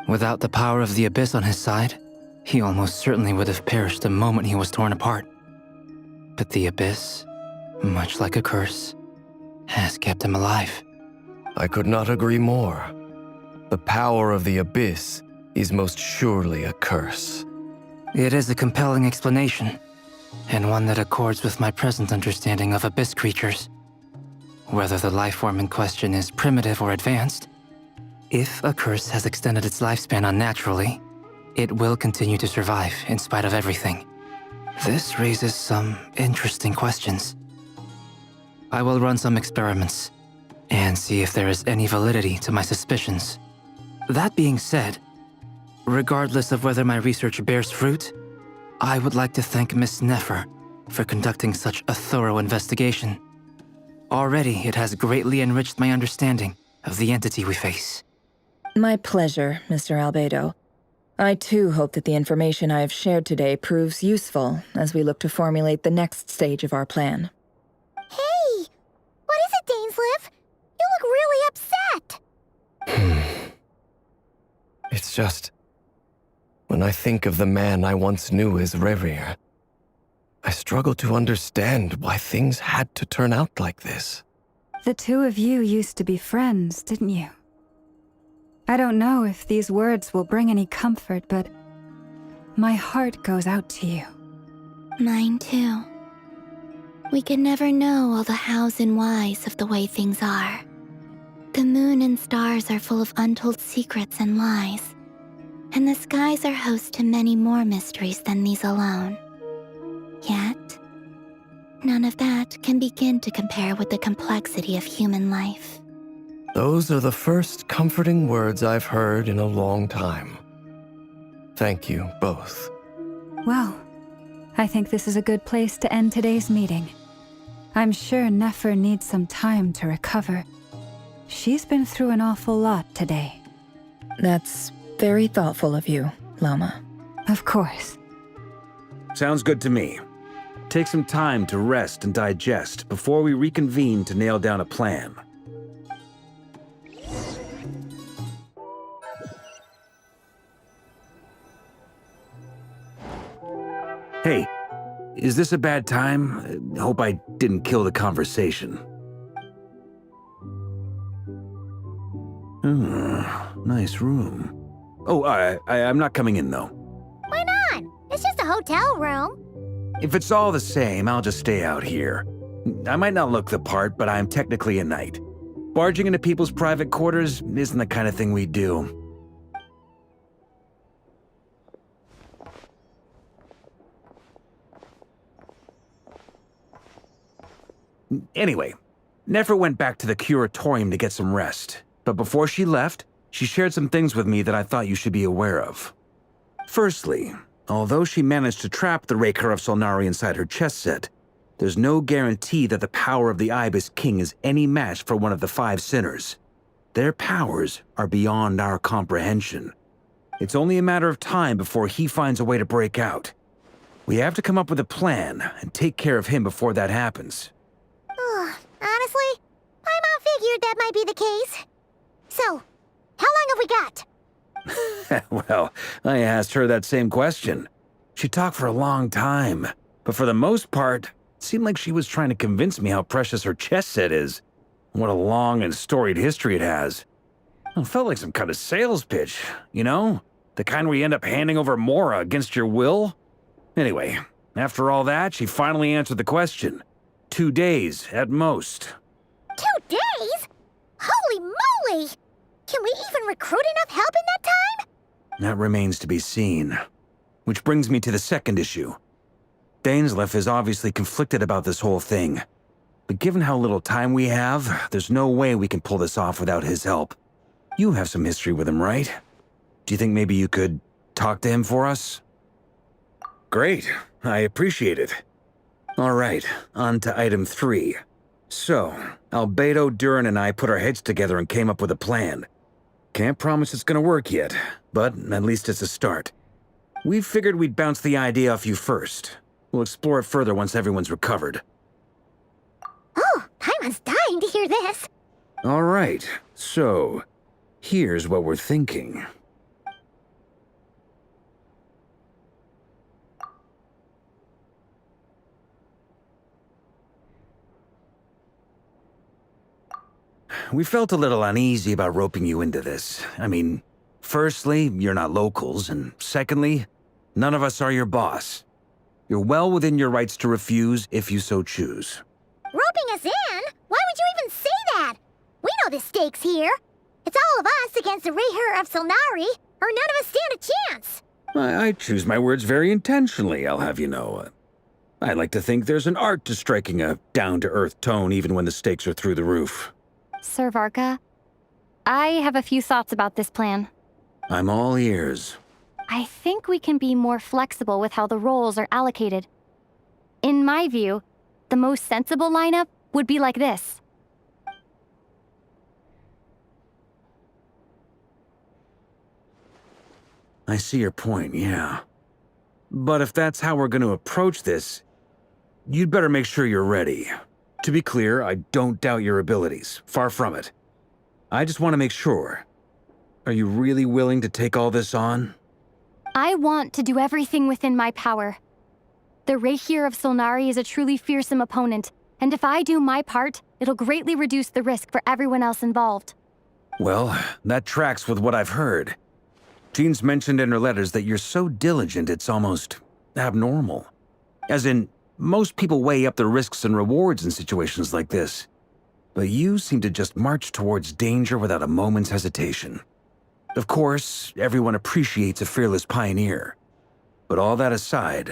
Without the power of the Abyss on his side, he almost certainly would have perished the moment he was torn apart. But the Abyss, much like a curse, has kept him alive. I could not agree more. The power of the Abyss is most surely a curse. It is a compelling explanation, and one that accords with my present understanding of Abyss creatures. Whether the life form in question is primitive or advanced, if a curse has extended its lifespan unnaturally, it will continue to survive in spite of everything. This raises some interesting questions. I will run some experiments and see if there is any validity to my suspicions. That being said, regardless of whether my research bears fruit, I would like to thank Miss Nefer for conducting such a thorough investigation. Already, it has greatly enriched my understanding of the entity we face. My pleasure, Mr. Albedo. I too hope that the information I have shared today proves useful as we look to formulate the next stage of our plan. Hey! What is it, Dainsleif? You look really upset! It's just... when I think of the man I once knew as Rarir, I struggle to understand why things had to turn out like this. The two of you used to be friends, didn't you? I don't know if these words will bring any comfort, but my heart goes out to you. Mine too. We can never know all the hows and whys of the way things are. The moon and stars are full of untold secrets and lies, and the skies are host to many more mysteries than these alone. Yet, none of that can begin to compare with the complexity of human life. Those are the first comforting words I've heard in a long time. Thank you both. Well, I think this is a good place to end today's meeting. I'm sure Nefer needs some time to recover. She's been through an awful lot today. That's very thoughtful of you, Lama. Of course. Sounds good to me. Take some time to rest and digest before we reconvene to nail down a plan. Hey, is this a bad time? Hope I didn't kill the conversation. Nice room. Oh, I'm not coming in, though. Why not? It's just a hotel room. If it's all the same, I'll just stay out here. I might not look the part, but I'm technically a knight. Barging into people's private quarters isn't the kind of thing we do. Anyway, Nefer went back to the curatorium to get some rest, but before she left, she shared some things with me that I thought you should be aware of. Firstly, although she managed to trap the Raker of Solnari inside her chess set, there's no guarantee that the power of the Ibis King is any match for one of the 5 sinners. Their powers are beyond our comprehension. It's only a matter of time before he finds a way to break out. We have to come up with a plan and take care of him before that happens. Honestly, my mom figured that might be the case. So, how long have we got? Well, I asked her that same question. She talked for a long time, but for the most part, it seemed like she was trying to convince me how precious her chess set is. What a long and storied history it has. It felt like some kind of sales pitch, you know? The kind where you end up handing over Mora against your will? Anyway, after all that, she finally answered the question. 2 days, at most. 2 days? Holy moly! Can we even recruit enough help in that time? That remains to be seen. Which brings me to the second issue. Dainsleif is obviously conflicted about this whole thing. But given how little time we have, there's no way we can pull this off without his help. You have some history with him, right? Do you think maybe you could talk to him for us? Great. I appreciate it. All right, on to item 3. So, Albedo, Durin, and I put our heads together and came up with a plan. Can't promise it's gonna work yet, but at least it's a start. We figured we'd bounce the idea off you first. We'll explore it further once everyone's recovered. Oh, Paimon's dying to hear this. All right, so here's what we're thinking. We felt a little uneasy about roping you into this. I mean, firstly, you're not locals, and secondly, none of us are your boss. You're well within your rights to refuse if you so choose. Roping us in? Why would you even say that? We know the stakes here. It's all of us against the Rayher of Solnari, or none of us stand a chance. I choose my words very intentionally, I'll have you know. I like to think there's an art to striking a down-to-earth tone even when the stakes are through the roof. Sir Varka, I have a few thoughts about this plan. I'm all ears. I think we can be more flexible with how the roles are allocated. In my view, the most sensible lineup would be like this. I see your point, yeah. But if that's how we're going to approach this, you'd better make sure you're ready. To be clear, I don't doubt your abilities. Far from it. I just want to make sure. Are you really willing to take all this on? I want to do everything within my power. The Rayher of Solnari is a truly fearsome opponent, and if I do my part, it'll greatly reduce the risk for everyone else involved. Well, that tracks with what I've heard. Jean's mentioned in her letters that you're so diligent it's almost abnormal. As in, most people weigh up the risks and rewards in situations like this. But you seem to just march towards danger without a moment's hesitation. Of course, everyone appreciates a fearless pioneer. But all that aside,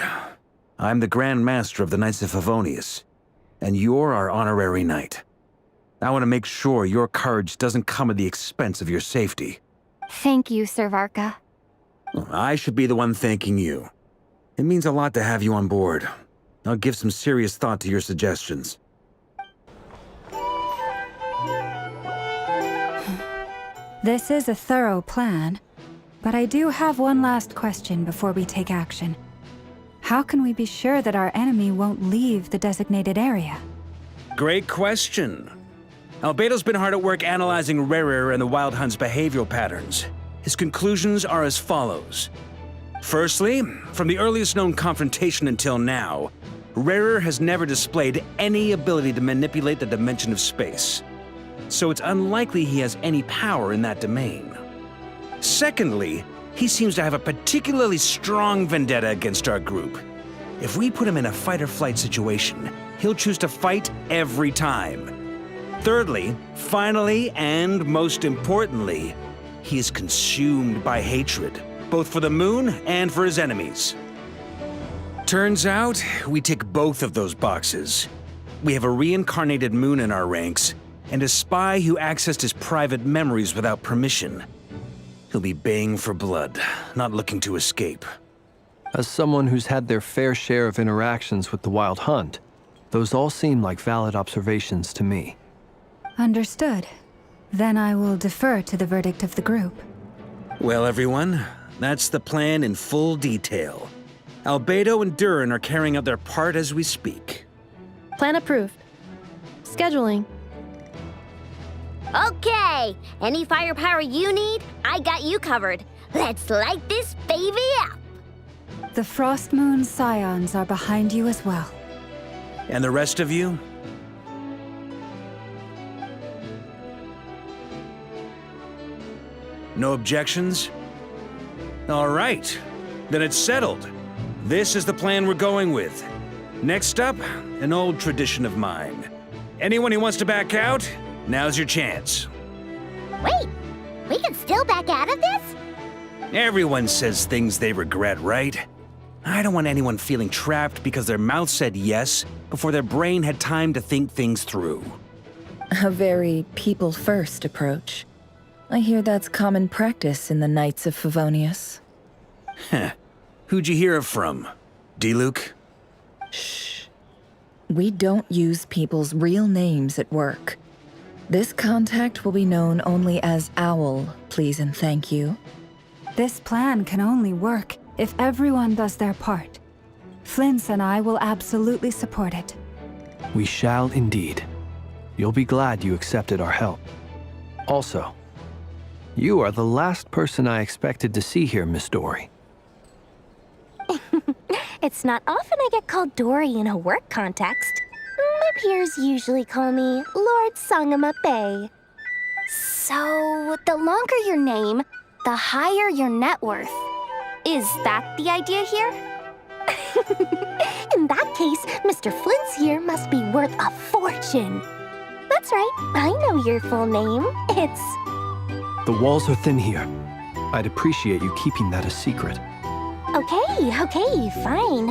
I'm the Grand Master of the Knights of Favonius, and you're our honorary knight. I want to make sure your courage doesn't come at the expense of your safety. Thank you, Sir Varka. Well, I should be the one thanking you. It means a lot to have you on board. I'll give some serious thought to your suggestions. This is a thorough plan, but I do have one last question before we take action. How can we be sure that our enemy won't leave the designated area? Great question. Albedo's been hard at work analyzing Rerir and the Wild Hunt's behavioral patterns. His conclusions are as follows. Firstly, from the earliest known confrontation until now, Rerir has never displayed any ability to manipulate the dimension of space. So it's unlikely he has any power in that domain. Secondly, he seems to have a particularly strong vendetta against our group. If we put him in a fight-or-flight situation, he'll choose to fight every time. Thirdly, finally, and most importantly, he is consumed by hatred, both for the moon and for his enemies. Turns out, we tick both of those boxes. We have a reincarnated moon in our ranks, and a spy who accessed his private memories without permission. He'll be baying for blood, not looking to escape. As someone who's had their fair share of interactions with the Wild Hunt, those all seem like valid observations to me. Understood. Then I will defer to the verdict of the group. Well, everyone, that's the plan in full detail. Albedo and Durin are carrying out their part as we speak. Plan approved. Scheduling. Okay, any firepower you need, I got you covered. Let's light this baby up. The Frost Moon Scions are behind you as well. And the rest of you? No objections? All right, then it's settled. This is the plan we're going with. Next up, an old tradition of mine. Anyone who wants to back out, now's your chance. Wait, we can still back out of this? Everyone says things they regret, right? I don't want anyone feeling trapped because their mouth said yes before their brain had time to think things through. A very people-first approach. I hear that's common practice in the Knights of Favonius. Heh. Who'd you hear it from? D-Luke? Shh. We don't use people's real names at work. This contact will be known only as Owl, please and thank you. This plan can only work if everyone does their part. Flint's and I will absolutely support it. We shall indeed. You'll be glad you accepted our help. Also, you are the last person I expected to see here, Miss Dory. It's not often I get called Dory in a work context. My peers usually call me Lord Sangamabe. So, the longer your name, the higher your net worth. Is that the idea here? In that case, Mr. Flint's here must be worth a fortune. That's right, I know your full name. It's... The walls are thin here. I'd appreciate you keeping that a secret. Okay, fine.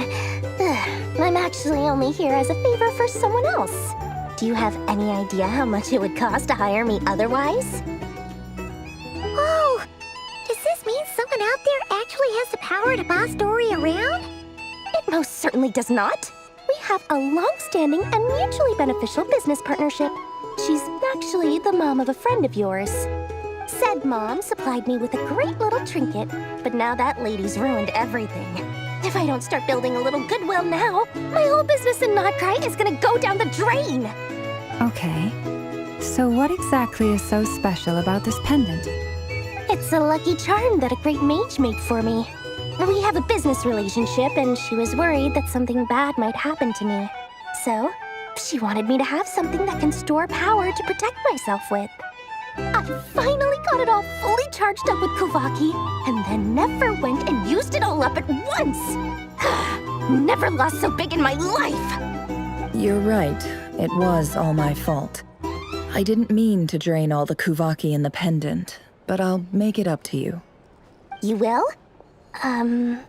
I'm actually only here as a favor for someone else. Do you have any idea how much it would cost to hire me otherwise? Oh, does this mean someone out there actually has the power to boss Dory around? It most certainly does not. We have a long-standing and mutually beneficial business partnership. She's actually the mom of a friend of yours. Said mom supplied me with a great little trinket, but now that lady's ruined everything. If I don't start building a little goodwill now, my whole business in Nodcry is gonna go down the drain! Okay. So what exactly is so special about this pendant? It's a lucky charm that a great mage made for me. We have a business relationship, and she was worried that something bad might happen to me. So, she wanted me to have something that can store power to protect myself with. I finally got it all fully charged up with Kuvaki, and then never went and used it all up at once! Never lost so big in my life! You're right. It was all my fault. I didn't mean to drain all the Kuvaki in the pendant, but I'll make it up to you. You will? Well,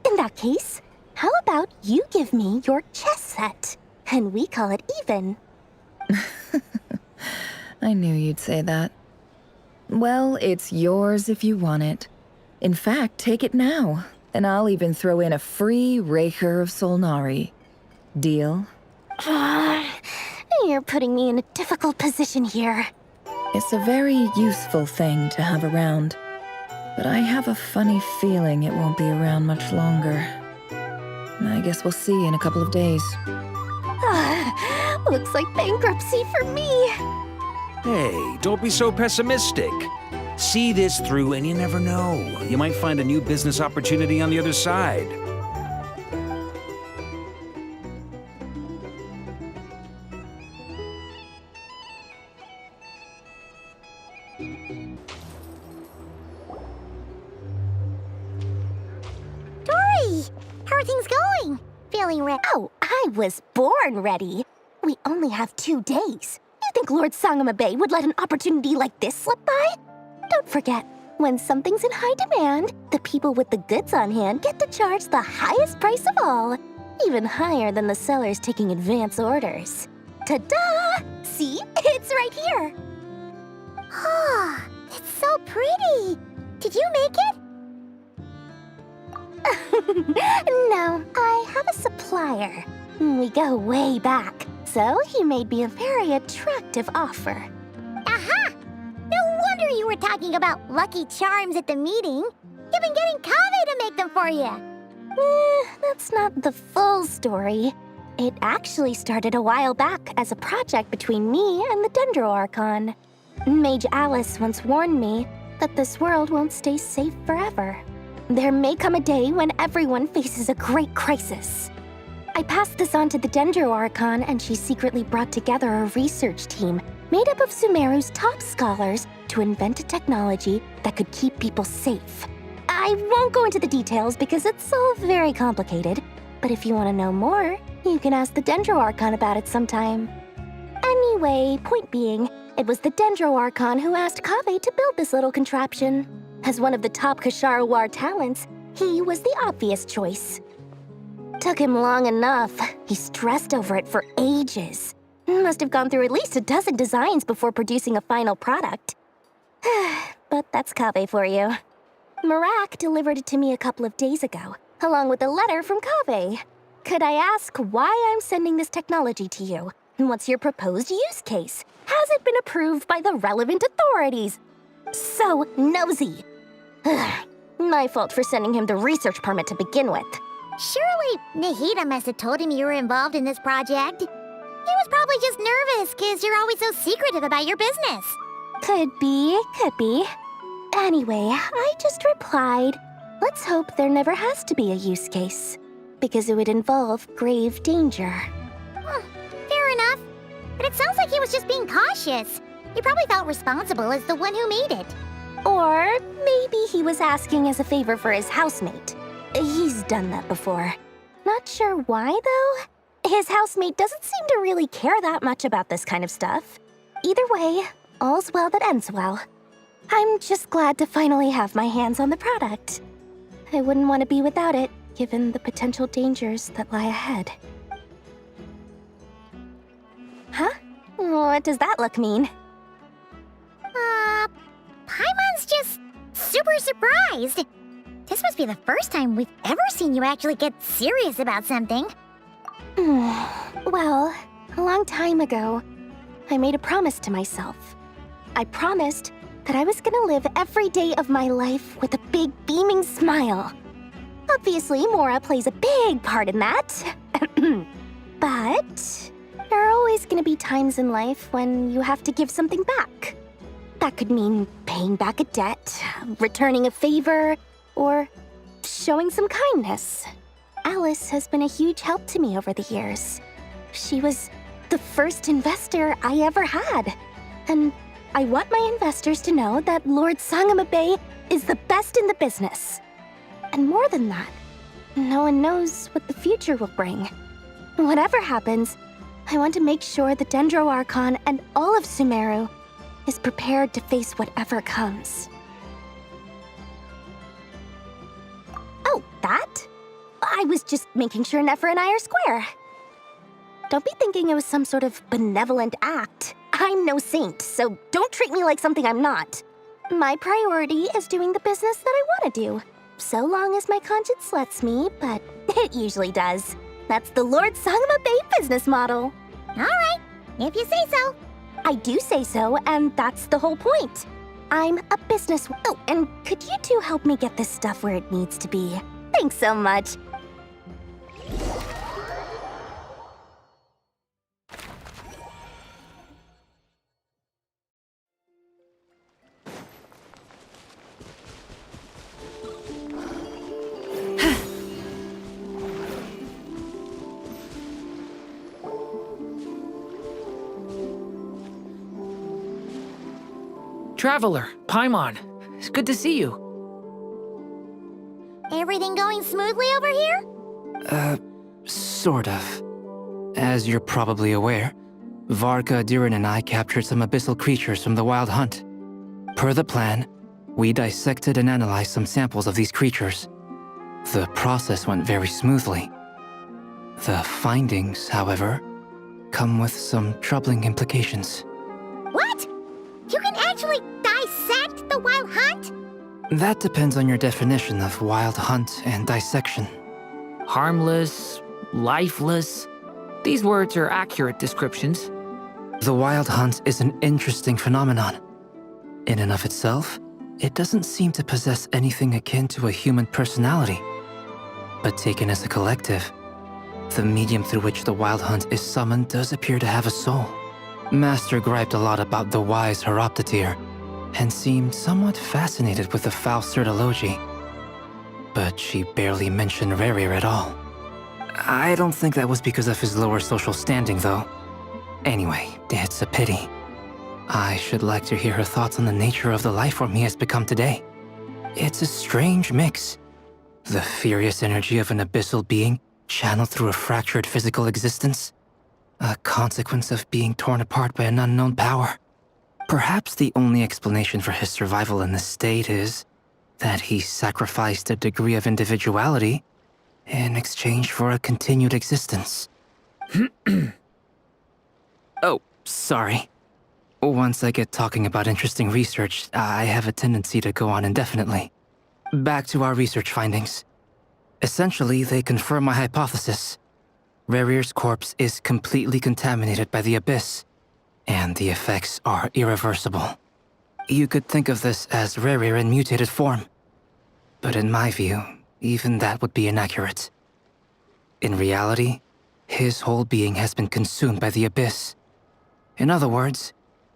in that case, how about you give me your chess set, and we call it even? I knew you'd say that. Well, it's yours if you want it. In fact, take it now, and I'll even throw in a free Raker of Solnari. Deal? You're putting me in a difficult position here. It's a very useful thing to have around, but I have a funny feeling it won't be around much longer. I guess we'll see in a couple of days. Looks like bankruptcy for me. Hey, don't be so pessimistic. See this through and you never know. You might find a new business opportunity on the other side. Dory! How are things going? Feeling ready? Oh, I was born ready. We only have 2 days. You think Lord Sangamabe would let an opportunity like this slip by? Don't forget, when something's in high demand, the people with the goods on hand get to charge the highest price of all, even higher than the sellers taking advance orders. Ta-da! See? It's right here. Ah, it's so pretty. Did you make it? No, I have a supplier. We go way back, so he made me a very attractive offer. Aha! No wonder you were talking about Lucky Charms at the meeting. You've been getting Kaveh to make them for you. That's not the full story. It actually started a while back as a project between me and the Dendro Archon. Mage Alice once warned me that this world won't stay safe forever. There may come a day when everyone faces a great crisis. I passed this on to the Dendro Archon, and she secretly brought together a research team made up of Sumeru's top scholars to invent a technology that could keep people safe. I won't go into the details because it's all very complicated, but if you want to know more, you can ask the Dendro Archon about it sometime. Anyway, point being, it was the Dendro Archon who asked Kaveh to build this little contraption. As one of the top Kashara War talents, he was the obvious choice. Took him long enough. He stressed over it for ages. Must have gone through at least a dozen designs before producing a final product. But that's Kaveh for you. Marak delivered it to me a couple of days ago, along with a letter from Kaveh. Could I ask why I'm sending this technology to you? What's your proposed use case? Has it been approved by the relevant authorities? So nosy. My fault for sending him the research permit to begin with. Surely Nahida must have told him you were involved in this project. He was probably just nervous because you're always so secretive about your business. Could be. Anyway, I just replied, let's hope there never has to be a use case, because it would involve grave danger. Fair enough. But it sounds like he was just being cautious. He probably felt responsible as the one who made it. Or maybe he was asking as a favor for his housemate. He's done that before. Not sure why, though. His housemate doesn't seem to really care that much about this kind of stuff. Either way, all's well that ends well. I'm just glad to finally have my hands on the product. I wouldn't want to be without it, given the potential dangers that lie ahead. Huh? What does that look mean? Paimon's just super surprised. This must be the first time we've ever seen you actually get serious about something. Well, a long time ago, I made a promise to myself. I promised that I was gonna live every day of my life with a big beaming smile. Obviously, Mora plays a big part in that. But there are always gonna be times in life when you have to give something back. That could mean paying back a debt, returning a favor, or showing some kindness. Alice has been a huge help to me over the years. She was the first investor I ever had. And I want my investors to know that Lord Sangamabe is the best in the business. And more than that, no one knows what the future will bring. Whatever happens, I want to make sure the Dendro Archon and all of Sumeru is prepared to face whatever comes. Oh, that? I was just making sure Nefer and I are square. Don't be thinking it was some sort of benevolent act. I'm no saint, so don't treat me like something I'm not. My priority is doing the business that I want to do. So long as my conscience lets me, but it usually does. That's the Lord Sangama Bay business model. All right, if you say so. I do say so, and that's the whole point. I'm a business... Oh, and could you two help me get this stuff where it needs to be? Thanks so much. Traveler, Paimon, it's good to see you. Everything going smoothly over here? Sort of. As you're probably aware, Varka, Durin, and I captured some abyssal creatures from the Wild Hunt. Per the plan, we dissected and analyzed some samples of these creatures. The process went very smoothly. The findings, however, come with some troubling implications. What? You can actually dissect the Wild Hunt? That depends on your definition of Wild Hunt and dissection. Harmless, lifeless. These words are accurate descriptions. The Wild Hunt is an interesting phenomenon. In and of itself, it doesn't seem to possess anything akin to a human personality. But taken as a collective, the medium through which the Wild Hunt is summoned does appear to have a soul. Master griped a lot about the wise Horoptotire, and seemed somewhat fascinated with the Faustsert Elegy. But she barely mentioned Rerir at all. I don't think that was because of his lower social standing, though. Anyway, it's a pity. I should like to hear her thoughts on the nature of the lifeform he has become today. It's a strange mix. The furious energy of an abyssal being channeled through a fractured physical existence. A consequence of being torn apart by an unknown power. Perhaps the only explanation for his survival in this state is that he sacrificed a degree of individuality in exchange for a continued existence. Oh, sorry. Once I get talking about interesting research, I have a tendency to go on indefinitely. Back to our research findings. Essentially, they confirm my hypothesis. Rerir's corpse is completely contaminated by the Abyss, and the effects are irreversible. You could think of this as Rerir in mutated form. But in my view, even that would be inaccurate. In reality, his whole being has been consumed by the Abyss. In other words,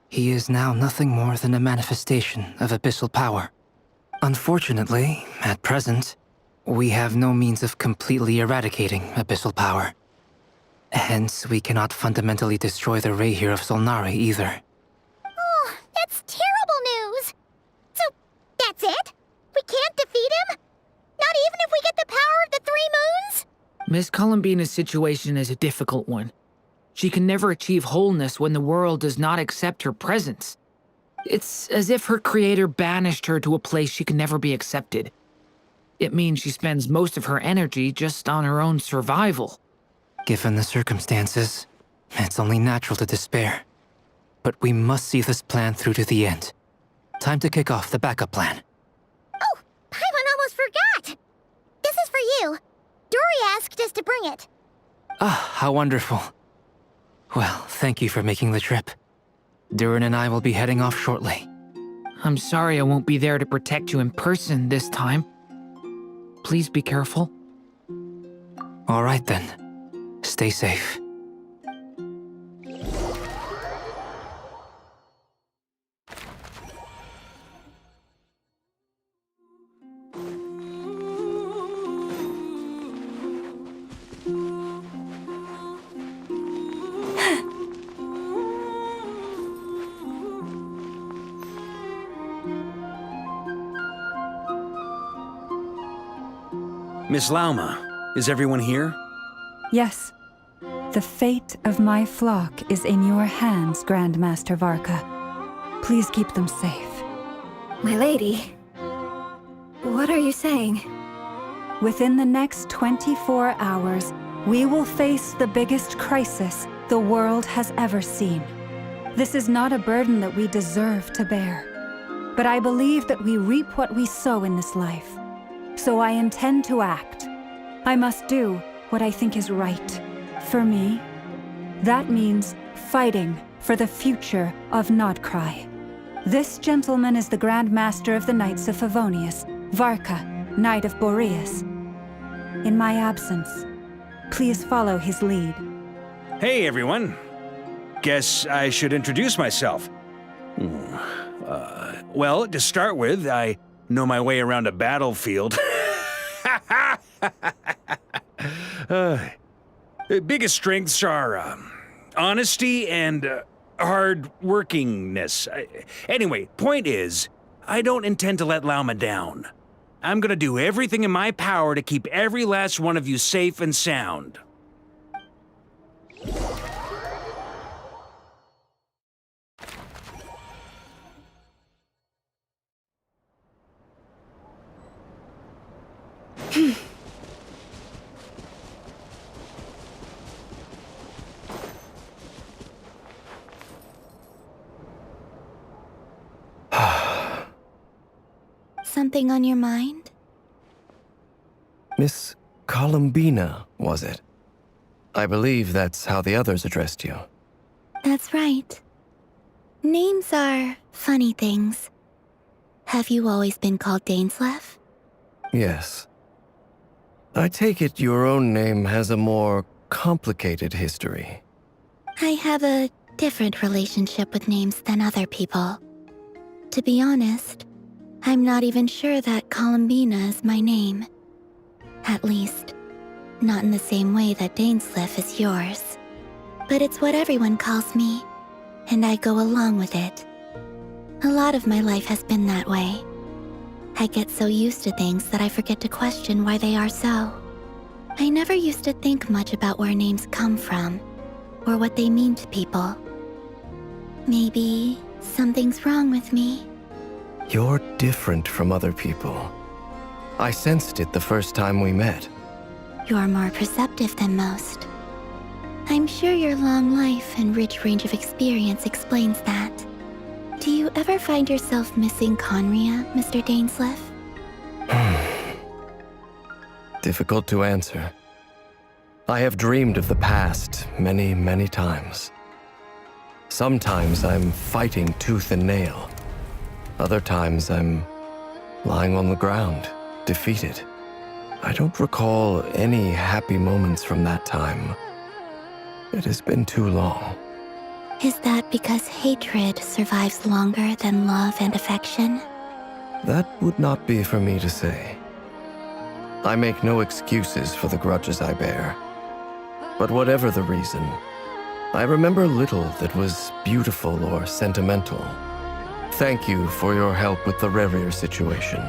he is now nothing more than a manifestation of abyssal power. Unfortunately, at present, we have no means of completely eradicating abyssal power. Hence, we cannot fundamentally destroy the Reir of Solnari either. Oh, that's terrible news! So, that's it? We can't defeat him? Not even if we get the power of the Three Moons? Miss Columbina's situation is a difficult one. She can never achieve wholeness when the world does not accept her presence. It's as if her creator banished her to a place she can never be accepted. It means she spends most of her energy just on her own survival. Given the circumstances, it's only natural to despair. But we must see this plan through to the end. Time to kick off the backup plan. Oh, Paimon almost forgot! This is for you. Dory asked us to bring it. Ah, how wonderful. Well, thank you for making the trip. Durin and I will be heading off shortly. I'm sorry I won't be there to protect you in person this time. Please be careful. All right then. Stay safe. Miss Lauma, is everyone here? Yes. The fate of my flock is in your hands, Grandmaster Varka. Please keep them safe. My lady, what are you saying? Within the next 24 hours, we will face the biggest crisis the world has ever seen. This is not a burden that we deserve to bear. but I believe that we reap what we sow in this life. So I intend to act. I must do what I think is right. For me, that means fighting for the future of Nodcry. This gentleman is the Grand Master of the Knights of Favonius, Varka, Knight of Boreas. In my absence, please follow his lead. Hey, everyone. Guess I should introduce myself. Well, to start with, I know my way around a battlefield. Biggest strengths are honesty and hard-workingness. Anyway, point is, I don't intend to let Lauma down. I'm gonna do everything in my power to keep every last one of you safe and sound. Something on your mind? Miss Columbina, was it? I believe that's how the others addressed you. That's right. Names are funny things. Have you always been called Dainsleif? Yes. I take it your own name has a more complicated history. I have a different relationship with names than other people. To be honest, I'm not even sure that Columbina is my name. At least, not in the same way that Dainsleif is yours. But it's what everyone calls me, and I go along with it. A lot of my life has been that way. I get so used to things that I forget to question why they are so. I never used to think much about where names come from, or what they mean to people. Maybe something's wrong with me. You're different from other people. I sensed it the first time we met. You're more perceptive than most. I'm sure your long life and rich range of experience explains that. Do you ever find yourself missing Conria, Mr. Dainsleif? Difficult to answer. I have dreamed of the past many, many times. Sometimes I'm fighting tooth and nail. Other times I'm lying on the ground, defeated. I don't recall any happy moments from that time. It has been too long. Is that because hatred survives longer than love and affection? That would not be for me to say. I make no excuses for the grudges I bear. But whatever the reason, I remember little that was beautiful or sentimental. Thank you for your help with the Rerir situation.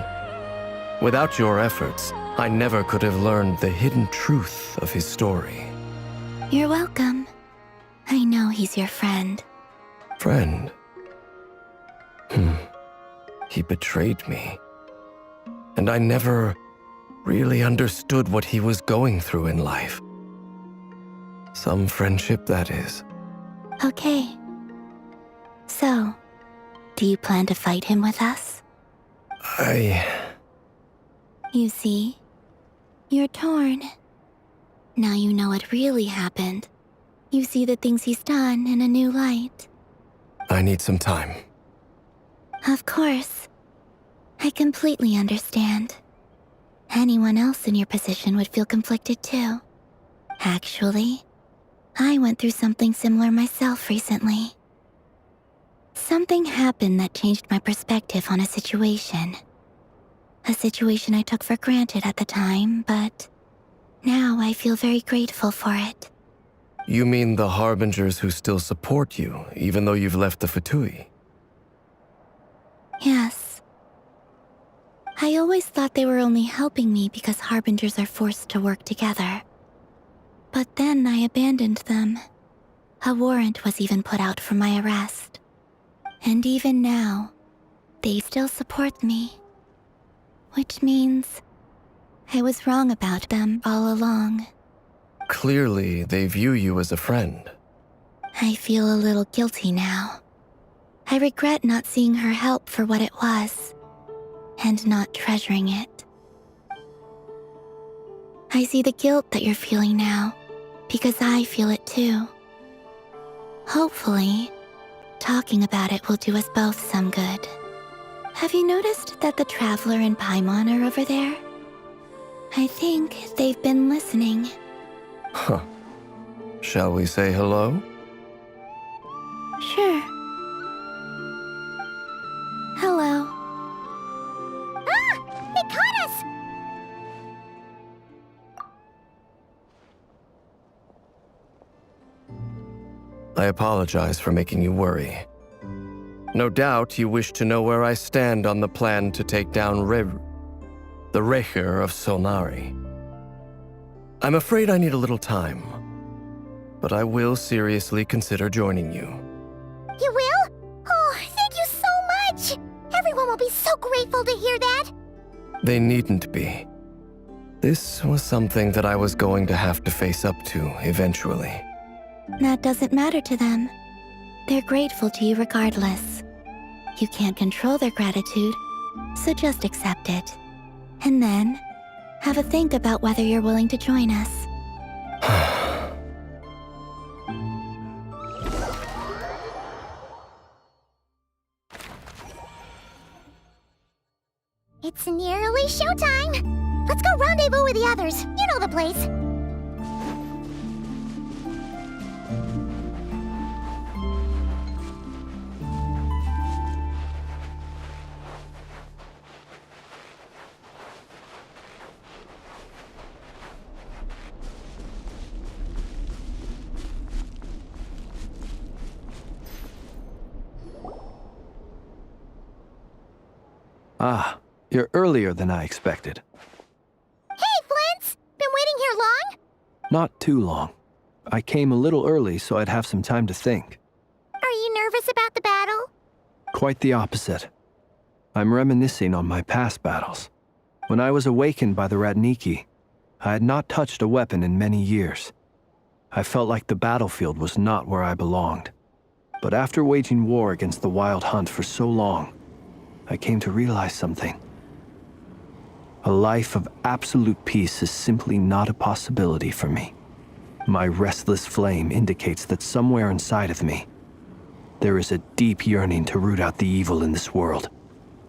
Without your efforts, I never could have learned the hidden truth of his story. You're welcome. I know he's your friend. Friend? He betrayed me. And I never really understood what he was going through in life. Some friendship, that is. Okay. So, do you plan to fight him with us? You see, you're torn. Now you know what really happened. You see the things he's done in a new light. I need some time. Of course. I completely understand. Anyone else in your position would feel conflicted too. Actually, I went through something similar myself recently. Something happened that changed my perspective on a situation. A situation I took for granted at the time, but now I feel very grateful for it. You mean the Harbingers who still support you, even though you've left the Fatui? Yes. I always thought they were only helping me because Harbingers are forced to work together. But then I abandoned them. A warrant was even put out for my arrest. And even now, they still support me. Which means I was wrong about them all along. Clearly, they view you as a friend. I feel a little guilty now. I regret not seeing her help for what it was, and not treasuring it. I see the guilt that you're feeling now, because I feel it too. Hopefully, talking about it will do us both some good. Have you noticed that the Traveler and Paimon are over there? I think they've been listening. Huh. Shall we say hello? Sure. Hello. Ah! They caught us! I apologize for making you worry. No doubt you wish to know where I stand on the plan to take down the Recher of Solnari. I'm afraid I need a little time, but I will seriously consider joining you. You will? Oh, thank you so much! Everyone will be so grateful to hear that! They needn't be. This was something that I was going to have to face up to eventually. That doesn't matter to them. They're grateful to you regardless. You can't control their gratitude, so just accept it. And then, have a think about whether you're willing to join us. It's nearly showtime! Let's go rendezvous with the others. You know the place. Ah, you're earlier than I expected. Hey, Flint's! Been waiting here long? Not too long. I came a little early so I'd have some time to think. Are you nervous about the battle? Quite the opposite. I'm reminiscing on my past battles. When I was awakened by the Ratniki, I had not touched a weapon in many years. I felt like the battlefield was not where I belonged. But after waging war against the Wild Hunt for so long, I came to realize something. A life of absolute peace is simply not a possibility for me. My restless flame indicates that somewhere inside of me, there is a deep yearning to root out the evil in this world.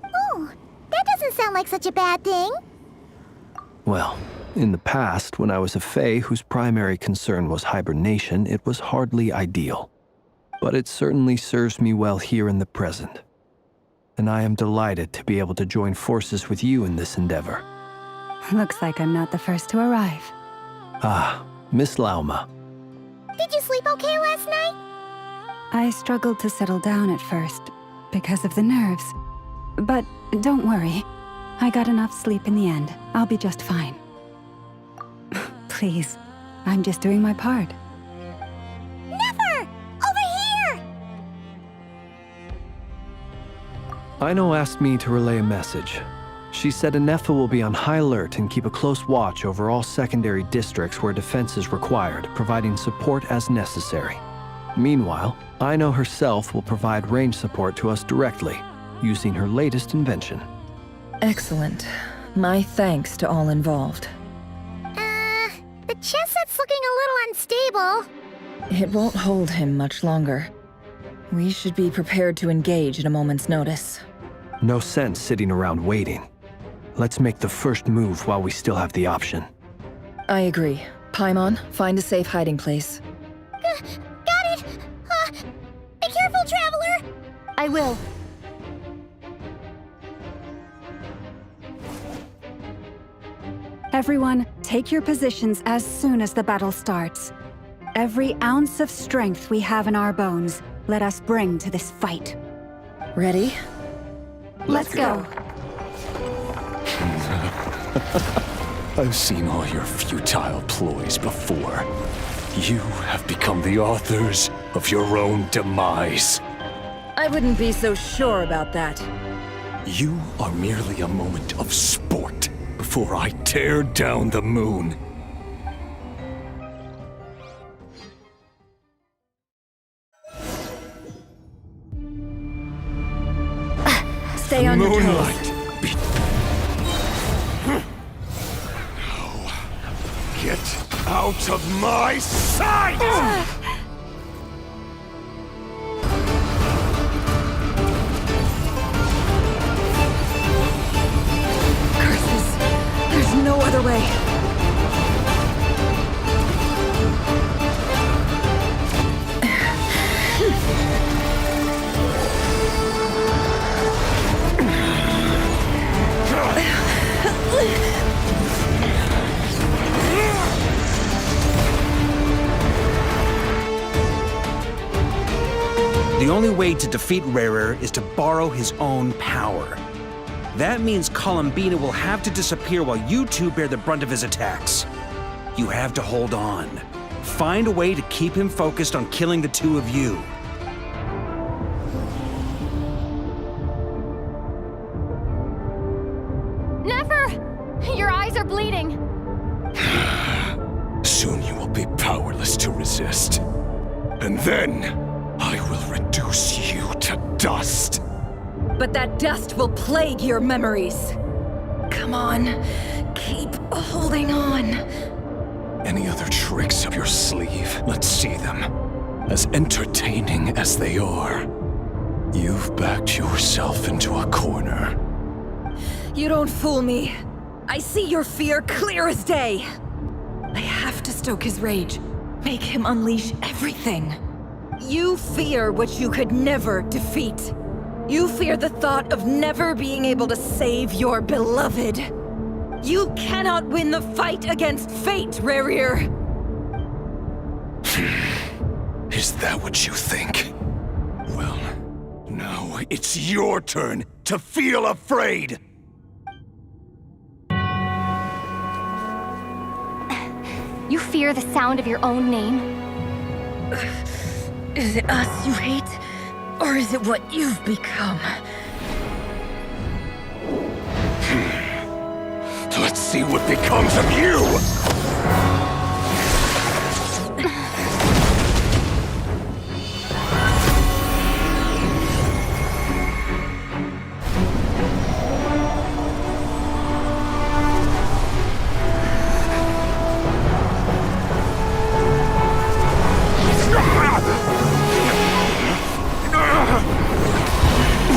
Oh, that doesn't sound like such a bad thing. Well, in the past, when I was a Fae whose primary concern was hibernation, it was hardly ideal. But it certainly serves me well here in the present. And I am delighted to be able to join forces with you in this endeavor. Looks like I'm not the first to arrive. Ah, Miss Lauma. Did you sleep okay last night? I struggled to settle down at first, because of the nerves. But don't worry. I got enough sleep in the end. I'll be just fine. Please, I'm just doing my part. Never! Over here! Aino asked me to relay a message. She said Anefa will be on high alert and keep a close watch over all secondary districts where defense is required, providing support as necessary. Meanwhile, Aino herself will provide range support to us directly, using her latest invention. Excellent. My thanks to all involved. The chess set's looking a little unstable. It won't hold him much longer. We should be prepared to engage at a moment's notice. No sense sitting around waiting. Let's make the first move while we still have the option. I agree. Paimon, find a safe hiding place. Got it! Be careful, Traveler! I will. Everyone, take your positions as soon as the battle starts. Every ounce of strength we have in our bones, let us bring to this fight. Ready? Let's go. I've seen all your futile ploys before. You have become the authors of your own demise. I wouldn't be so sure about that. You are merely a moment of sport before I tear down the moon. Stay on your toes. Moonlight. Now, get out of my sight! Curses! There's no other way. The only way to defeat Rarer is to borrow his own power. That means Columbina will have to disappear while you two bear the brunt of his attacks. You have to hold on. Find a way to keep him focused on killing the two of you. Never! Your eyes are bleeding. Soon you will be powerless to resist. And then, I will reduce you to dust. But that dust will plague your memories. Come on, keep holding on. Any other tricks up your sleeve? Let's see them. As entertaining as they are, you've backed yourself into a corner. You don't fool me. I see your fear clear as day. I have to stoke his rage. Make him unleash everything. You fear what you could never defeat. You fear the thought of never being able to save your beloved. You cannot win the fight against fate, Rarer. Is that what you think? Well, now it's your turn to feel afraid! You fear the sound of your own name? Is it us you hate? Or is it what you've become? Let's see what becomes of you!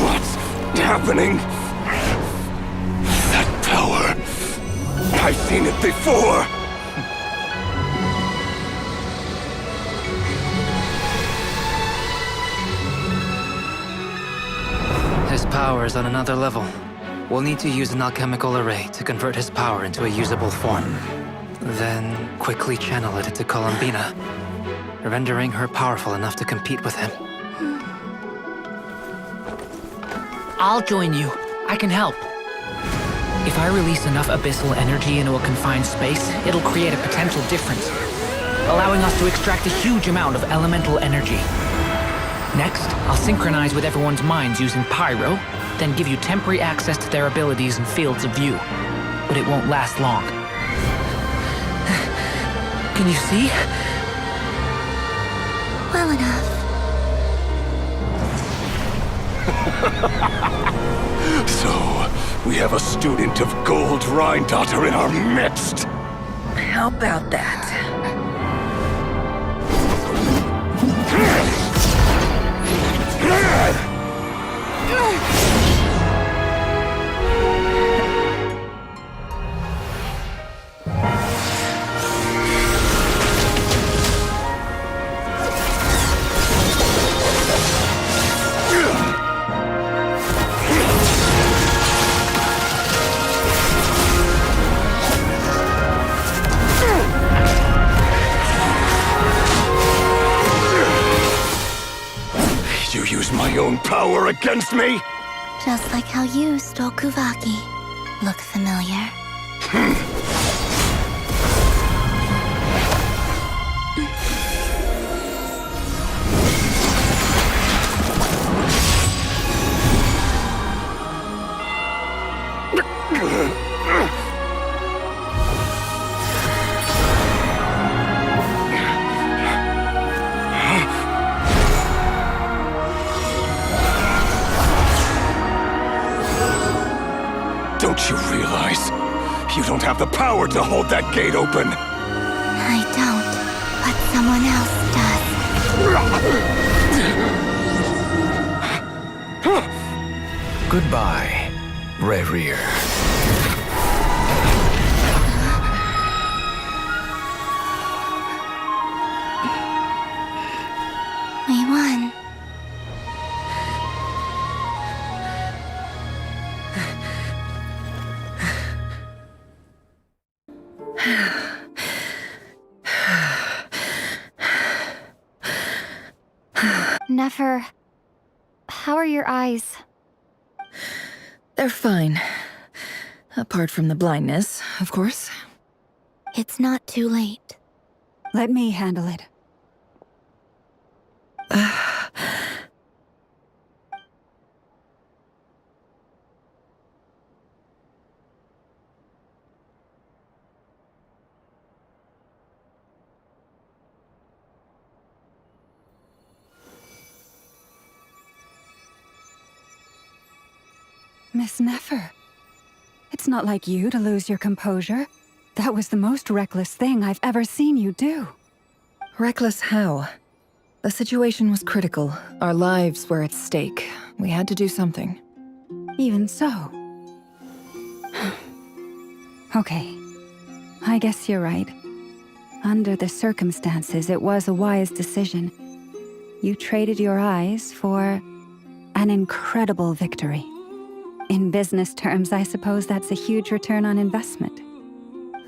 What's happening? That power. I've seen it before! His power is on another level. We'll need to use an alchemical array to convert his power into a usable form. Then quickly channel it into Columbina, rendering her powerful enough to compete with him. I'll join you. I can help. If I release enough abyssal energy into a confined space, it'll create a potential difference, allowing us to extract a huge amount of elemental energy. Next, I'll synchronize with everyone's minds using Pyro, then give you temporary access to their abilities and fields of view. But it won't last long. Can you see? Well enough. So, we have a student of Gold Rheindotter in our midst! How about that? You use my own power against me? Just like how you stole Kuvaki. Look familiar? don't have the power to hold that gate open. I don't, but someone else does. Goodbye, Rerir. We won. Nefer, how are your eyes? They're fine. Apart from the blindness, of course. It's not too late. Let me handle it. Miss Nefer, it's not like you to lose your composure. That was the most reckless thing I've ever seen you do. Reckless how? The situation was critical. Our lives were at stake. We had to do something. Even so. Okay. I guess you're right. Under the circumstances, it was a wise decision. You traded your eyes for an incredible victory. In business terms, I suppose that's a huge return on investment.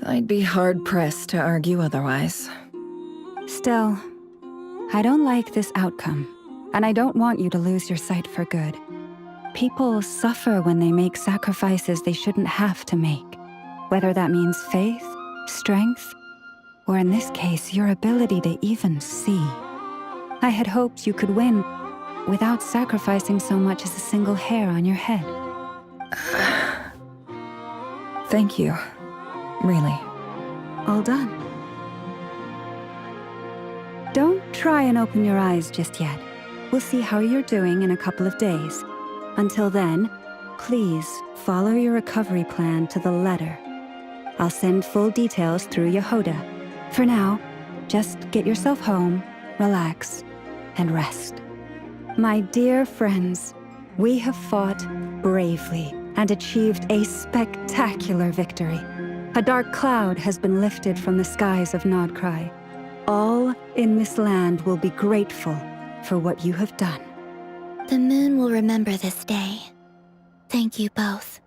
I'd be hard-pressed to argue otherwise. Still, I don't like this outcome, and I don't want you to lose your sight for good. People suffer when they make sacrifices they shouldn't have to make, whether that means faith, strength, or in this case, your ability to even see. I had hoped you could win without sacrificing so much as a single hair on your head. Thank you. Really. All done. Don't try and open your eyes just yet. We'll see how you're doing in a couple of days. Until then, please follow your recovery plan to the letter. I'll send full details through Yehoda. For now, just get yourself home, relax, and rest. My dear friends, we have fought bravely and achieved a spectacular victory. A dark cloud has been lifted from the skies of Nodcry. All in this land will be grateful for what you have done. The moon will remember this day. Thank you both.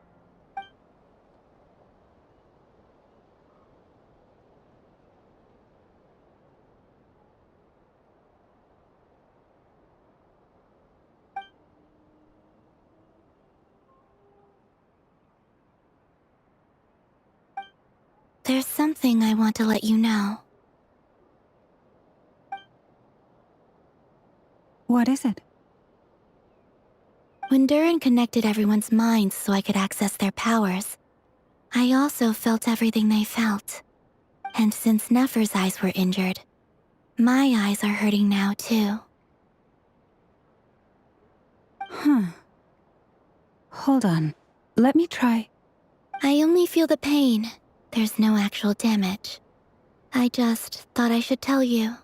There's something I want to let you know. What is it? When Durin connected everyone's minds so I could access their powers, I also felt everything they felt. And since Nefer's eyes were injured, my eyes are hurting now too. Huh. Hold on. Let me try. I only feel the pain. There's no actual damage. I just thought I should tell you.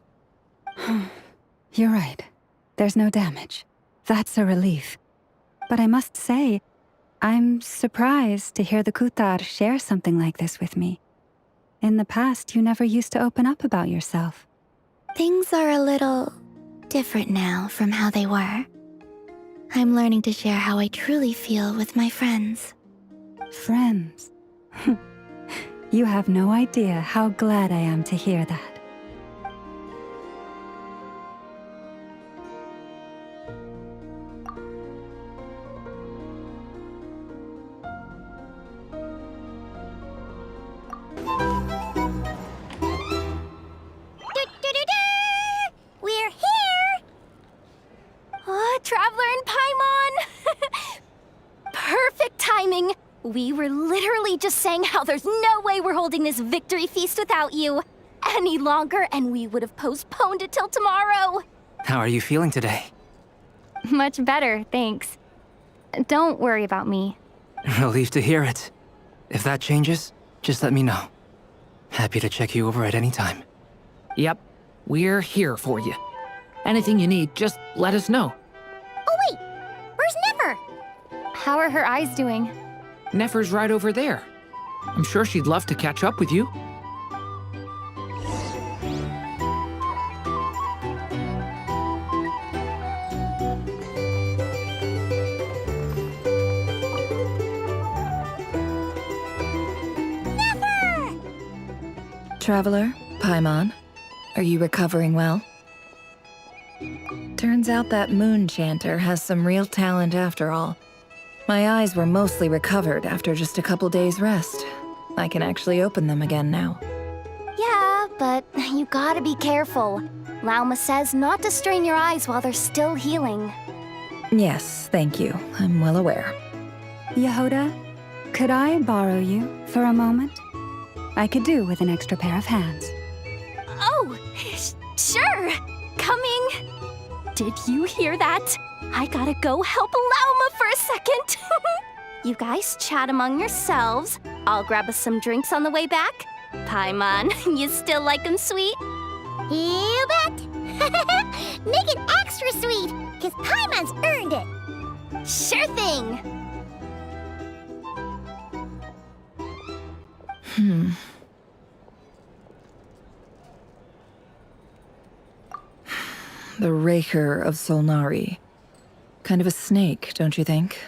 You're right. There's no damage. That's a relief. But I must say, I'm surprised to hear the Kutar share something like this with me. In the past, you never used to open up about yourself. Things are a little different now from how they were. I'm learning to share how I truly feel with my friends. Friends? You have no idea how glad I am to hear that. We're here! Oh, Traveler and Paimon! Perfect timing! We were literally just saying how there's no way we're holding this victory feast without you any longer, and we would have postponed it till tomorrow. How are you feeling today? Much better, thanks. Don't worry about me. Relieved to hear it. If that changes, Just let me know. Happy to check you over at any time. Yep, we're here for you. Anything you need, just let us know. Oh wait, where's Nefer? How are her eyes doing? Nefer's right over there. I'm sure she'd love to catch up with you. Traveler, Paimon, are you recovering well? Turns out that moon chanter has some real talent after all. My eyes were mostly recovered after just a couple days' rest. I can actually open them again now. Yeah, but you gotta be careful. Lauma says not to strain your eyes while they're still healing. Yes, thank you. I'm well aware. Yehoda, could I borrow you for a moment? I could do with an extra pair of hands. Oh, sure. Coming. Did you hear that? I gotta go help Lauma for a second. You guys chat among yourselves. I'll grab us some drinks on the way back. Paimon, you still like 'em sweet? You bet! Make it extra sweet, because Paimon's earned it! Sure thing! The Raker of Solnari. Kind of a snake, don't you think?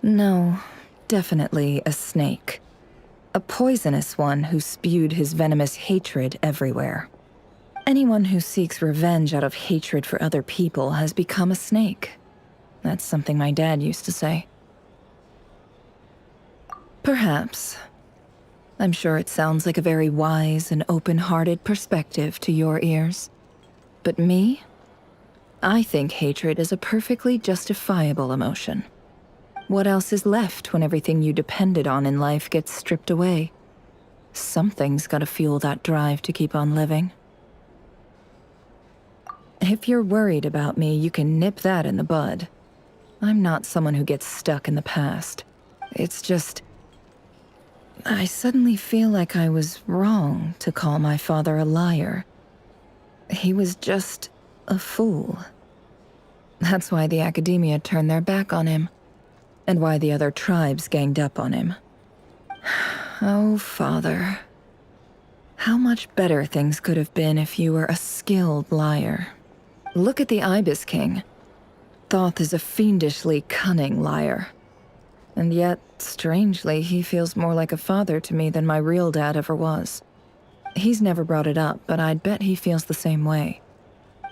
No, definitely a snake. A poisonous one who spewed his venomous hatred everywhere. Anyone who seeks revenge out of hatred for other people has become a snake. That's something my dad used to say. Perhaps. I'm sure it sounds like a very wise and open-hearted perspective to your ears. But me? I think hatred is a perfectly justifiable emotion. What else is left when everything you depended on in life gets stripped away? Something's gotta fuel that drive to keep on living. If you're worried about me, you can nip that in the bud. I'm not someone who gets stuck in the past. It's just... I suddenly feel like I was wrong to call my father a liar. He was just a fool. That's why the Academia turned their back on him, and why the other tribes ganged up on him. Oh, Father. How much better things could have been if you were a skilled liar. Look at the Ibis King. Thoth is a fiendishly cunning liar. And yet, strangely, he feels more like a father to me than my real dad ever was. He's never brought it up, but I'd bet he feels the same way.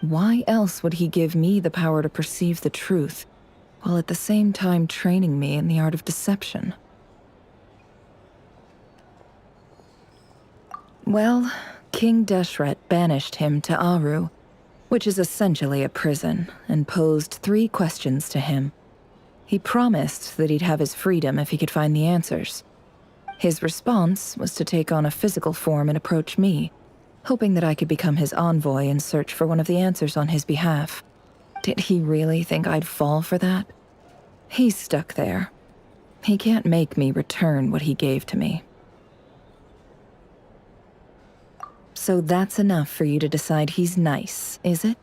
Why else would he give me the power to perceive the truth, while at the same time training me in the art of deception? Well, King Deshret banished him to Aru, which is essentially a prison, and posed 3 questions to him. He promised that he'd have his freedom if he could find the answers. His response was to take on a physical form and approach me, hoping that I could become his envoy and search for one of the answers on his behalf. Did he really think I'd fall for that? He's stuck there. He can't make me return what he gave to me. So that's enough for you to decide he's nice, is it?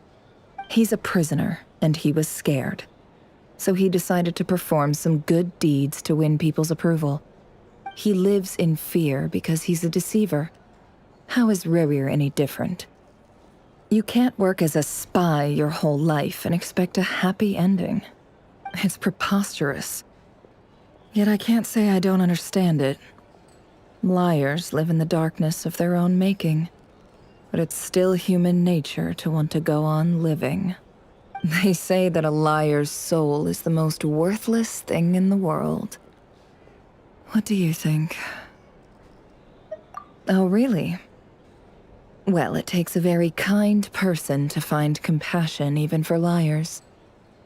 He's a prisoner, and he was scared. So he decided to perform some good deeds to win people's approval. He lives in fear because he's a deceiver. How is Rerir any different? You can't work as a spy your whole life and expect a happy ending. It's preposterous. Yet I can't say I don't understand it. Liars live in the darkness of their own making. But it's still human nature to want to go on living. They say that a liar's soul is the most worthless thing in the world. What do you think? Oh, really? Well, it takes a very kind person to find compassion even for liars.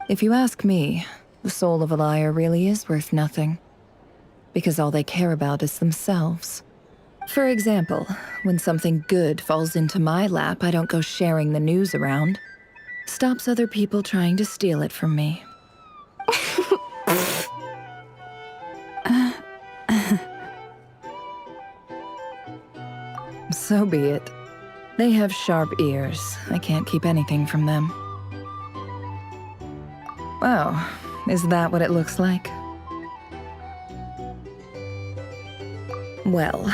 If you ask me, the soul of a liar really is worth nothing. Because all they care about is themselves. For example, when something good falls into my lap, I don't go sharing the news around. Stops other people trying to steal it from me. So be it. They have sharp ears. I can't keep anything from them. Wow, is that what it looks like? Well,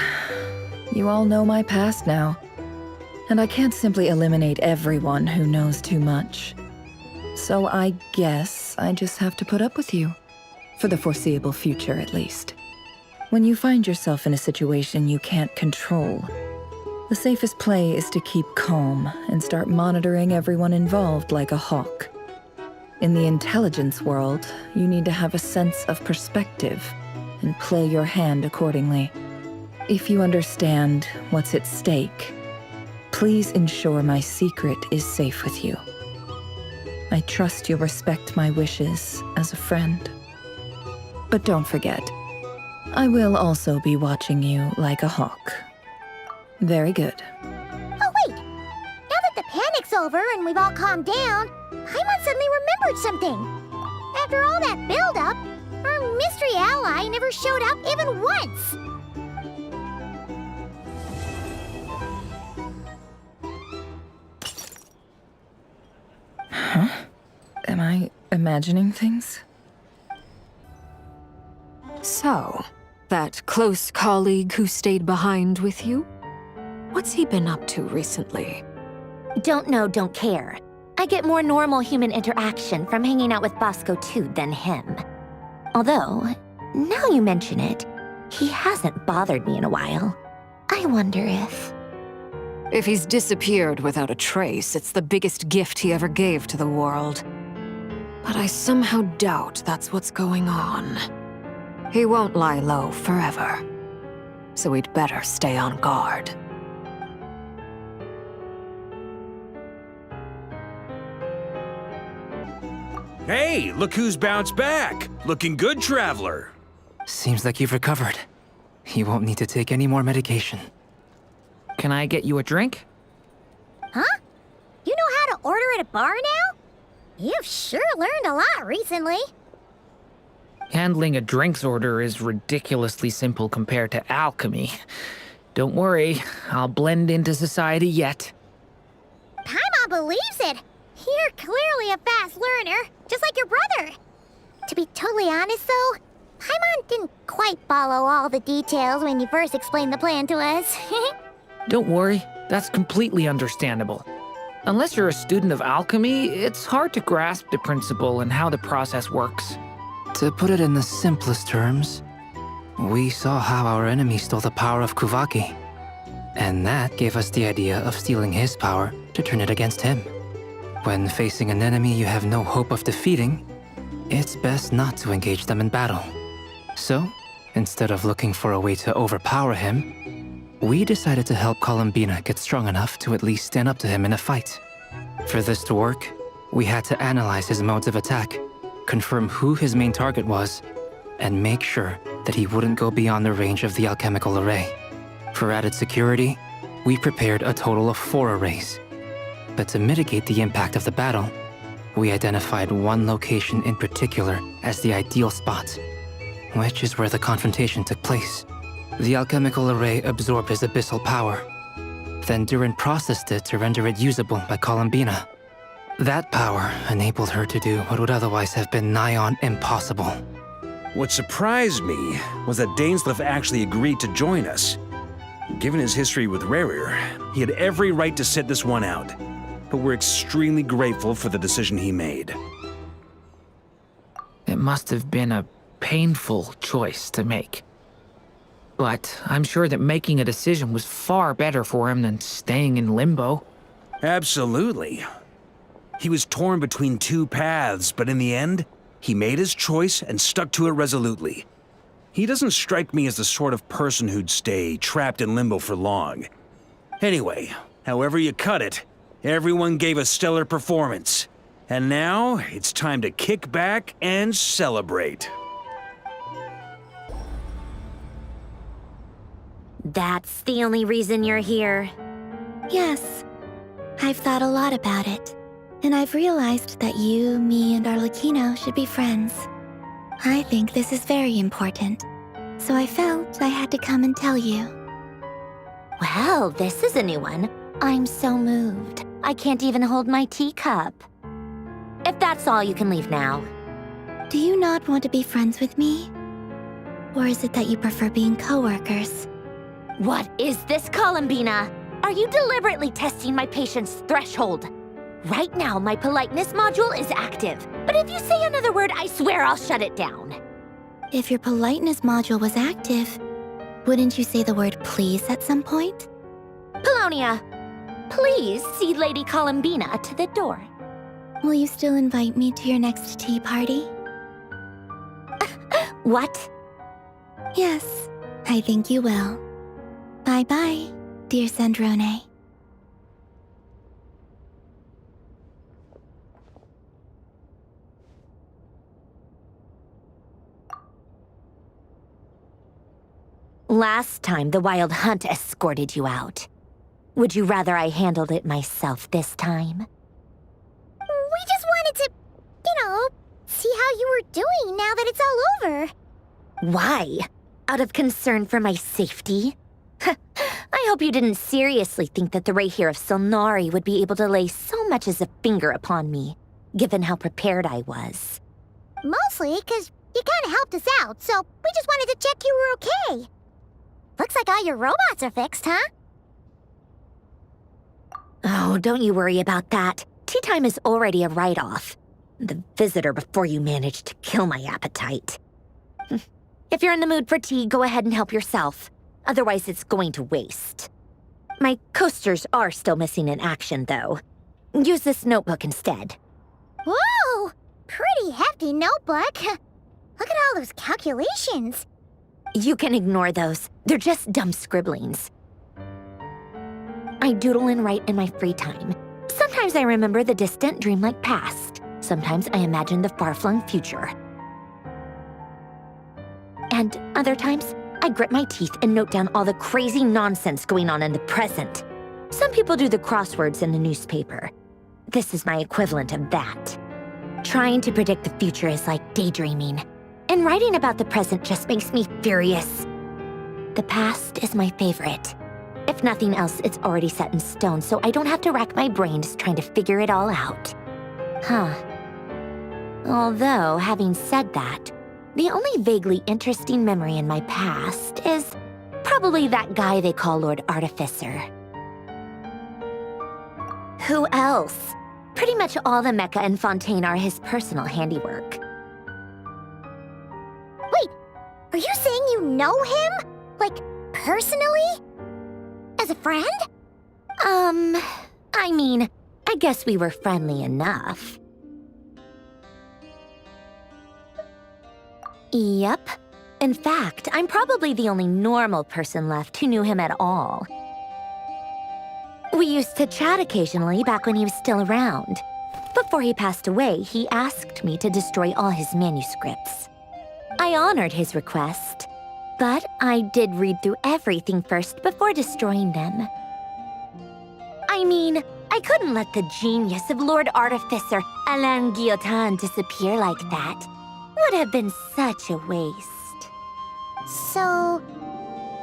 you all know my past now, and I can't simply eliminate everyone who knows too much. So I guess I just have to put up with you. For the foreseeable future, at least. When you find yourself in a situation you can't control, the safest play is to keep calm and start monitoring everyone involved like a hawk. In the intelligence world, you need to have a sense of perspective and play your hand accordingly. If you understand what's at stake, please ensure my secret is safe with you. I trust you'll respect my wishes as a friend. But don't forget, I will also be watching you like a hawk. Very good. Oh, wait! Now that the panic's over and we've all calmed down, Paimon suddenly remembered something. After all that build-up, our mystery ally never showed up even once. Huh? Am I imagining things? So, that close colleague who stayed behind with you? What's he been up to recently? Don't know, don't care. I get more normal human interaction from hanging out with Bosco too than him. Although, now you mention it, he hasn't bothered me in a while. I wonder if... If he's disappeared without a trace, it's the biggest gift he ever gave to the world. But I somehow doubt that's what's going on. He won't lie low forever. So we'd better stay on guard. Hey, look who's bounced back! Looking good, Traveler! Seems like you've recovered. You won't need to take any more medication. Can I get you a drink? Huh? You know how to order at a bar now? You've sure learned a lot recently. Handling a drinks order is ridiculously simple compared to alchemy. Don't worry, I'll blend into society yet. Paimon believes it. You're clearly a fast learner, just like your brother. To be totally honest, though, Paimon didn't quite follow all the details when you first explained the plan to us. Don't worry, that's completely understandable. Unless you're a student of alchemy, it's hard to grasp the principle and how the process works. To put it in the simplest terms, we saw how our enemy stole the power of Kuvaki. And that gave us the idea of stealing his power to turn it against him. When facing an enemy you have no hope of defeating, it's best not to engage them in battle. So, instead of looking for a way to overpower him, we decided to help Columbina get strong enough to at least stand up to him in a fight. For this to work, we had to analyze his modes of attack, confirm who his main target was, and make sure that he wouldn't go beyond the range of the alchemical array. For added security, we prepared a total of 4 arrays. But to mitigate the impact of the battle, we identified one location in particular as the ideal spot, which is where the confrontation took place. The alchemical array absorbed his abyssal power. Then Durin processed it to render it usable by Columbina. That power enabled her to do what would otherwise have been nigh on impossible. What surprised me was that Dainsleif actually agreed to join us. Given his history with Rerir, he had every right to sit this one out. But we're extremely grateful for the decision he made. It must have been a painful choice to make. But I'm sure that making a decision was far better for him than staying in limbo. Absolutely. He was torn between 2 paths, but in the end, he made his choice and stuck to it resolutely. He doesn't strike me as the sort of person who'd stay trapped in limbo for long. Anyway, however you cut it, everyone gave a stellar performance. And now, it's time to kick back and celebrate. That's the only reason you're here. Yes. I've thought a lot about it. And I've realized that you, me, and Arlecchino should be friends. I think this is very important. So I felt I had to come and tell you. Well, this is a new one. I'm so moved. I can't even hold my teacup. If that's all, you can leave now. Do you not want to be friends with me? Or is it that you prefer being coworkers? What is this, Columbina? Are you deliberately testing my patience threshold? Right now, my politeness module is active. But if you say another word, I swear I'll shut it down. If your politeness module was active, wouldn't you say the word please at some point? Polonia, please see Lady Columbina to the door. Will you still invite me to your next tea party? What? Yes, I think you will. Bye-bye, dear Sandrone. Last time, the Wild Hunt escorted you out. Would you rather I handled it myself this time? We just wanted to, see how you were doing now that it's all over. Why? Out of concern for my safety? I hope you didn't seriously think that the Rayhir of Solnari would be able to lay so much as a finger upon me, given how prepared I was. Mostly because you kind of helped us out, so we just wanted to check you were okay. Looks like all your robots are fixed, huh? Oh, don't you worry about that. Tea time is already a write-off. The visitor before you managed to kill my appetite. If you're in the mood for tea, go ahead and help yourself. Otherwise, it's going to waste. My coasters are still missing in action, though. Use this notebook instead. Whoa! Pretty hefty notebook. Look at all those calculations. You can ignore those. They're just dumb scribblings. I doodle and write in my free time. Sometimes I remember the distant dreamlike past. Sometimes I imagine the far-flung future. And other times, I grit my teeth and note down all the crazy nonsense going on in the present. Some people do the crosswords in the newspaper. This is my equivalent of that. Trying to predict the future is like daydreaming. And writing about the present just makes me furious. The past is my favorite. If nothing else, it's already set in stone, so I don't have to rack my brains trying to figure it all out. Huh. Although, having said that, the only vaguely interesting memory in my past is probably that guy they call Lord Artificer. Who else? Pretty much all the mecha in Fontaine are his personal handiwork. Wait, are you saying you know him? Like, personally? As a friend? I mean, I guess we were friendly enough. Yep. In fact, I'm probably the only normal person left who knew him at all. We used to chat occasionally back when he was still around. Before he passed away, he asked me to destroy all his manuscripts. I honored his request, but I did read through everything first before destroying them. I mean, I couldn't let the genius of Lord Artificer Alain Guillotin disappear like that. Would have been such a waste. So,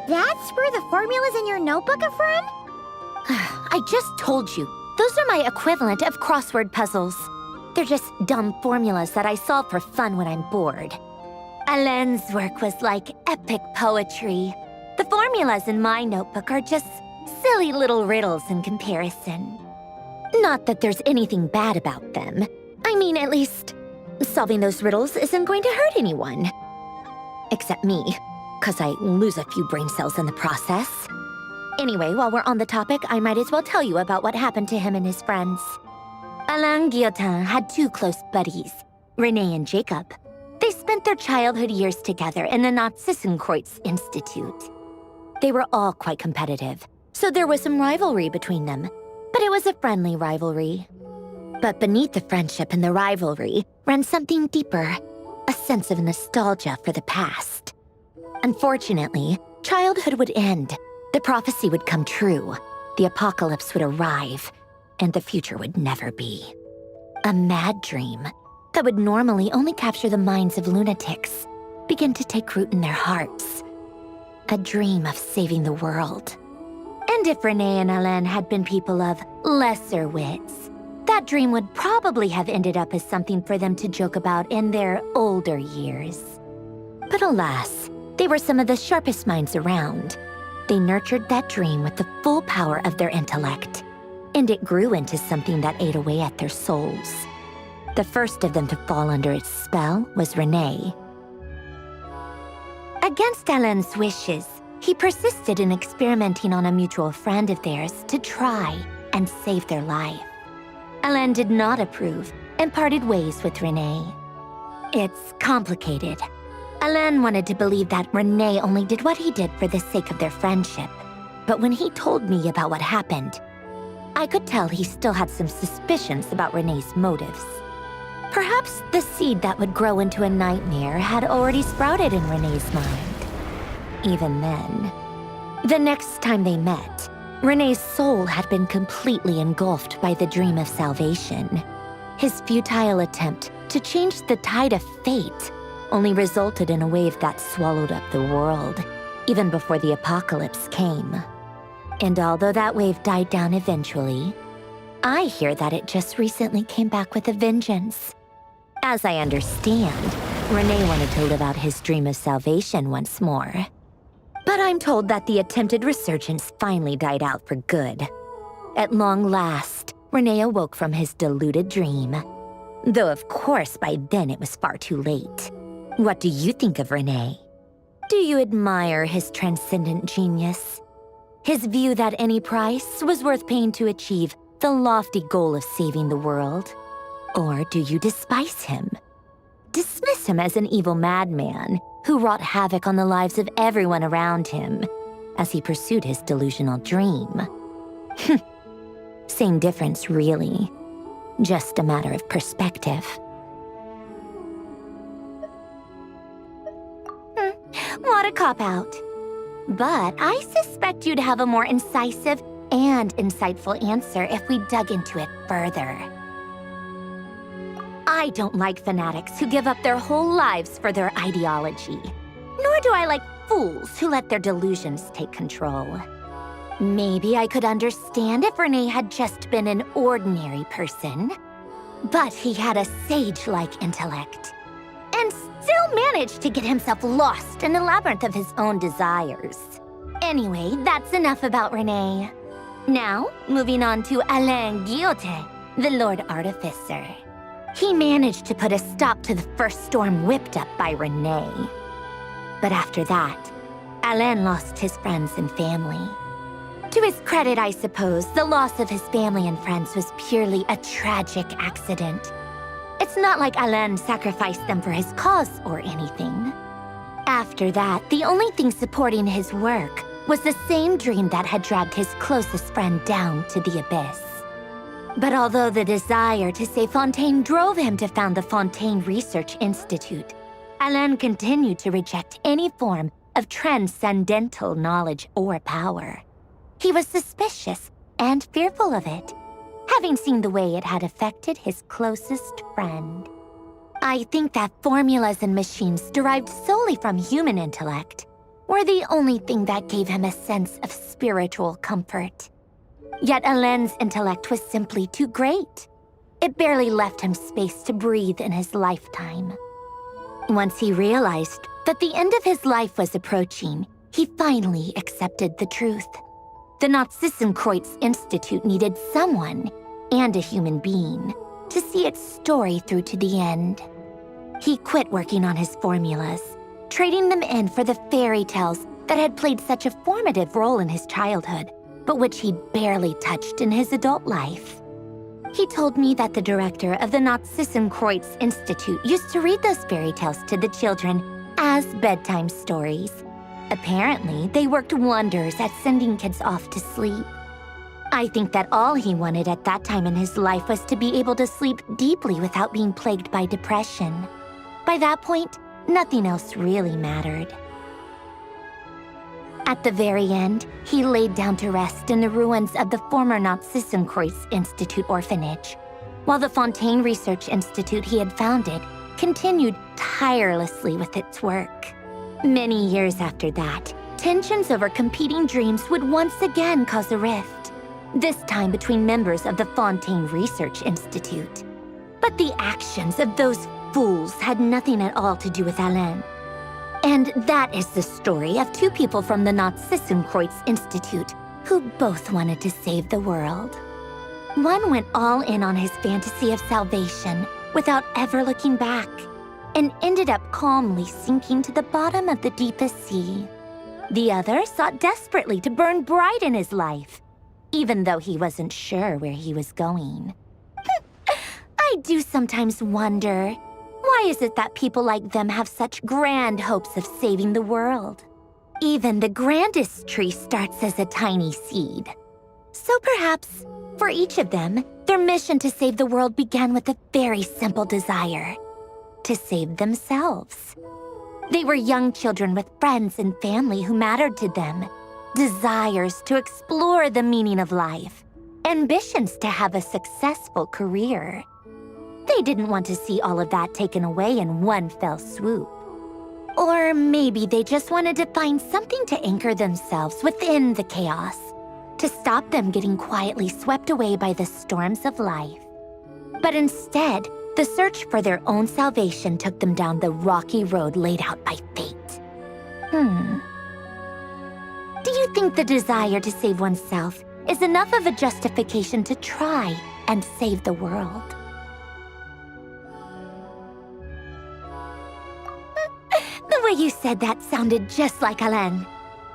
that's where the formulas in your notebook are from? I just told you. Those are my equivalent of crossword puzzles. They're just dumb formulas that I solve for fun when I'm bored. Alain's work was like epic poetry. The formulas in my notebook are just silly little riddles in comparison. Not that there's anything bad about them. I mean, at least, solving those riddles isn't going to hurt anyone. Except me, 'cause I lose a few brain cells in the process. Anyway, while we're on the topic, I might as well tell you about what happened to him and his friends. Alain Guillotin had two close buddies, Renee and Jacob. They spent their childhood years together in the Narzissenkreuz Institute. They were all quite competitive, so there was some rivalry between them, but it was a friendly rivalry. But beneath the friendship and the rivalry ran something deeper, a sense of nostalgia for the past. Unfortunately, childhood would end. The prophecy would come true, the apocalypse would arrive, and the future would never be. A mad dream that would normally only capture the minds of lunatics begin to take root in their hearts. A dream of saving the world. And if Renee and Alain had been people of lesser wits, that dream would probably have ended up as something for them to joke about in their older years. But alas, they were some of the sharpest minds around. They nurtured that dream with the full power of their intellect, and it grew into something that ate away at their souls. The first of them to fall under its spell was Renee. Against Alain's wishes, he persisted in experimenting on a mutual friend of theirs to try and save their life. Alain did not approve and parted ways with Renee. It's complicated. Alain wanted to believe that Renee only did what he did for the sake of their friendship. But when he told me about what happened, I could tell he still had some suspicions about Renee's motives. Perhaps the seed that would grow into a nightmare had already sprouted in Renee's mind. Even then, the next time they met, Renee's soul had been completely engulfed by the dream of salvation. His futile attempt to change the tide of fate only resulted in a wave that swallowed up the world, even before the apocalypse came. And although that wave died down eventually, I hear that it just recently came back with a vengeance. As I understand, Renee wanted to live out his dream of salvation once more. But I'm told that the attempted resurgence finally died out for good. At long last, Renee awoke from his deluded dream. Though of course by then it was far too late. What do you think of Renee? Do you admire his transcendent genius? His view that any price was worth paying to achieve the lofty goal of saving the world? Or do you despise him? Dismiss him as an evil madman who wrought havoc on the lives of everyone around him as he pursued his delusional dream? Same difference, really. Just a matter of perspective. What a cop-out. But I suspect you'd have a more incisive and insightful answer if we dug into it further. I don't like fanatics who give up their whole lives for their ideology. Nor do I like fools who let their delusions take control. Maybe I could understand if Renee had just been an ordinary person. But he had a sage-like intellect, and still managed to get himself lost in the labyrinth of his own desires. Anyway, that's enough about Renee. Now, moving on to Alain Guillotin, the Lord Artificer. He managed to put a stop to the first storm whipped up by Renee. But after that, Alain lost his friends and family. To his credit, I suppose, the loss of his family and friends was purely a tragic accident. It's not like Alain sacrificed them for his cause or anything. After that, the only thing supporting his work was the same dream that had dragged his closest friend down to the abyss. But although the desire to save Fontaine drove him to found the Fontaine Research Institute, Alain continued to reject any form of transcendental knowledge or power. He was suspicious and fearful of it, having seen the way it had affected his closest friend. I think that formulas and machines derived solely from human intellect were the only thing that gave him a sense of spiritual comfort. Yet Alain's intellect was simply too great. It barely left him space to breathe in his lifetime. Once he realized that the end of his life was approaching, he finally accepted the truth. The Nazissenkreuz Institute needed someone, and a human being, to see its story through to the end. He quit working on his formulas, trading them in for the fairy tales that had played such a formative role in his childhood, but which he'd barely touched in his adult life. He told me that the director of the Nazissenkreuz Institute used to read those fairy tales to the children as bedtime stories. Apparently, they worked wonders at sending kids off to sleep. I think that all he wanted at that time in his life was to be able to sleep deeply without being plagued by depression. By that point, nothing else really mattered. At the very end, he laid down to rest in the ruins of the former Nazissenkreuz Institute orphanage, while the Fontaine Research Institute he had founded continued tirelessly with its work. Many years after that, tensions over competing dreams would once again cause a rift, this time between members of the Fontaine Research Institute. But the actions of those fools had nothing at all to do with Alain. And that is the story of two people from the Narzissenkreuz Institute who both wanted to save the world. One went all in on his fantasy of salvation without ever looking back, and ended up calmly sinking to the bottom of the deepest sea. The other sought desperately to burn bright in his life, even though he wasn't sure where he was going. I do sometimes wonder, why is it that people like them have such grand hopes of saving the world? Even the grandest tree starts as a tiny seed. So perhaps, for each of them, their mission to save the world began with a very simple desire: to save themselves. They were young children with friends and family who mattered to them, desires to explore the meaning of life, ambitions to have a successful career. They didn't want to see all of that taken away in one fell swoop. Or maybe they just wanted to find something to anchor themselves within the chaos, to stop them getting quietly swept away by the storms of life. But instead, the search for their own salvation took them down the rocky road laid out by fate. Do you think the desire to save oneself is enough of a justification to try and save the world? The way you said that sounded just like Alain.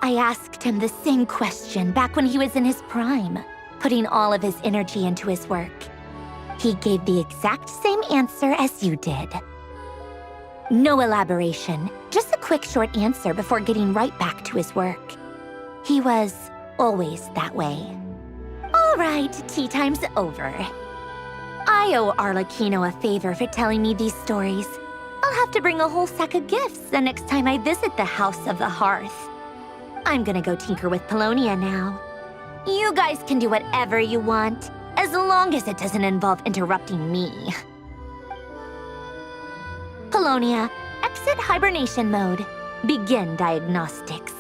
I asked him the same question back when he was in his prime, putting all of his energy into his work. He gave the exact same answer as you did. No elaboration, just a quick short answer before getting right back to his work. He was always that way. All right, tea time's over. I owe Arlecchino a favor for telling me these stories. I'll have to bring a whole sack of gifts the next time I visit the House of the Hearth. I'm gonna go tinker with Polonia now. You guys can do whatever you want, as long as it doesn't involve interrupting me. Polonia, exit hibernation mode. Begin diagnostics.